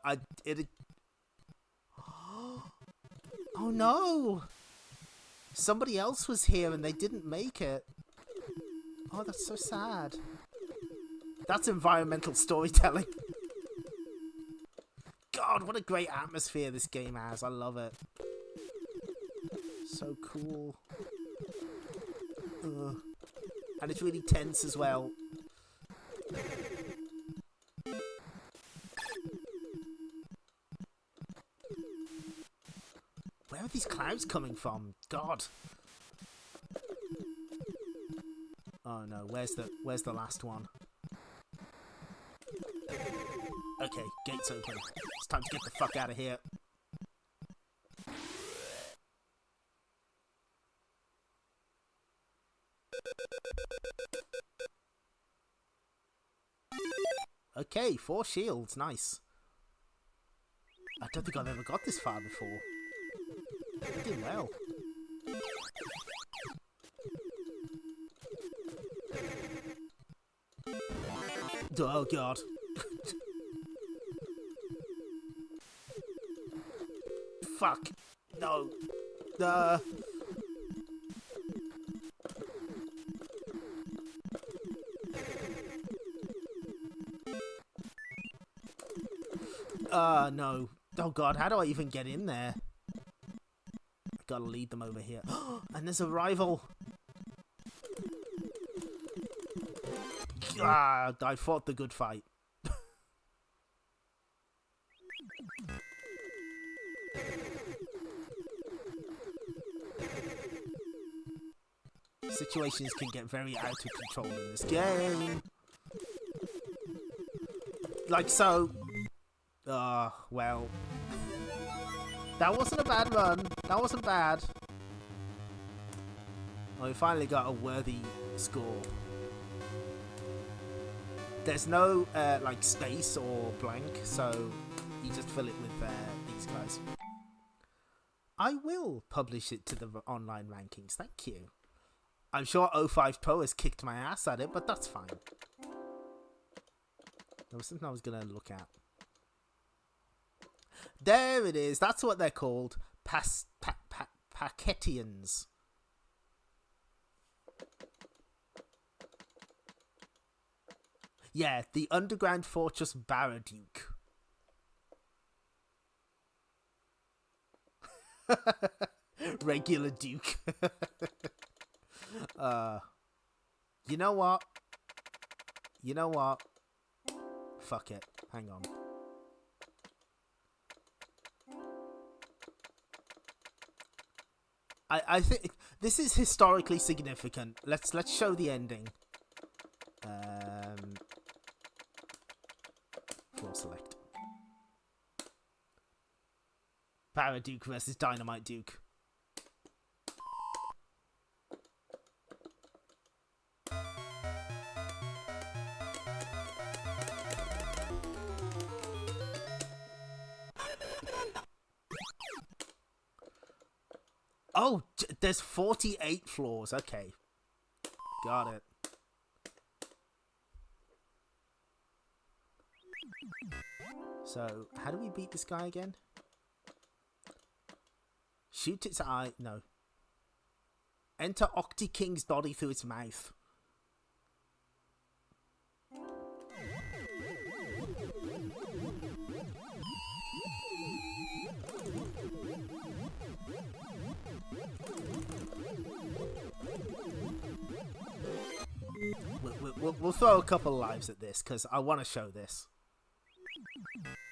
Oh no! Somebody else was here and they didn't make it. Oh, that's so sad. That's environmental storytelling. God, what a great atmosphere this game has. I love it. So cool. And it's really tense as well. Where are these clouds coming from? God. Oh no, where's the last one? Okay, gates open. It's time to get the fuck out of here. Okay, 4 shields, nice. I don't think I've ever got this far before. I did well. Oh god. Fuck. No. No. Oh god, how do I even get in there? I gotta lead them over here. And there's a rival. Ah, I fought the good fight. Situations can get very out of control in this game. Like so. Well. That wasn't a bad run. That wasn't bad. Oh, we finally got a worthy score. There's no, like, space or blank, so you just fill it with these guys. I will publish it to the online rankings, thank you. I'm sure 05 Pro has kicked my ass at it, but that's fine. There was something I was going to look at. There it is. That's what they're called. Packetians. Yeah, the underground fortress Baraduke. Regular Duke. You know what? You know what? Fuck it. Hang on. I think this is historically significant. Let's show the ending. Floor select. Baraduke versus Dynamite Duke. Oh, there's 48 floors. Okay. Got it. So, how do we beat this guy again? Shoot its eye. No. Enter Octi King's body through its mouth. We'll throw a couple of lives at this because I want to show this.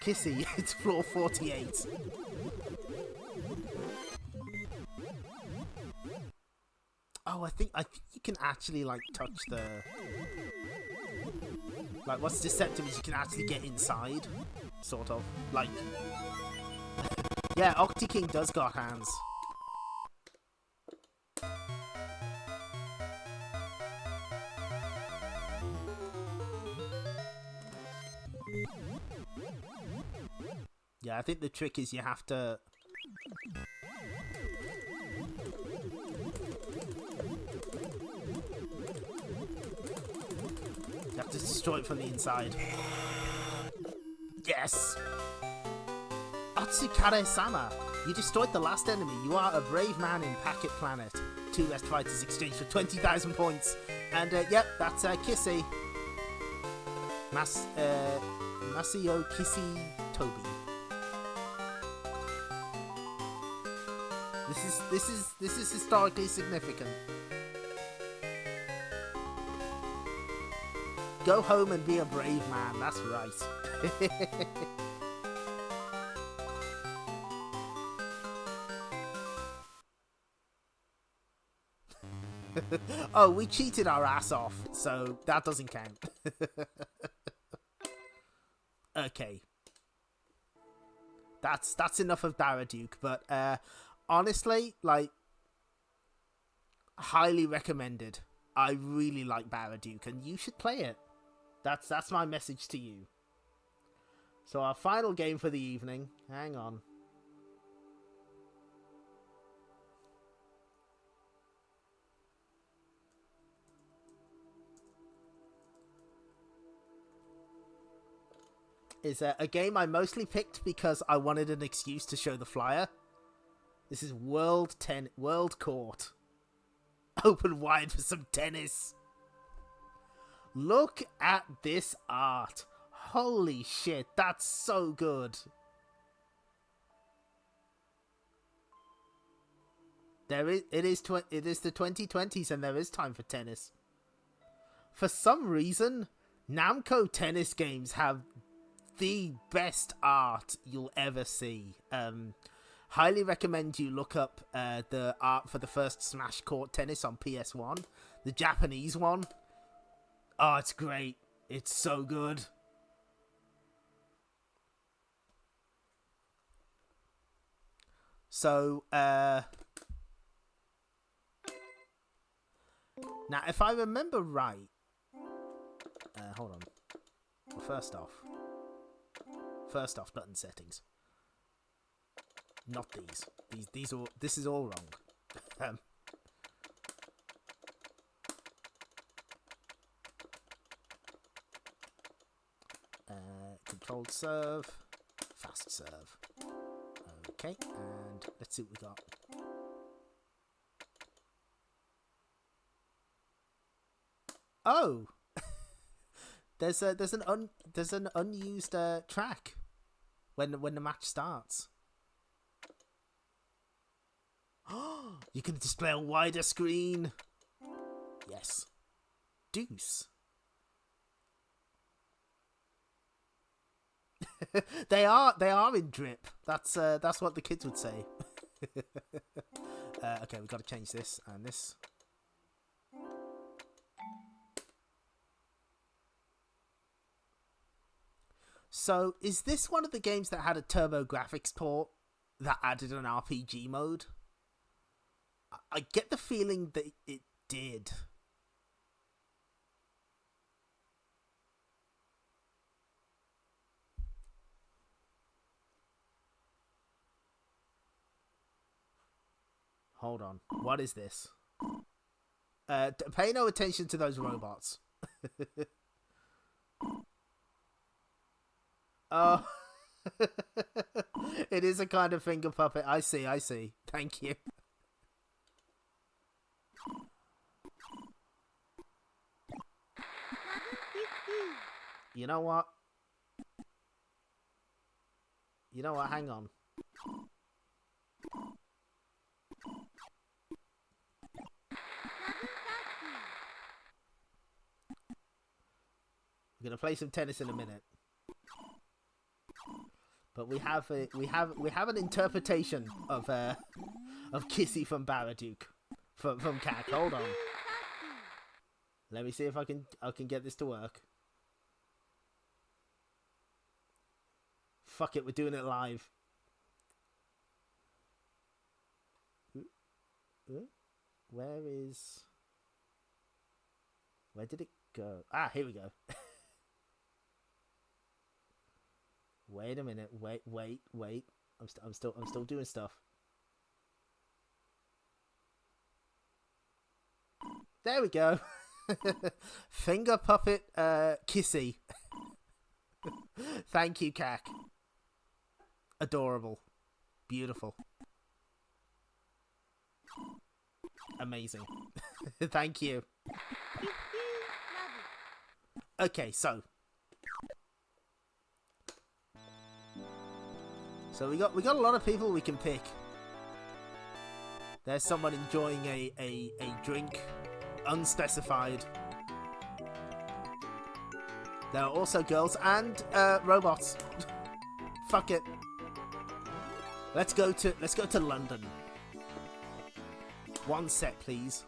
Kissy, it's floor 48. Oh, I think you can actually like touch the. Like, what's deceptive is you can actually get inside, sort of. Like, yeah, Octi King does got hands. Yeah, I think the trick is you have to... You have to destroy it from the inside. Yes! Atsukare-sama! You destroyed the last enemy. You are a brave man in Packet Planet. 2 West Fighters exchange for 20,000 points. And, yep, that's Kissy. Masio Kissy Toby. This is historically significant. Go home and be a brave man. That's right. Oh, we cheated our ass off, so that doesn't count. Okay. That's enough of Baraduke, but honestly, like, highly recommended. I really like Baraduke, and you should play it. That's my message to you. So our final game for the evening. Hang on. Is a game I mostly picked because I wanted an excuse to show the flyer. This is World Court. Open wide for some tennis. Look at this art. Holy shit, that's so good. It is the 2020s and there is time for tennis. For some reason, Namco tennis games have the best art you'll ever see. Highly recommend you look up the art for the first Smash Court Tennis on PS1. The Japanese one. Oh, it's great. It's so good. So, now if I remember right... hold on. Well, first off, button settings. Not these. This is all wrong. Controlled serve, fast serve. Okay, and let's see what we got. Oh, there's an unused track when the match starts. Oh, you can display a wider screen. Yes, deuce. they are in drip. That's what the kids would say. Okay, we've got to change this and this. So, is this one of the games that had a turbo graphics port that added an RPG mode? I get the feeling that it did. Hold on. What is this? Pay no attention to those robots. Oh. It is a kind of finger puppet. I see. Thank you. You know what? Hang on. We're gonna play some tennis in a minute, but we have an interpretation of Kissy from Baraduke from Cac. Hold on, let me see if I can get this to work. Fuck it, we're doing it live. Where did it go? Ah, here we go. Wait a minute. Wait. I'm still doing stuff. There we go. Finger puppet Kissy. Thank you, Cac. Adorable. Beautiful. Amazing. Thank you. Okay, so we got a lot of people we can pick. There's someone enjoying a drink, unspecified. There are also girls and robots. Fuck it. Let's go to London. One set, please.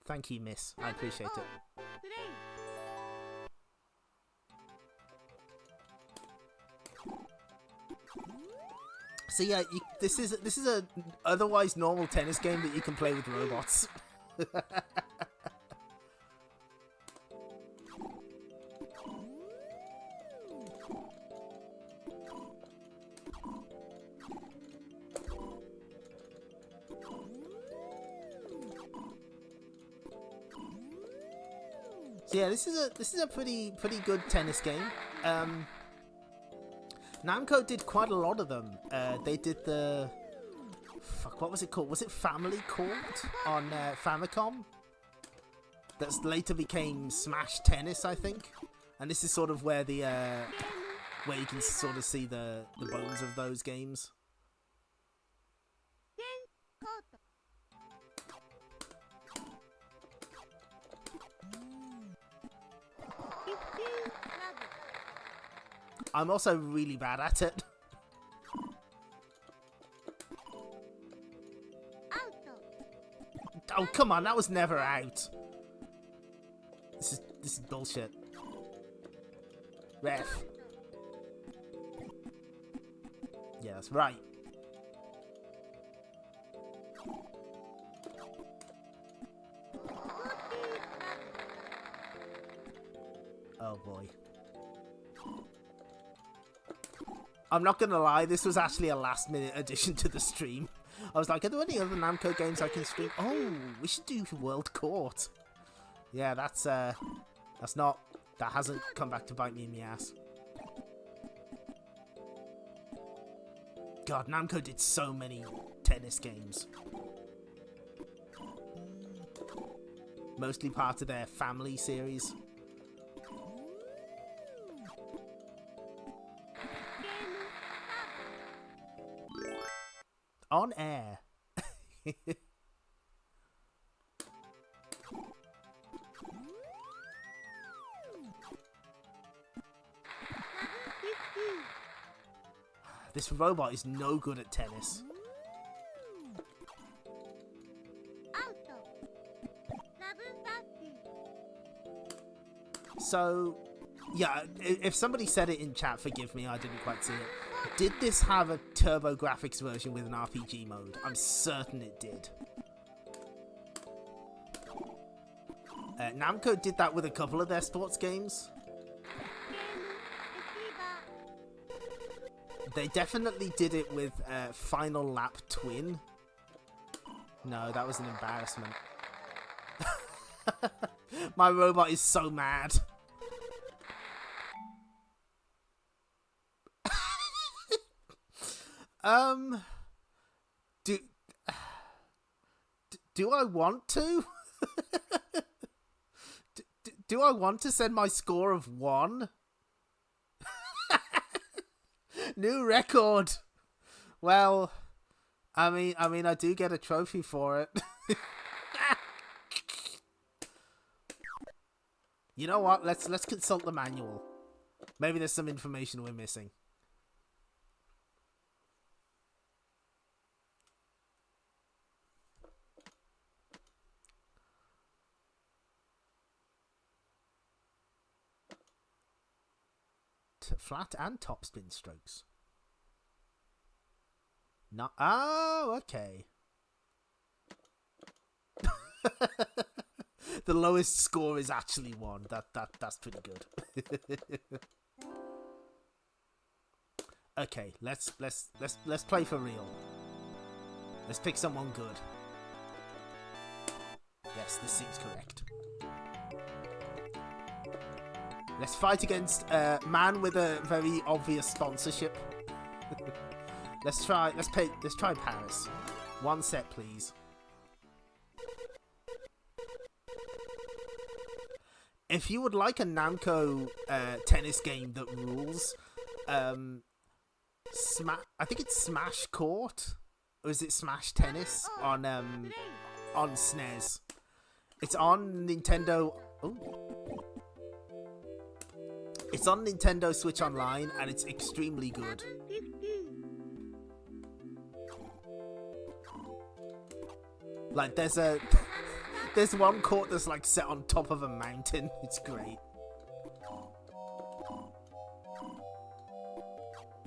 Thank you, miss. I appreciate it. So yeah, this is a otherwise normal tennis game that you can play with robots. So yeah, this is a pretty good tennis game. Namco did quite a lot of them. They did the... Fuck, what was it called? Was it Family Court on Famicom? That later became Smash Tennis, I think. And this is sort of where the... where you can sort of see the bones of those games. I'm also really bad at it. Oh, come on, that was never out. This is bullshit. Ref. Yeah, that's right. Oh boy. I'm not gonna lie, this was actually a last-minute addition to the stream. I was like, are there any other Namco games I can stream? Oh, we should do World Court. Yeah, that hasn't come back to bite me in the ass. God, Namco did so many tennis games. Mostly part of their family series. On air. This robot is no good at tennis. So, yeah, if somebody said it in chat, forgive me, I didn't quite see it. Did this have a TurboGrafx version with an RPG mode? I'm certain it did. Namco did that with a couple of their sports games. They definitely did it with Final Lap Twin. No, that was an embarrassment. My robot is so mad. Do I want to? Do I want to send my score of 1? New record. Well, I mean, I do get a trophy for it. You know what? Let's consult the manual. Maybe there's some information we're missing. Flat and topspin strokes. No. Oh, okay. The lowest score is actually 1. That's pretty good. Okay, let's play for real. Let's pick someone good. Yes, this seems correct. Let's fight against a man with a very obvious sponsorship. Let's try Paris. 1 set, please. If you would like a Namco tennis game that rules, I think it's Smash Court, or is it Smash Tennis on SNES. It's on Nintendo. Ooh. It's on Nintendo Switch Online, and it's extremely good. Like, there's one court that's like set on top of a mountain. It's great.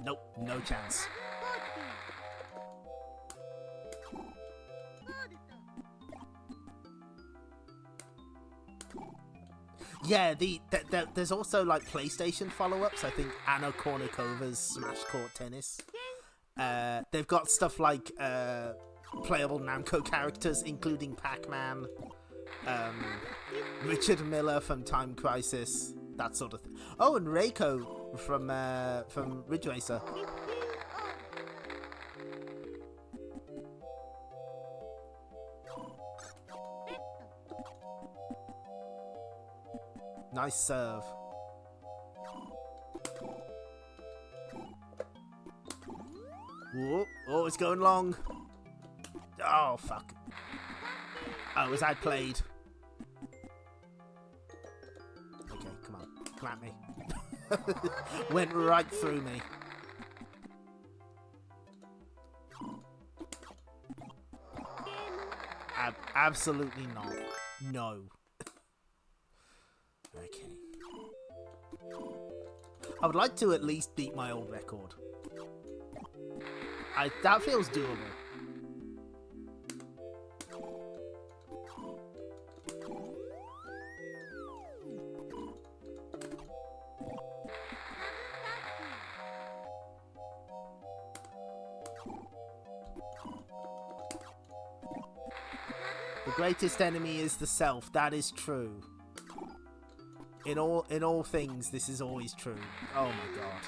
Nope, no chance. Yeah, there's also like PlayStation follow-ups. I think Anna Kournikova's Smash Court Tennis. They've got stuff like playable Namco characters, including Pac-Man, Richard Miller from Time Crisis, that sort of thing. Oh, and Reiko from Ridge Racer. Nice serve. Whoa. Oh, it's going long. Oh, fuck. Oh, was I played? Okay, come on. Come at me. Went right through me. Absolutely not. No. Okay. I would like to at least beat my old record. That feels doable. The greatest enemy is the self. That is true. In all things, this is always true. Oh my god.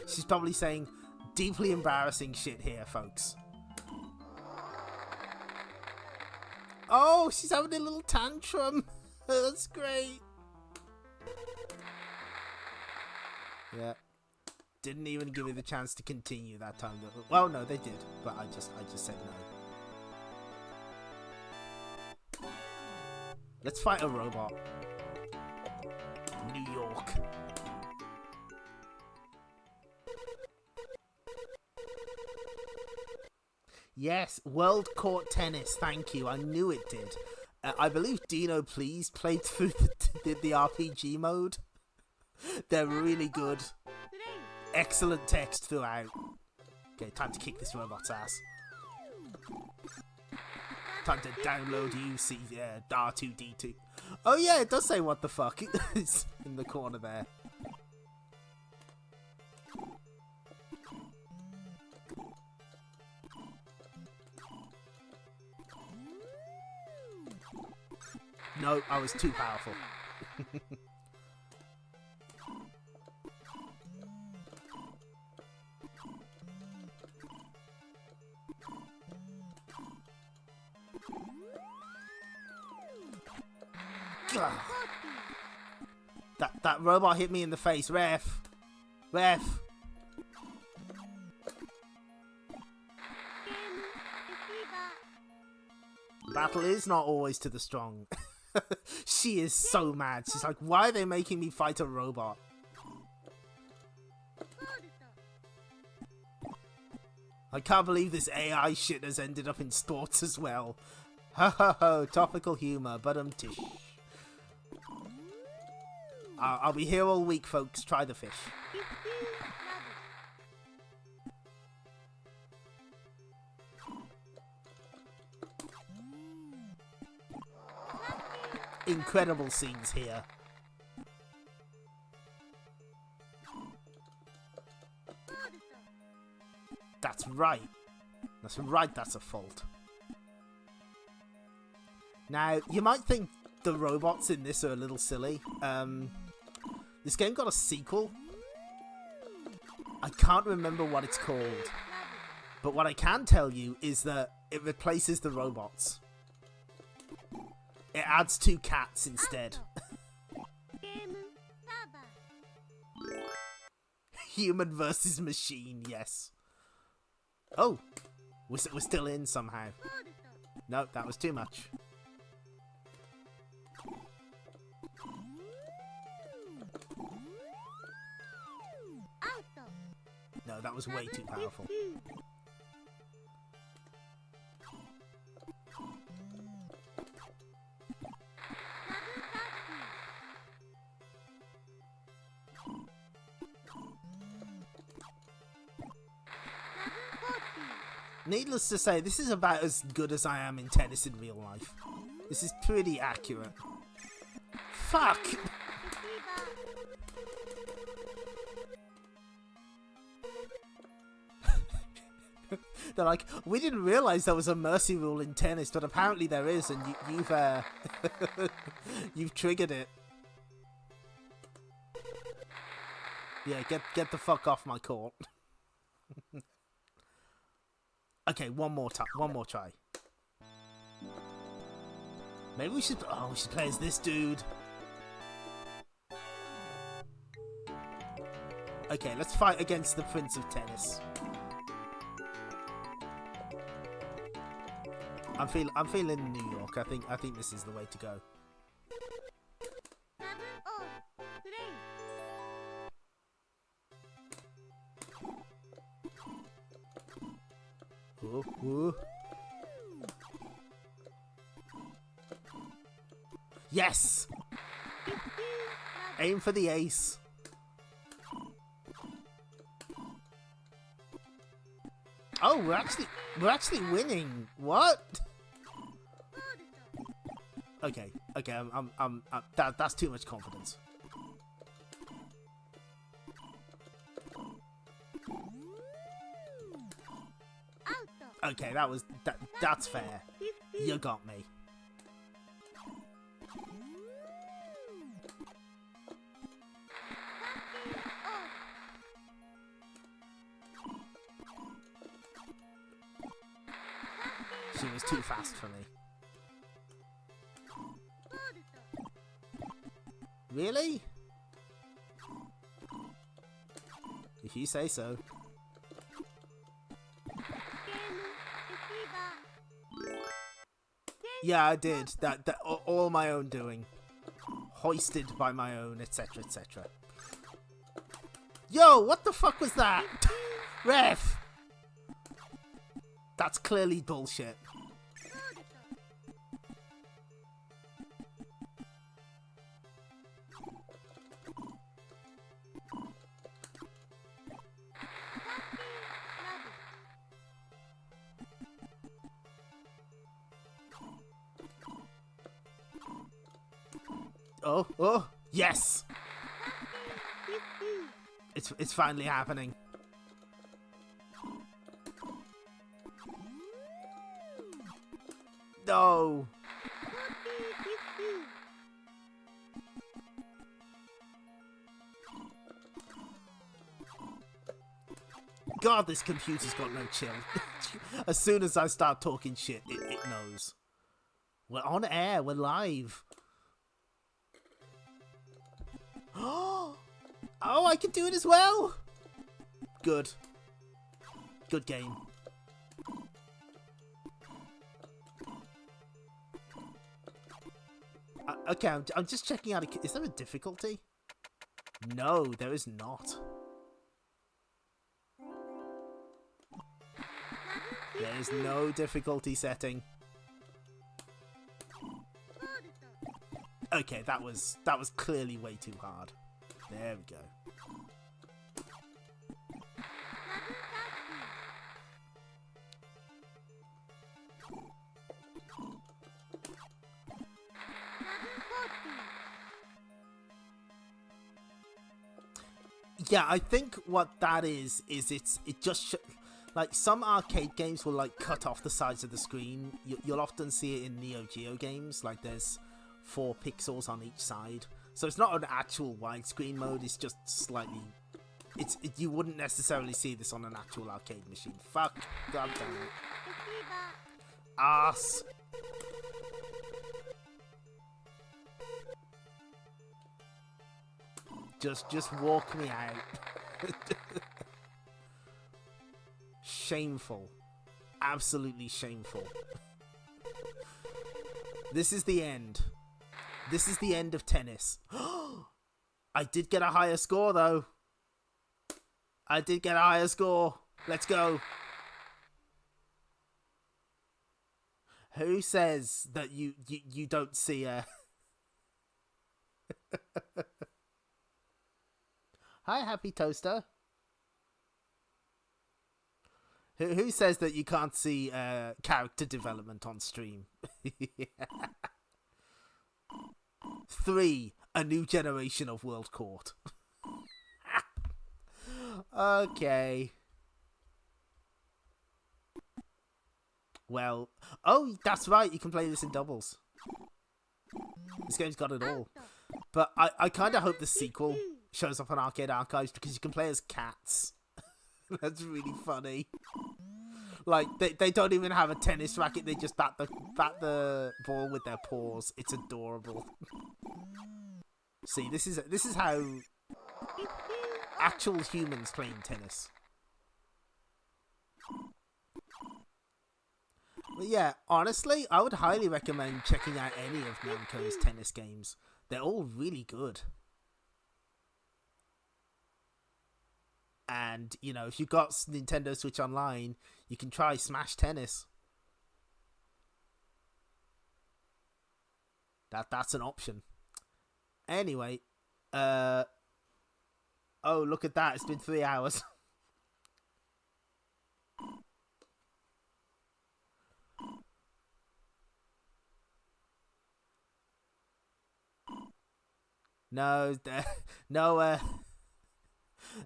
She's probably saying deeply embarrassing shit here, folks. Oh, she's having a little tantrum. That's great. Yeah. Didn't even give me the chance to continue that time. Well, no, they did, but I just said no. Let's fight a robot. New York. Yes, World Court Tennis. Thank you. I knew it did. I believe Dino Please played through the RPG mode. They're really good. Excellent text throughout. Okay, time to kick this robot's ass. Time to download UC R2D2. Oh yeah, it does say what the fuck. It's in the corner there. No, I was too powerful. That robot hit me in the face. Ref. Battle is not always to the strong. She is so mad. She's like, why are they making me fight a robot? I can't believe this AI shit has ended up in sports as well. Ho ho ho, topical humor, but tish. I'll be here all week, folks. Try the fish. Incredible scenes here. That's right. That's right, that's a fault. Now, you might think the robots in this are a little silly. This game got a sequel. I can't remember what it's called. But what I can tell you is that it replaces the robots. It adds 2 cats instead. Human versus machine, yes. Oh, we're still in somehow. No, that was too much. No, that was way too powerful. Needless to say, this is about as good as I am in tennis in real life. This is pretty accurate. Fuck! They're like, we didn't realise there was a mercy rule in tennis, but apparently there is, and you've you've triggered it. Yeah, get the fuck off my court. Okay, one more try. Maybe we should play as this dude. Okay, let's fight against the Prince of Tennis. I'm feeling New York. I think this is the way to go. Ooh, ooh. Yes! Aim for the ace. Oh, we're actually winning. What? Okay, that's too much confidence. Okay, that's fair. You got me. She was too fast for me. Really? If you say so. Yeah, I did. That all my own doing. Hoisted by my own, etc, etc. Yo, what the fuck was that? Ref! That's clearly bullshit. Oh, yes! It's finally happening. No! God, this computer's got no chill. As soon as I start talking shit, it knows. We're on air, we're live. Oh, I can do it as well! Good. Good game. Okay, I'm just checking out. Is there a difficulty? No, there is not. There is no difficulty setting. Okay, that was clearly way too hard. There we go. Yeah, I think what that is it just like some arcade games will like cut off the sides of the screen. You'll often see it in Neo Geo games, like there's 4 pixels on each side. So it's not an actual widescreen mode, it's just slightly... You wouldn't necessarily see this on an actual arcade machine. Fuck. God damn it. Ass. Just walk me out. Shameful. Absolutely shameful. This is the end. This is the end of tennis. I did get a higher score, though. I did get a higher score. Let's go. Who says that you don't see a... Hi, Happy Toaster. Who says that you can't see character development on stream? 3. A new generation of World Court. Okay. Well, oh, that's right. You can play this in doubles. This game's got it all. But I kind of hope the sequel shows up on Arcade Archives because you can play as cats. That's really funny. Like, they don't even have a tennis racket. They just bat the ball with their paws. It's adorable. See, this is how actual humans playing tennis. But yeah, honestly, I would highly recommend checking out any of Namco's tennis games. They're all really good. And, you know, if you've got Nintendo Switch Online, you can try Smash Tennis. That's an option. Anyway, oh, look at that. It's been 3 hours. No,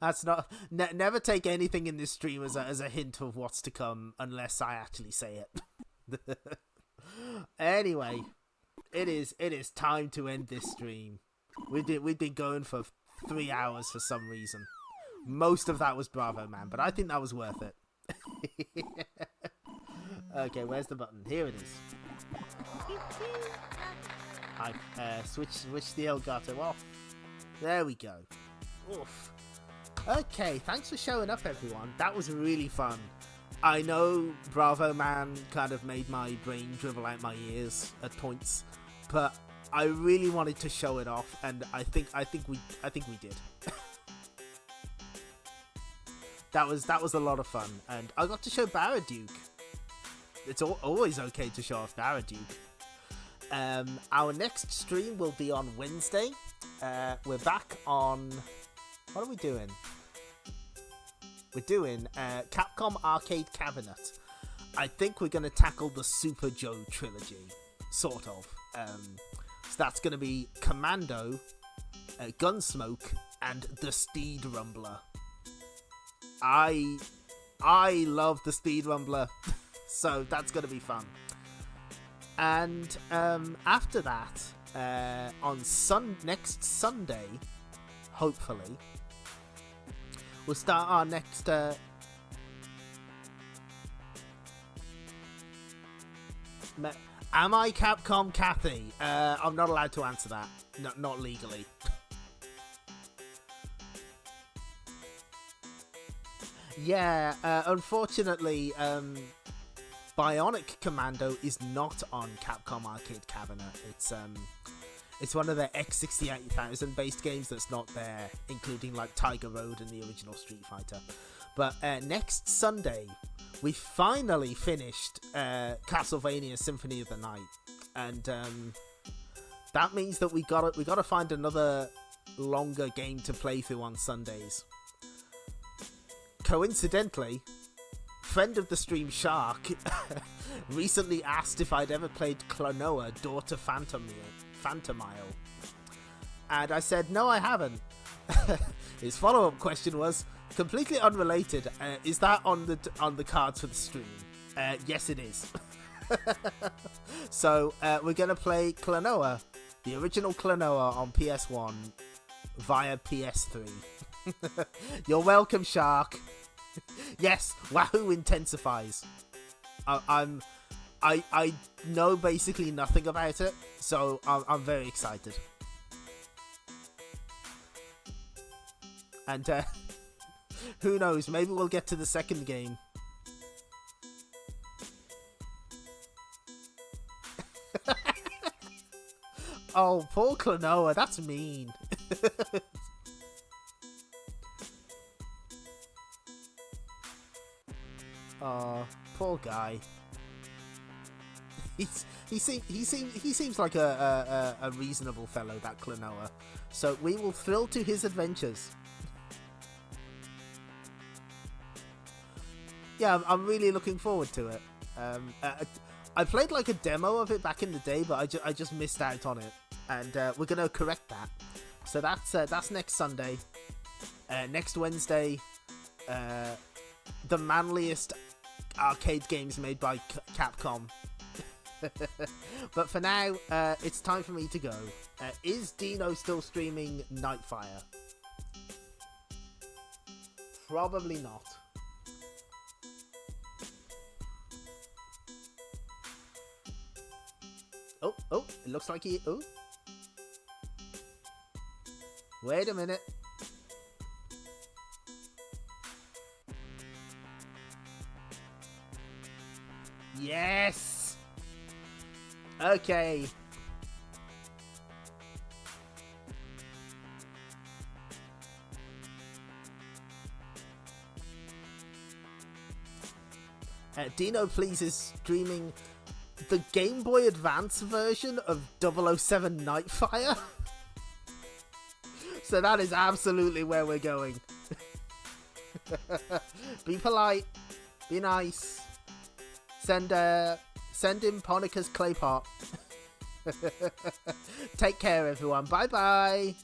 that's not... never take anything in this stream as a hint of what's to come unless I actually say it. Anyway, it is time to end this stream. We've been going for 3 hours for some reason. Most of that was Bravoman, but I think that was worth it. Okay, where's the button? Here it is. Switch the Elgato off. There we go. Oof. Okay, thanks for showing up, everyone. That was really fun. I know Bravoman kind of made my brain dribble out my ears at points, but I really wanted to show it off, and I think we did. That was a lot of fun, and I got to show Baraduke. It's always okay to show off Baraduke. Our next stream will be on Wednesday. We're back on... What are we doing? We're doing Capcom Arcade Cabinet. I think we're going to tackle the Super Joe trilogy, sort of. So that's going to be Commando, Gunsmoke, and the Speed Rumbler. I love the Speed Rumbler, so that's going to be fun. And after that, on next Sunday, hopefully, we'll start our next... Am I Capcom Kathy? I'm not allowed to answer that. Not legally. Yeah, unfortunately, Bionic Commando is not on Capcom Arcade Cabinet. It's one of their X68000 based games that's not there, including like Tiger Road and the original Street Fighter. But next Sunday, we finally finished Castlevania Symphony of the Night, and that means that we gotta find another longer game to play through on Sundays. Coincidentally, friend of the stream Shark recently asked if I'd ever played Klonoa Door to Phantomile, and I said no, I haven't. His follow-up question was completely unrelated. Is that on the cards for the stream? Yes, it is. So we're gonna play Klonoa, the original Klonoa, on PS1 via PS3. You're welcome, Shark. Yes, Wahoo intensifies. I know basically nothing about it, so I'm very excited. And Who knows? Maybe we'll get to the second game. Oh, poor Klonoa. That's mean. Oh, poor guy. He seems like a reasonable fellow, that Klonoa. So we will thrill to his adventures. Yeah, I'm really looking forward to it. I played like a demo of it back in the day, but I just missed out on it, and we're gonna correct that. So that's next Sunday. Next Wednesday, the manliest arcade games made by Capcom. But for now, it's time for me to go. Is Dino still streaming Nightfire? Probably not. Oh, it looks like he... Oh. Wait a minute. Yes! Okay. Dino Please is streaming the Game Boy Advance version of 007 Nightfire. So that is absolutely where we're going. Be polite. Be nice. Send him Ponika's clay pot. Take care, everyone. Bye bye.